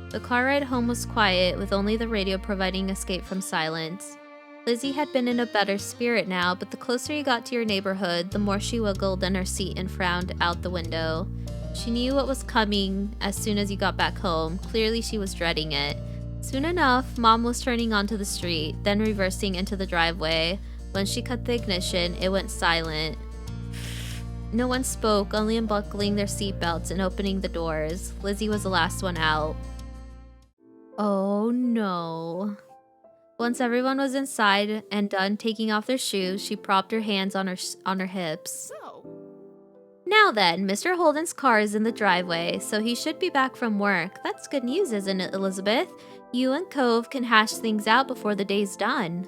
The car ride home was quiet, with only the radio providing escape from silence. Lizzie had been in a better spirit now, but the closer you got to your neighborhood, the more she wiggled in her seat and frowned out the window. She knew what was coming as soon as you got back home. Clearly, she was dreading it. Soon enough, Mom was turning onto the street, then reversing into the driveway. When she cut the ignition, it went silent. No one spoke, only unbuckling their seatbelts and opening the doors. Lizzie was the last one out. Oh no. Once everyone was inside and done taking off their shoes, she propped her hands on her hips. Now then, Mr. Holden's car is in the driveway, so he should be back from work. That's good news, isn't it, Elizabeth? You and Cove can hash things out before the day's done.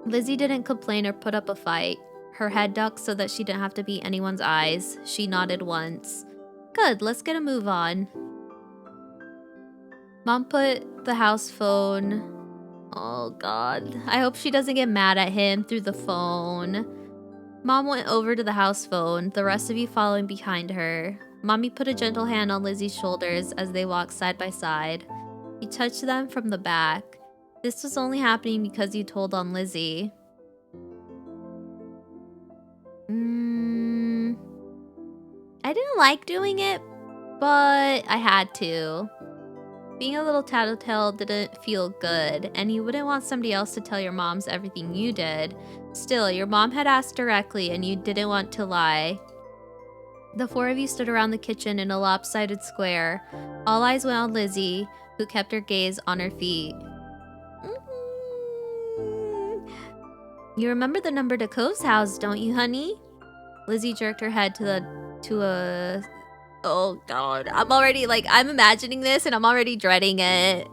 Lizzie didn't complain or put up a fight. Her head ducked so that she didn't have to be anyone's eyes. She nodded once. Good, let's get a move on. Mom put the house phone... Oh god, I hope she doesn't get mad at him through the phone. Mom went over to the house phone, the rest of you following behind her. Mommy put a gentle hand on Lizzie's shoulders as they walked side by side. You touched them from the back. This was only happening because you told on Lizzie. didn't like doing it, but I had to. Being a little tattletale didn't feel good, and you wouldn't want somebody else to tell your moms everything you did. Still, your mom had asked directly, and you didn't want to lie. The four of you stood around the kitchen in a lopsided square. All eyes went on Lizzie, who kept her gaze on her feet. You remember the number to Cove's house, don't you, honey? Lizzie jerked her head to a... Oh, God. I'm imagining this and I'm already dreading it.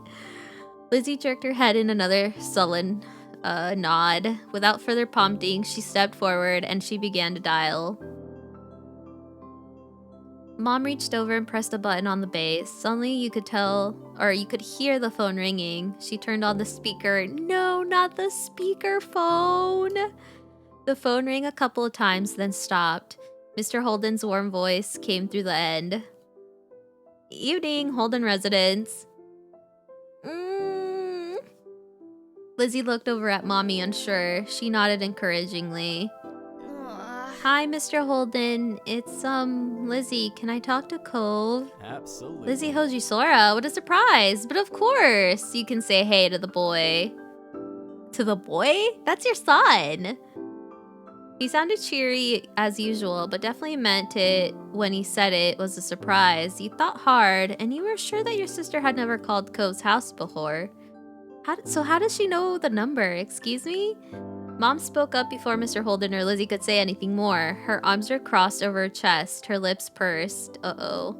Lizzie jerked her head in another sullen nod. Without further prompting, she stepped forward and she began to dial. Mom reached over and pressed a button on the base. Suddenly you could hear the phone ringing. She turned on the speaker. No, not the speaker phone. The phone rang a couple of times, then stopped. Mr. Holden's warm voice came through the end. Evening, Holden residence. Lizzie looked over at Mommy, unsure. She nodded encouragingly. Hi, Mr. Holden. It's, Lizzie. Can I talk to Cove? Absolutely. Lizzie Hojisora, what a surprise. But of course, you can say hey to the boy. To the boy? That's your son. He sounded cheery as usual, but definitely meant it when he said it was a surprise. You thought hard, and you were sure that your sister had never called Cove's house before. How does she know the number? Excuse me? Mom spoke up before Mr. Holden or Lizzie could say anything more. Her arms were crossed over her chest, her lips pursed. Uh-oh.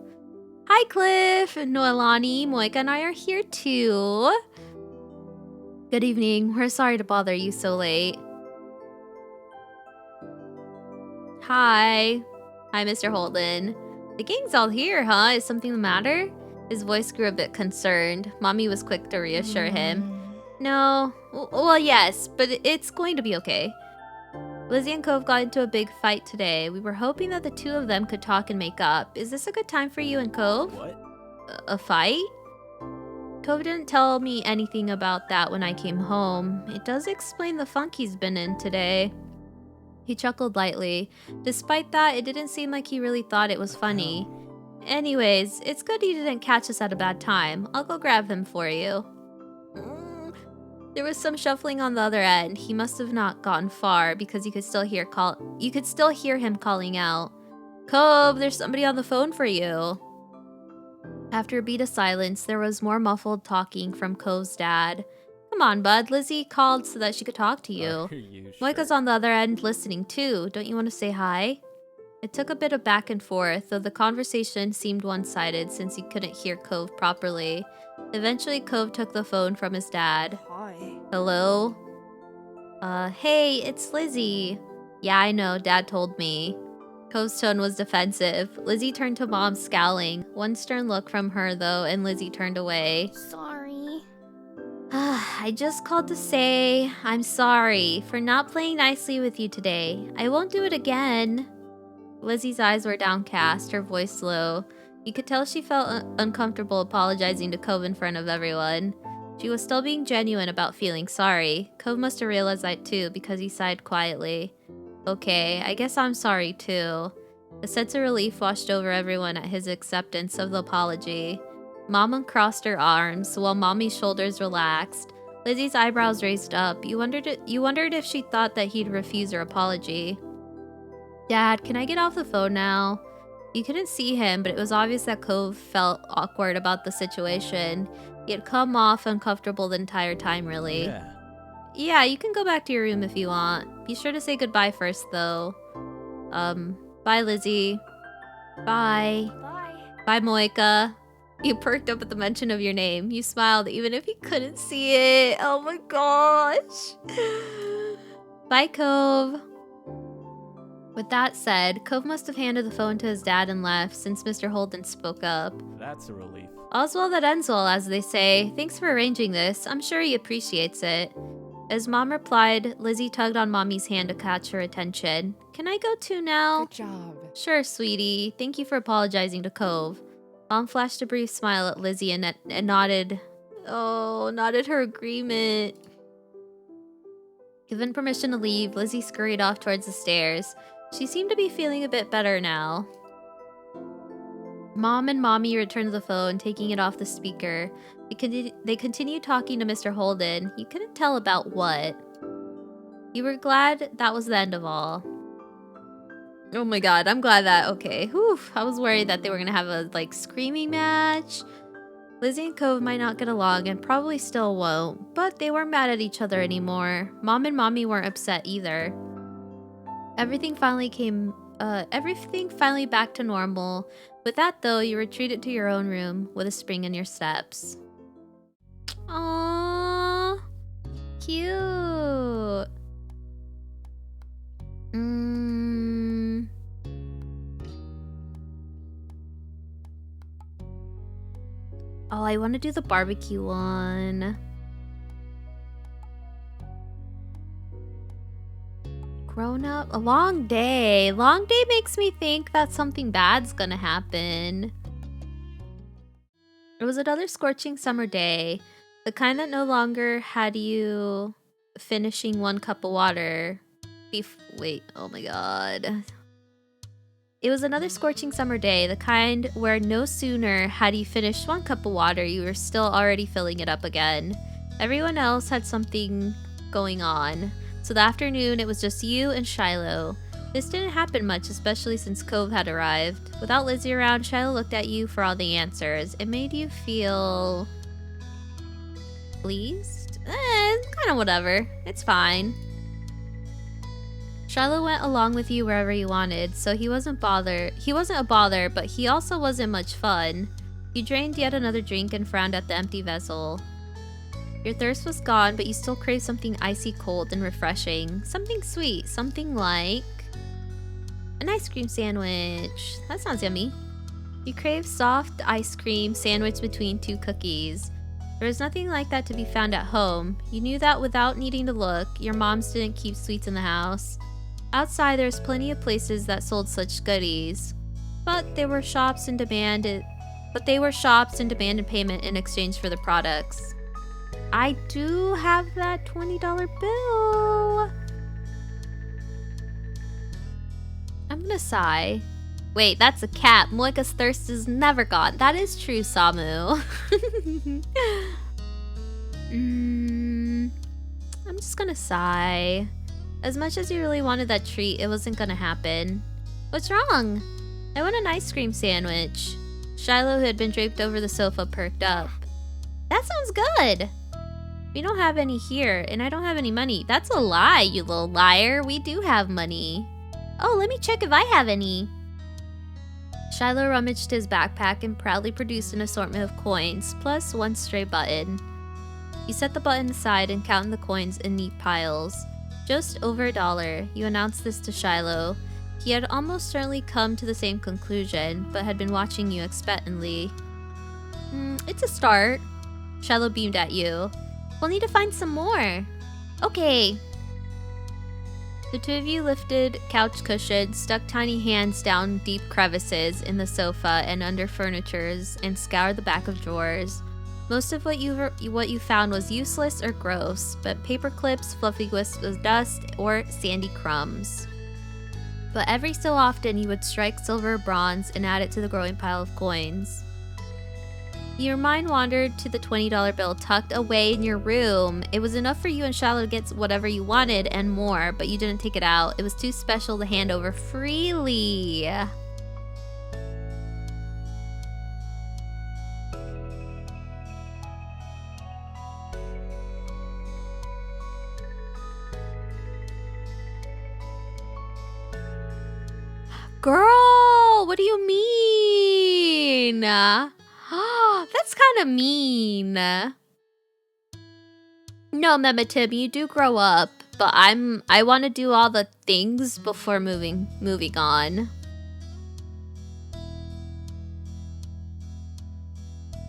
Hi, Cliff! Noelani, Moeka, and I are here too. Good evening. We're sorry to bother you so late. Hi. Hi, Mr. Holden. The gang's all here, huh? Is something the matter? His voice grew a bit concerned. Mommy was quick to reassure him. No. Well, yes, but it's going to be okay. Lizzie and Cove got into a big fight today. We were hoping that the two of them could talk and make up. Is this a good time for you and Cove? What? A fight? Cove didn't tell me anything about that when I came home. It does explain the funk he's been in today. He chuckled lightly. Despite that, it didn't seem like he really thought it was funny. Anyways, it's good he didn't catch us at a bad time. I'll go grab him for you. There was some shuffling on the other end. He must have not gotten far because you could still hear him calling out. Cove, there's somebody on the phone for you. After a beat of silence, there was more muffled talking from Cove's dad. Come on, bud. Lizzie called so that she could talk to you. Moeka's on the other end listening too. Don't you want to say hi? It took a bit of back and forth, though the conversation seemed one-sided since he couldn't hear Cove properly. Eventually, Cove took the phone from his dad. Hi. Hello? Hey, it's Lizzie. Yeah, I know, Dad told me. Cove's tone was defensive. Lizzie turned to Mom, scowling. One stern look from her, though, and Lizzie turned away. Sorry. I just called to say I'm sorry for not playing nicely with you today. I won't do it again. Lizzie's eyes were downcast, her voice low. You could tell she felt uncomfortable apologizing to Cove in front of everyone. She was still being genuine about feeling sorry. Cove must have realized that too, because he sighed quietly. Okay, I guess I'm sorry too. A sense of relief washed over everyone at his acceptance of the apology. Mom uncrossed her arms, while Mommy's shoulders relaxed. Lizzie's eyebrows raised up. You wondered if she thought that he'd refuse her apology. Dad, can I get off the phone now? You couldn't see him, but it was obvious that Cove felt awkward about the situation. He had come off uncomfortable the entire time, really. Yeah, you can go back to your room if you want. Be sure to say goodbye first, though. Bye, Lizzie. Bye. Bye. Bye, Moeka. You perked up at the mention of your name. You smiled even if you couldn't see it. Oh my gosh. Bye, Cove. With that said, Cove must have handed the phone to his dad and left since Mr. Holden spoke up. That's a relief. All's well that ends well, as they say. Thanks for arranging this. I'm sure he appreciates it. As Mom replied, Lizzie tugged on Mommy's hand to catch her attention. Can I go too now? Good job. Sure, sweetie. Thank you for apologizing to Cove. Mom flashed a brief smile at Lizzie and nodded. Oh, nodded her agreement. Given permission to leave, Lizzie scurried off towards the stairs. She seemed to be feeling a bit better now. Mom and Mommy returned the phone, taking it off the speaker. They continued talking to Mr. Holden. You couldn't tell about what. You were glad that was the end of all. Oh my god, I'm glad that, okay. Whew, I was worried that they were gonna have a, like, screaming match. Lizzie and Cove might not get along and probably still won't, but they weren't mad at each other anymore. Mom and Mommy weren't upset either. Everything finally back to normal. With that though, you retreated to your own room with a spring in your steps. Aww, cute. Oh, I want to do the barbecue one. Grown up? A long day. Long day makes me think that something bad's gonna happen. It was another scorching summer day. The kind that no longer had you finishing one cup of water. Wait, oh my god. It was another scorching summer day, the kind where no sooner had you finished one cup of water, you were still already filling it up again. Everyone else had something going on. So the afternoon, it was just you and Shiloh. This didn't happen much, especially since Cove had arrived. Without Lizzie around, Shiloh looked at you for all the answers. It made you feel... pleased? Kind of whatever. It's fine. Shiloh went along with you wherever you wanted, so he wasn't a bother, but he also wasn't much fun. You drained yet another drink and frowned at the empty vessel. Your thirst was gone, but you still craved something icy cold and refreshing. Something sweet, something like... an ice cream sandwich. That sounds yummy. You craved soft ice cream sandwich between two cookies. There was nothing like that to be found at home. You knew that without needing to look. Your moms didn't keep sweets in the house. Outside, there's plenty of places that sold such goodies. But they were shops in demand and payment in exchange for the products. I do have that $20 bill. I'm gonna sigh. Wait, that's a cat. Moeka's thirst is never gone. That is true, Samu. I'm just gonna sigh. As much as you really wanted that treat, it wasn't gonna happen. What's wrong? I want an ice cream sandwich. Shiloh, who had been draped over the sofa, perked up. That sounds good. We don't have any here, and I don't have any money. That's a lie, you little liar. We do have money. Oh, let me check if I have any. Shiloh rummaged his backpack and proudly produced an assortment of coins, plus one stray button. You set the button aside and counted the coins in neat piles. Just over $1. You announced this to Shiloh. He had almost certainly come to the same conclusion, but had been watching you expectantly. It's a start. Shiloh beamed at you. We'll need to find some more. Okay. The two of you lifted couch cushions, stuck tiny hands down deep crevices in the sofa and under furnitures, and scoured the back of drawers. Most of what you found was useless or gross, but paper clips, fluffy wisps of dust, or sandy crumbs. But every so often you would strike silver or bronze and add it to the growing pile of coins. Your mind wandered to the $20 bill tucked away in your room. It was enough for you and Shiloh to get whatever you wanted and more, but you didn't take it out. It was too special to hand over freely. Girl, what do you mean? That's kind of mean. No, Mema Tim, you do grow up, but I want to do all the things before moving on.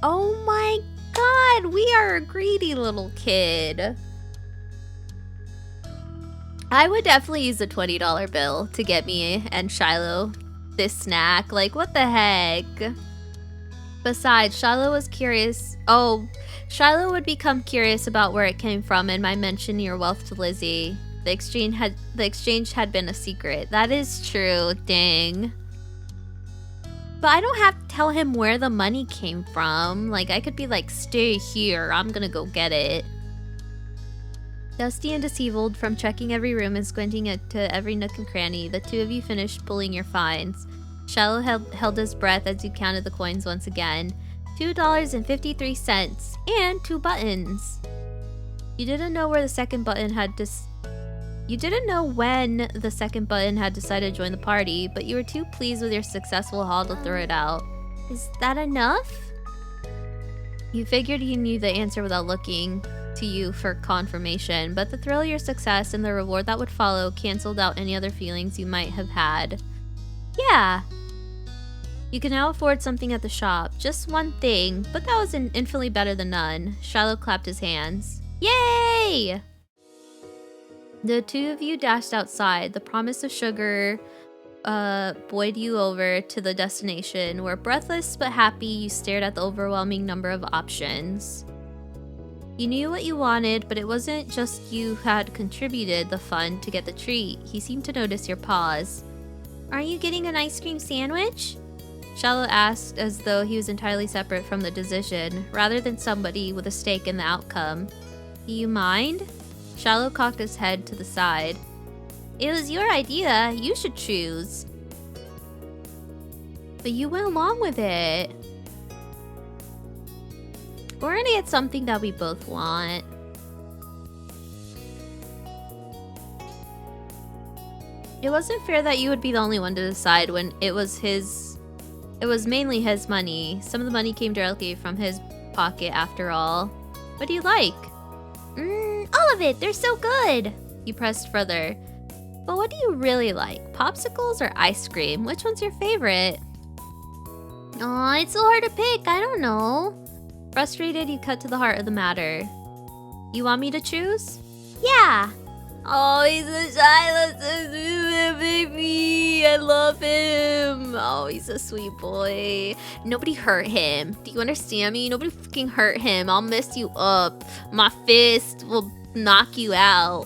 Oh my god, we are a greedy little kid. I would definitely use a $20 bill to get me and Shiloh this snack. Like, what the heck? Besides, Shiloh was curious. Oh, Shiloh would become curious about where it came from and might mention your wealth to Lizzie. The exchange had been a secret. That is true, dang. But I don't have to tell him where the money came from. Like, I could be like, stay here, I'm gonna go get it. Dusty and deceived from checking every room and squinting to every nook and cranny, the two of you finished pulling your finds. Shallow held his breath as you counted the coins once again. $2.53 and 2 buttons. You didn't know where the second button had You didn't know when the second button had decided to join the party, but you were too pleased with your successful haul to throw it out. Is that enough? You figured you knew the answer without looking to you for confirmation, but the thrill of your success and the reward that would follow canceled out any other feelings you might have had. Yeah. You can now afford something at the shop. Just one thing, but that was infinitely better than none. Shiloh clapped his hands. Yay! The two of you dashed outside. The promise of sugar buoyed you over to the destination, where breathless but happy you stared at the overwhelming number of options. You knew what you wanted, but it wasn't just you who had contributed the fun to get the treat. He seemed to notice your pause. Aren't you getting an ice cream sandwich? Shallow asked as though he was entirely separate from the decision, rather than somebody with a stake in the outcome. Do you mind? Shallow cocked his head to the side. It was your idea. You should choose. But you went along with it. We're gonna get something that we both want. It wasn't fair that you would be the only one to decide when it was mainly his money. Some of the money came directly from his pocket after all. What do you like? All of it. They're so good. You pressed further. But what do you really like? Popsicles or ice cream? Which one's your favorite? Aw, it's so hard to pick. I don't know. Frustrated, you cut to the heart of the matter. You want me to choose? Yeah. Oh, he's a shy baby. I love him. Oh, he's a sweet boy. Nobody hurt him. Do you understand me? Nobody fucking hurt him. I'll mess you up. My fist will knock you out.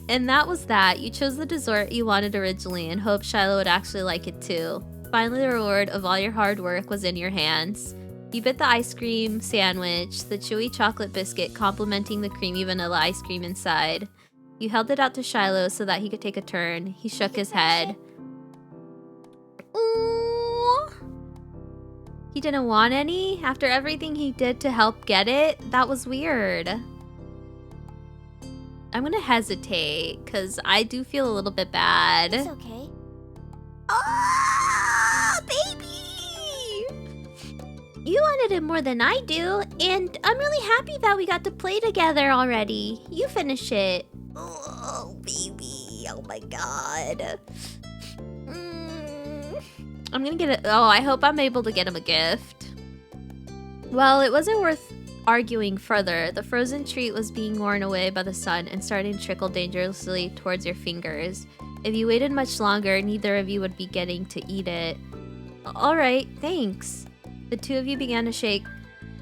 And that was that. You chose the dessert you wanted originally and hoped Shiloh would actually like it too. Finally, the reward of all your hard work was in your hands. You bit the ice cream sandwich, the chewy chocolate biscuit complementing the creamy vanilla ice cream inside. You held it out to Shiloh so that he could take a turn. He shook his head. Ooh. He didn't want any? After everything he did to help get it? That was weird. I'm gonna hesitate, because I do feel a little bit bad. It's okay. Oh, baby! You wanted it more than I do, and I'm really happy that we got to play together already. You finish it. Oh, baby. Oh my god. I'm gonna get it. Oh, I hope I'm able to get him a gift. Well, it wasn't worth arguing further. The frozen treat was being worn away by the sun and starting to trickle dangerously towards your fingers. If you waited much longer, neither of you would be getting to eat it. Alright, thanks. The two of you began to shake.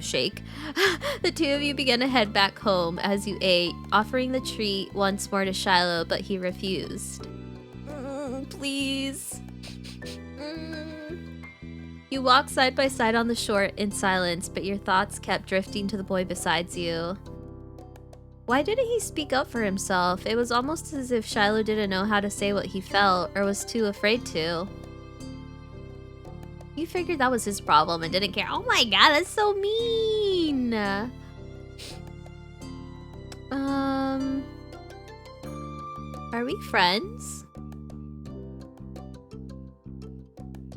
The two of you began to head back home as you ate, offering the treat once more to Shiloh, but he refused. Please. You walked side by side on the shore in silence, but your thoughts kept drifting to the boy beside you. Why didn't he speak up for himself? It was almost as if Shiloh didn't know how to say what he felt, or was too afraid to. You figured that was his problem and didn't care. Oh my god, that's so mean! Are we friends?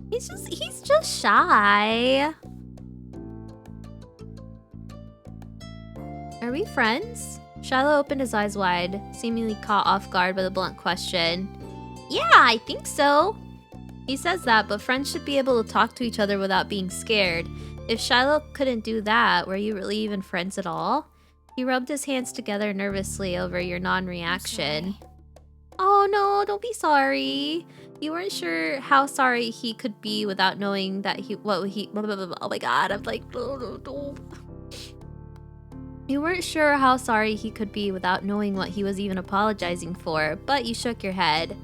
He's just shy. Are we friends? Shiloh opened his eyes wide, seemingly caught off guard by the blunt question. Yeah, I think so. He says that, but friends should be able to talk to each other without being scared. If Shiloh couldn't do that, were you really even friends at all? He rubbed his hands together nervously over your non-reaction. Oh no, don't be sorry. You weren't sure how sorry he could be without knowing that oh my god, I'm like, no. You weren't sure how sorry he could be without knowing what he was even apologizing for, but you shook your head.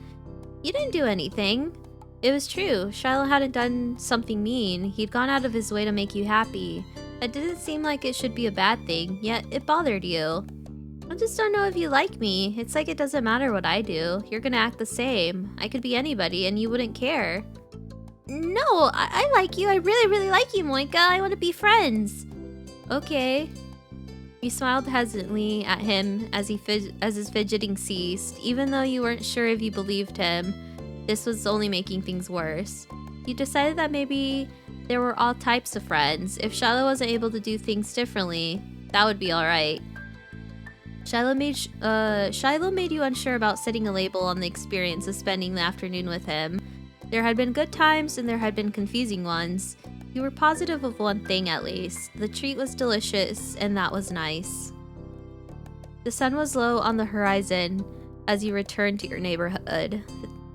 You didn't do anything. It was true. Shiloh hadn't done something mean. He'd gone out of his way to make you happy. That didn't seem like it should be a bad thing, yet it bothered you. I just don't know if you like me. It's like it doesn't matter what I do. You're gonna act the same. I could be anybody and you wouldn't care. No, I like you. I really, really like you, Moeka. I want to be friends. Okay. You smiled hesitantly at him as his fidgeting ceased. Even though you weren't sure if you believed him, this was only making things worse. You decided that maybe there were all types of friends. If Shiloh wasn't able to do things differently, that would be alright. Shiloh made you unsure about setting a label on the experience of spending the afternoon with him. There had been good times and there had been confusing ones. You were positive of one thing at least. The treat was delicious and that was nice. The sun was low on the horizon as you returned to your neighborhood.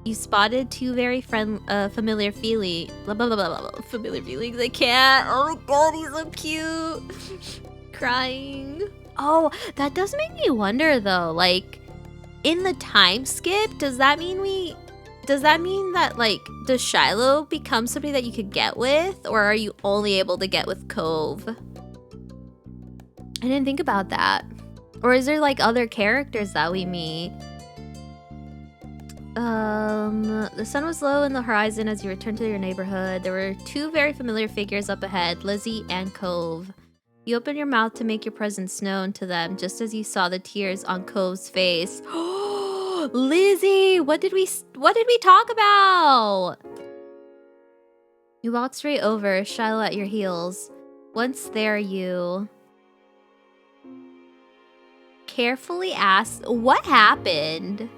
You spotted two very familiar feelings. Familiar feelings. I can't. Oh my god, he's so cute. Crying. Oh, that does make me wonder though. Like, in the time skip, does that mean that, like, does Shiloh become somebody that you could get with? Or are you only able to get with Cove? I didn't think about that. Or is there, like, other characters that we meet? The sun was low in the horizon as you returned to your neighborhood. There were two very familiar figures up ahead, Lizzie and Cove. You opened your mouth to make your presence known to them just as you saw the tears on Cove's face. Lizzie, what did we talk about? You walked straight over, Shiloh at your heels. Once there, you carefully asked, what happened?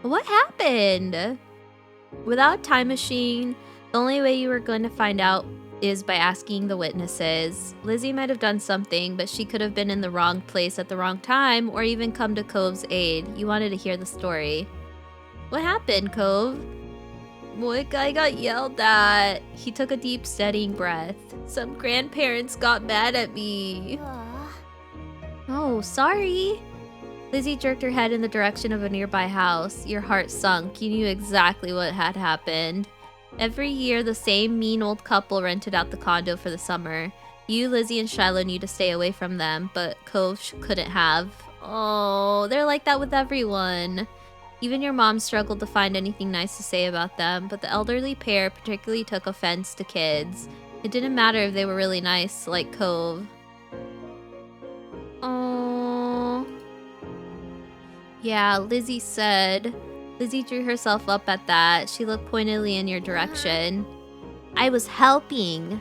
What happened? Without a time machine, the only way you were going to find out is by asking the witnesses. Lizzie might have done something, but she could have been in the wrong place at the wrong time or even come to Cove's aid. You wanted to hear the story. What happened, Cove? Moeka, I got yelled at. He took a deep, steadying breath. Some grandparents got mad at me. Oh, sorry. Lizzie jerked her head in the direction of a nearby house. Your heart sunk. You knew exactly what had happened. Every year, the same mean old couple rented out the condo for the summer. You, Lizzie, and Shiloh knew to stay away from them, but Cove couldn't have. Oh, they're like that with everyone. Even your mom struggled to find anything nice to say about them, but the elderly pair particularly took offense to kids. It didn't matter if they were really nice, like Cove. Oh. Yeah, Lizzie said. Lizzie drew herself up at that. She looked pointedly in your direction. I was helping.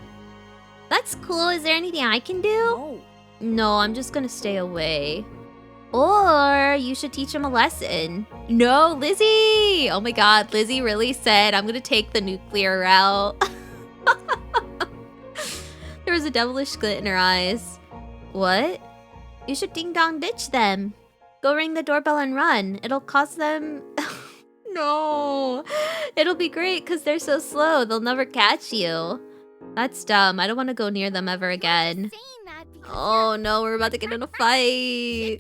That's cool. Is there anything I can do? No, I'm just gonna stay away. Or you should teach him a lesson. No, Lizzie! Oh my god, Lizzie really said, I'm gonna take the nuclear route. There was a devilish glint in her eyes. What? You should ding-dong ditch them. Go ring the doorbell and run. It'll cost them... No. It'll be great because they're so slow. They'll never catch you. That's dumb. I don't want to go near them ever again. Oh no, we're about to get in a fight.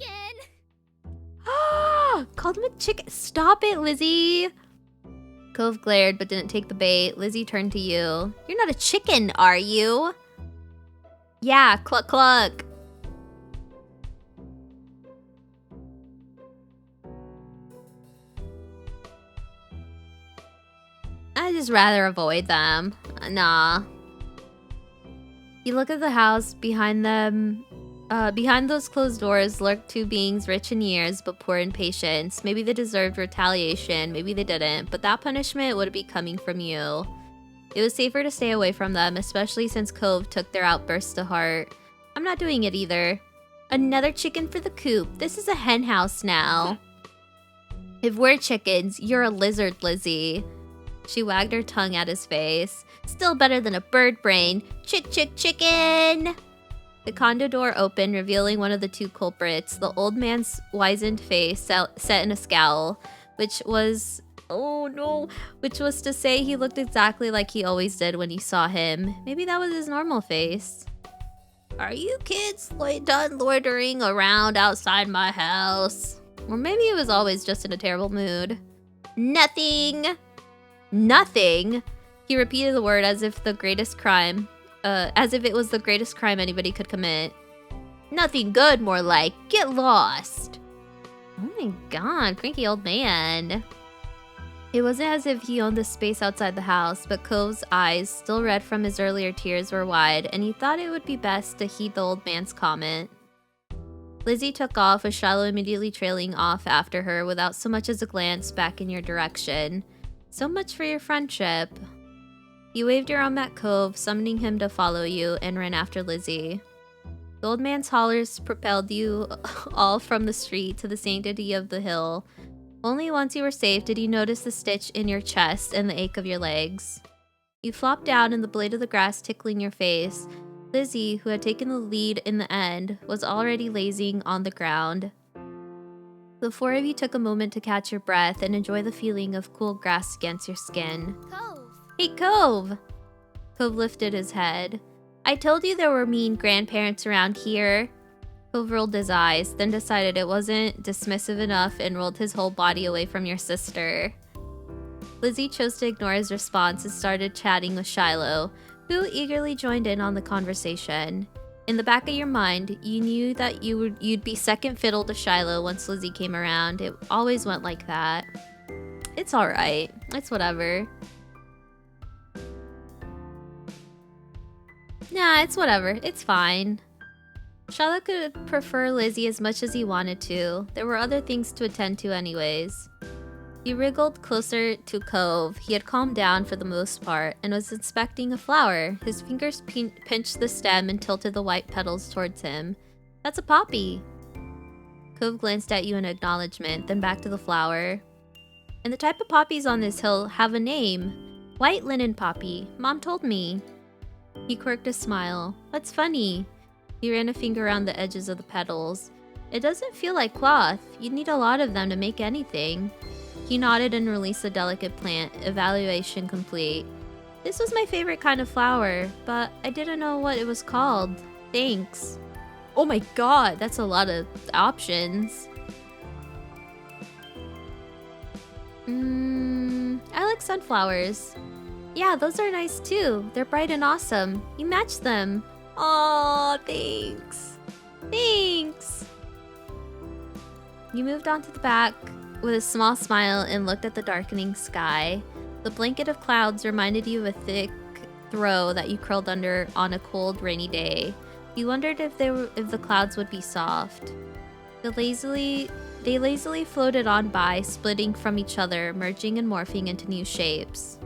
Called him a chicken. Stop it, Lizzie. Cove glared but didn't take the bait. Lizzie turned to you. You're not a chicken, are you? Yeah, cluck cluck. I'd just rather avoid them. Nah. You look at the house. Behind them, behind those closed doors lurked two beings rich in years but poor in patience. Maybe they deserved retaliation, maybe they didn't, but that punishment would be coming from you. It was safer to stay away from them, especially since Cove took their outbursts to heart. I'm not doing it either. Another chicken for the coop. This is a hen house now. If we're chickens, you're a lizard, Lizzie. She wagged her tongue at his face. Still better than a bird brain. Chick, chick, chicken! The condo door opened, revealing one of the two culprits. The old man's wizened face set in a scowl, which was... Oh no! Which was to say he looked exactly like he always did when you saw him. Maybe that was his normal face. Are you kids done loitering around outside my house? Or maybe he was always just in a terrible mood. Nothing! Nothing! He repeated the word as if it was the greatest crime anybody could commit. Nothing good, more like, get lost. Oh my god, cranky old man. It wasn't as if he owned the space outside the house, but Cove's eyes, still red from his earlier tears, were wide, and he thought it would be best to heed the old man's comment. Lizzie took off, with Shiloh immediately trailing off after her without so much as a glance back in your direction. So much for your friendship. You waved your arm at Cove, summoning him to follow you, and ran after Lizzie. The old man's hollers propelled you all from the street to the sanctity of the hill. Only once you were safe did you notice the stitch in your chest and the ache of your legs. You flopped down in the blade of the grass tickling your face. Lizzie, who had taken the lead in the end, was already lazing on the ground. The four of you took a moment to catch your breath and enjoy the feeling of cool grass against your skin. Cove. Hey, Cove! Cove lifted his head. I told you there were mean grandparents around here. Cove rolled his eyes, then decided it wasn't dismissive enough and rolled his whole body away from your sister. Lizzie chose to ignore his response and started chatting with Shiloh, who eagerly joined in on the conversation. In the back of your mind, you knew that you'd be second fiddle to Shiloh once Lizzie came around. It always went like that. It's alright. It's whatever. Nah, it's whatever. It's fine. Shiloh could prefer Lizzie as much as he wanted to. There were other things to attend to anyways. He wriggled closer to Cove. He had calmed down for the most part and was inspecting a flower. His fingers pinched the stem and tilted the white petals towards him. That's a poppy. Cove glanced at you in acknowledgement, then back to the flower. And the type of poppies on this hill have a name. White linen poppy. Mom told me. He quirked a smile. That's funny. He ran a finger around the edges of the petals. It doesn't feel like cloth. You'd need a lot of them to make anything. He nodded and released the delicate plant, evaluation complete. This was my favorite kind of flower, but I didn't know what it was called. Thanks. Oh my god, that's a lot of options. I like sunflowers. Yeah, those are nice too. They're bright and awesome. You match them. Aw, thanks. Thanks. You moved on to the back with a small smile and looked at the darkening sky. The blanket of clouds reminded you of a thick throw that you curled under on a cold, rainy day. You wondered if the clouds would be soft. They lazily floated on by, splitting from each other, merging and morphing into new shapes.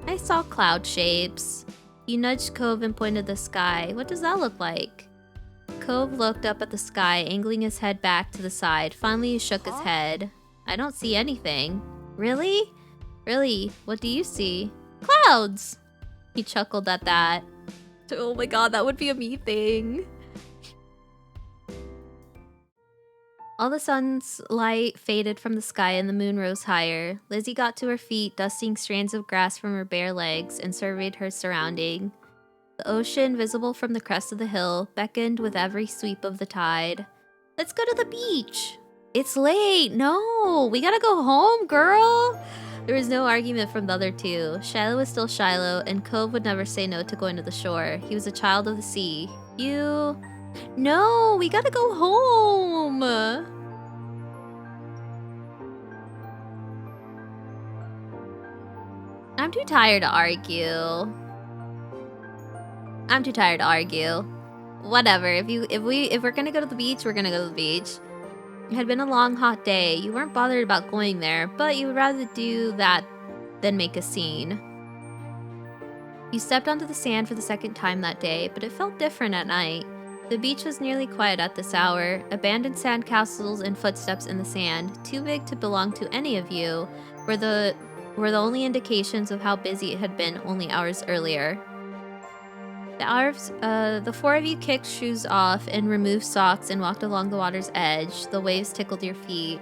I saw cloud shapes. You nudged Cove and pointed the sky. What does that look like? Cove looked up at the sky, angling his head back to the side. Finally, he shook his head. I don't see anything. Really? Really? What do you see? Clouds! He chuckled at that. Oh my god, that would be a me thing. All the sun's light faded from the sky and the moon rose higher. Lizzie got to her feet, dusting strands of grass from her bare legs, and surveyed her surrounding. The ocean, visible from the crest of the hill, beckoned with every sweep of the tide. Let's go to the beach! It's late! No! We gotta go home, girl! There was no argument from the other two. Shiloh was still Shiloh, and Cove would never say no to going to the shore. He was a child of the sea. No, we gotta go home! I'm too tired to argue. Whatever, if we're gonna go to the beach, we're gonna go to the beach. It had been a long, hot day. You weren't bothered about going there, but you would rather do that than make a scene. You stepped onto the sand for the second time that day, but it felt different at night. The beach was nearly quiet at this hour. Abandoned sandcastles and footsteps in the sand, too big to belong to any of you, were the only indications of how busy it had been only hours earlier. The four of you kicked shoes off and removed socks and walked along the water's edge. The waves tickled your feet.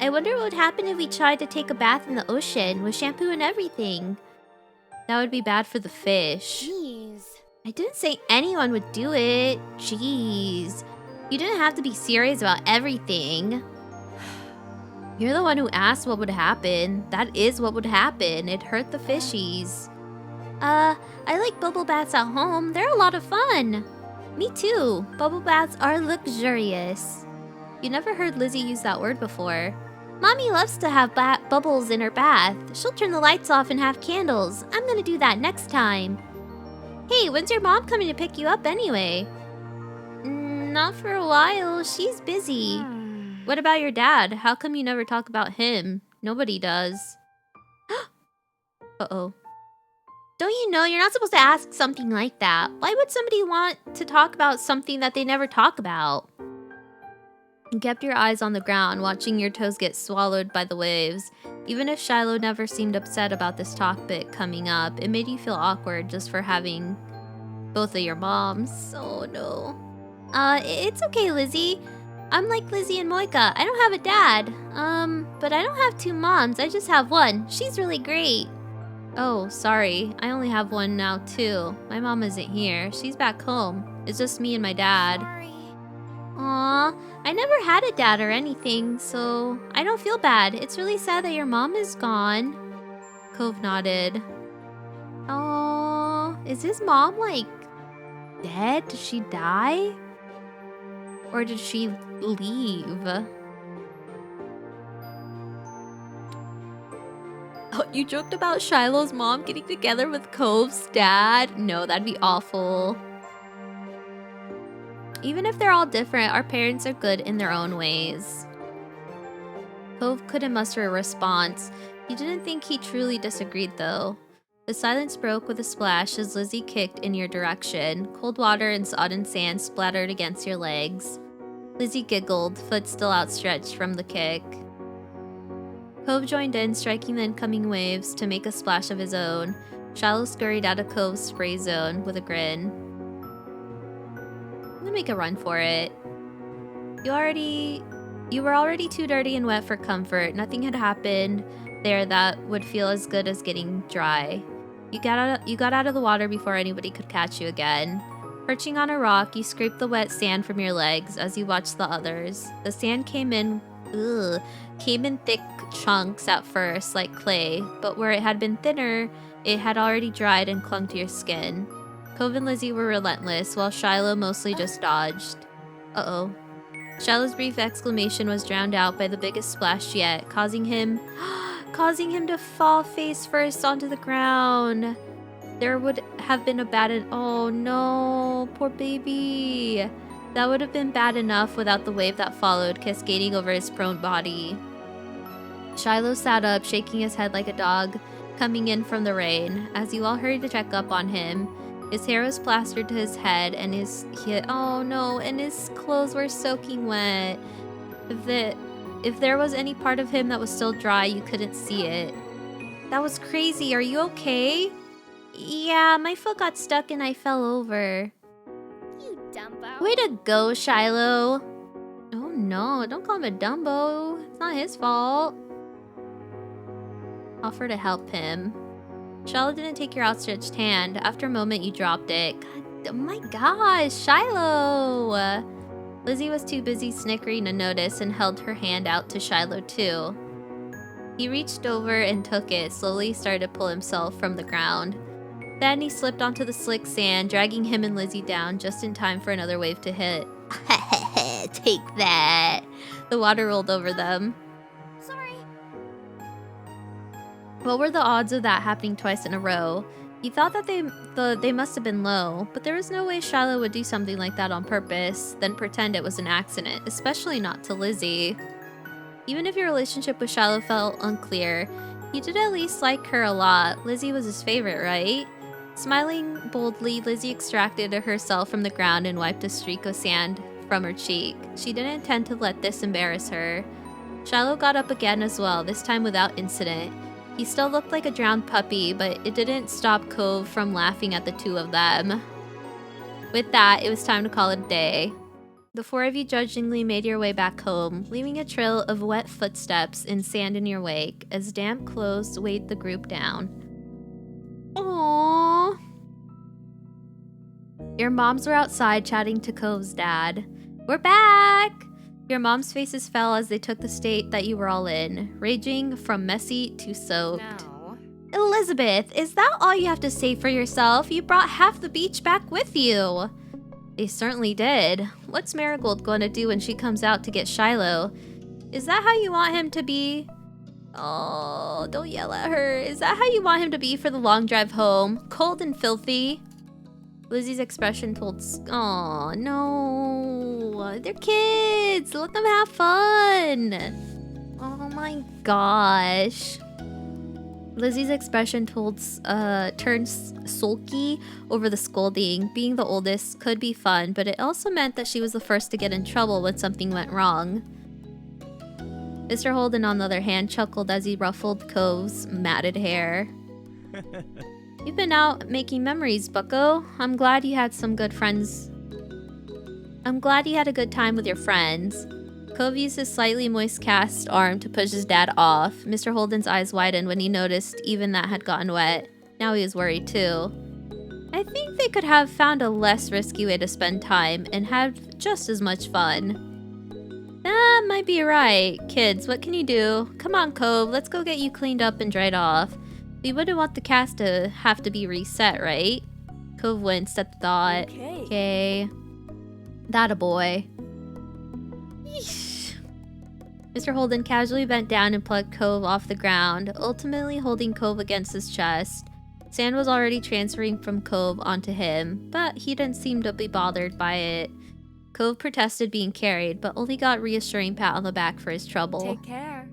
I wonder what would happen if we tried to take a bath in the ocean with shampoo and everything. That would be bad for the fish. Jeez. I didn't say anyone would do it. Jeez. You didn't have to be serious about everything. You're the one who asked what would happen. That is what would happen. It hurt the fishies. I like bubble baths at home. They're a lot of fun. Me too. Bubble baths are luxurious. You never heard Lizzie use that word before. Mommy loves to have bubbles in her bath. She'll turn the lights off and have candles. I'm gonna do that next time. Hey, when's your mom coming to pick you up anyway? Not for a while. She's busy. What about your dad? How come you never talk about him? Nobody does. Uh-oh. Don't you know you're not supposed to ask something like that? Why would somebody want to talk about something that they never talk about? You kept your eyes on the ground, watching your toes get swallowed by the waves. Even if Shiloh never seemed upset about this topic coming up, it made you feel awkward just for having both of your moms. Oh no. It's okay, Lizzie. I'm like Lizzie and Moeka. I don't have a dad. But I don't have two moms. I just have one. She's really great. Oh, sorry. I only have one now, too. My mom isn't here. She's back home. It's just me and my dad. Sorry. Aw, I never had a dad or anything, so I don't feel bad. It's really sad that your mom is gone. Cove nodded. Oh, is his mom, like, dead? Did she die? Or did she leave? Oh, you joked about Shiloh's mom getting together with Cove's dad? No, that'd be awful. Even if they're all different, our parents are good in their own ways. Cove couldn't muster a response. He didn't think he truly disagreed, though. The silence broke with a splash as Lizzie kicked in your direction. Cold water and sodden sand splattered against your legs. Lizzie giggled, foot still outstretched from the kick. Cove joined in, striking the incoming waves to make a splash of his own. Shiloh scurried out of Cove's spray zone with a grin. I'm gonna make a run for it. You were already too dirty and wet for comfort. Nothing had happened there that would feel as good as getting dry. You got out of the water before anybody could catch you again. Perching on a rock, you scraped the wet sand from your legs as you watched the others. The sand came in thick chunks at first, like clay, but where it had been thinner, it had already dried and clung to your skin. Cove and Lizzie were relentless, while Shiloh mostly just dodged. Uh-oh. Shiloh's brief exclamation was drowned out by the biggest splash yet, causing him to fall face first onto the ground. There would have been oh no, poor baby. That would have been bad enough without the wave that followed, cascading over his prone body. Shiloh sat up, shaking his head like a dog coming in from the rain. As you all hurried to check up on him, his hair was plastered to his head, and his clothes were soaking wet. If there was any part of him that was still dry, you couldn't see it. That was crazy. Are you okay? Yeah, my foot got stuck and I fell over. You dumbo. Way to go, Shiloh. Oh no, don't call him a Dumbo. It's not his fault. Offer to help him. Shiloh didn't take your outstretched hand. After a moment, you dropped it. God, oh my gosh, Shiloh! Lizzie was too busy snickering to notice and held her hand out to Shiloh too. He reached over and took it, slowly started to pull himself from the ground. Then he slipped onto the slick sand, dragging him and Lizzie down just in time for another wave to hit. Take that! The water rolled over them. Sorry. What were the odds of that happening twice in a row? He thought that they must have been low, but there was no way Shiloh would do something like that on purpose, then pretend it was an accident, especially not to Lizzie. Even if your relationship with Shiloh felt unclear, he did at least like her a lot. Lizzie was his favorite, right? Smiling boldly, Lizzie extracted herself from the ground and wiped a streak of sand from her cheek. She didn't intend to let this embarrass her. Shiloh got up again as well, this time without incident. He still looked like a drowned puppy, but it didn't stop Cove from laughing at the two of them. With that, it was time to call it a day. The four of you judgingly made your way back home, leaving a trail of wet footsteps and sand in your wake as damp clothes weighed the group down. Aww. Your moms were outside chatting to Cove's dad. We're back! Your mom's faces fell as they took the state that you were all in, raging from messy to soaked. No. Elizabeth, is that all you have to say for yourself? You brought half the beach back with you. They certainly did. What's Marigold going to do when she comes out to get Shiloh? Is that how you want him to be? Oh, don't yell at her. Is that how you want him to be for the long drive home? Cold and filthy? Lizzie's expression told... Oh, no. They're kids. Let them have fun. Oh my gosh. Lizzie's expression turned sulky over the scolding. Being the oldest could be fun, but it also meant that she was the first to get in trouble when something went wrong. Mr. Holden, on the other hand, chuckled as he ruffled Cove's matted hair. You've been out making memories, bucko. I'm glad you had some good friends. I'm glad you had a good time with your friends. Cove used his slightly moist cast arm to push his dad off. Mr. Holden's eyes widened when he noticed even that had gotten wet. Now he was worried too. I think they could have found a less risky way to spend time and have just as much fun. That might be right. Kids, what can you do? Come on, Cove, let's go get you cleaned up and dried off. We wouldn't want the cast to have to be reset, right? Cove winced at the thought. Okay. That a boy. Yeesh. Mr. Holden casually bent down and plucked Cove off the ground, ultimately holding Cove against his chest. Sand was already transferring from Cove onto him, but he didn't seem to be bothered by it. Cove protested being carried, but only got reassuring pat on the back for his trouble. Take care.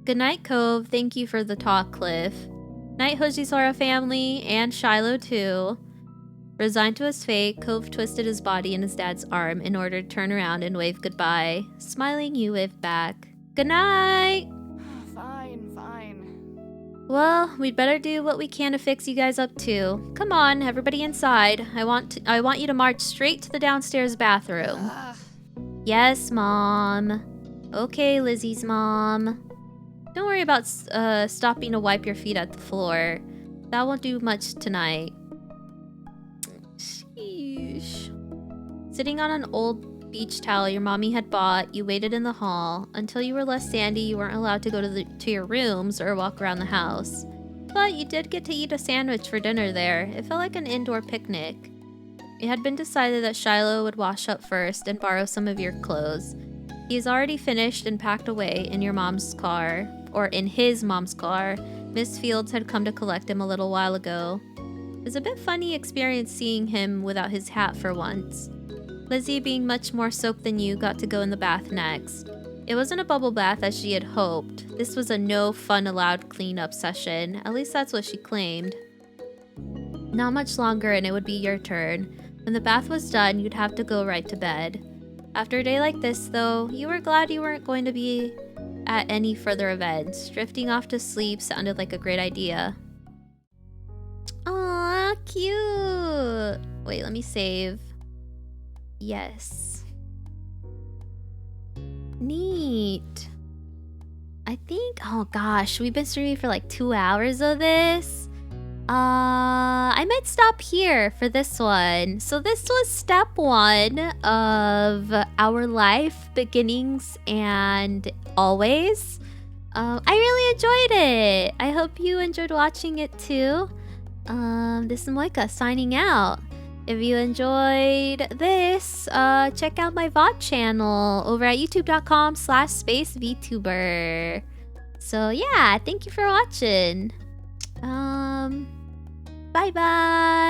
Good night, Cove. Thank you for the talk, Cliff. Night, Hojisora family, and Shiloh too. Resigned to his fate, Cove twisted his body in his dad's arm in order to turn around and wave goodbye. Smiling, you waved back. Good night! Fine. Well, we'd better do what we can to fix you guys up too. Come on, everybody inside. I want you to march straight to the downstairs bathroom. Yes, Mom. Okay, Lizzie's mom. Don't worry about stopping to wipe your feet at the floor. That won't do much tonight. Sheesh. Sitting on an old beach towel your mommy had bought, you waited in the hall. Until you were less sandy, you weren't allowed to go to your rooms or walk around the house. But you did get to eat a sandwich for dinner there. It felt like an indoor picnic. It had been decided that Shiloh would wash up first and borrow some of your clothes. He's already finished and packed away in your mom's car. Or in his mom's car. Miss Fields had come to collect him a little while ago. It was a bit funny experience seeing him without his hat for once. Lizzie, being much more soaked than you, got to go in the bath next. It wasn't a bubble bath as she had hoped. This was a no fun allowed cleanup session. At least that's what she claimed. Not much longer and it would be your turn. When the bath was done, you'd have to go right to bed. After a day like this, though, you were glad you weren't going to be at any further events. Drifting off to sleep sounded like a great idea. Aww, cute! Wait, let me save. Yes. Neat. I think, oh gosh, we've been streaming for like 2 hours of this. I might stop here for this one. So this was step 1 of our life, beginnings, and always. I really enjoyed it. I hope you enjoyed watching it too. This is Moeka signing out. If you enjoyed this, check out my VOD channel over at youtube.com/SpaceVTuber. So yeah, thank you for watching. Bye bye.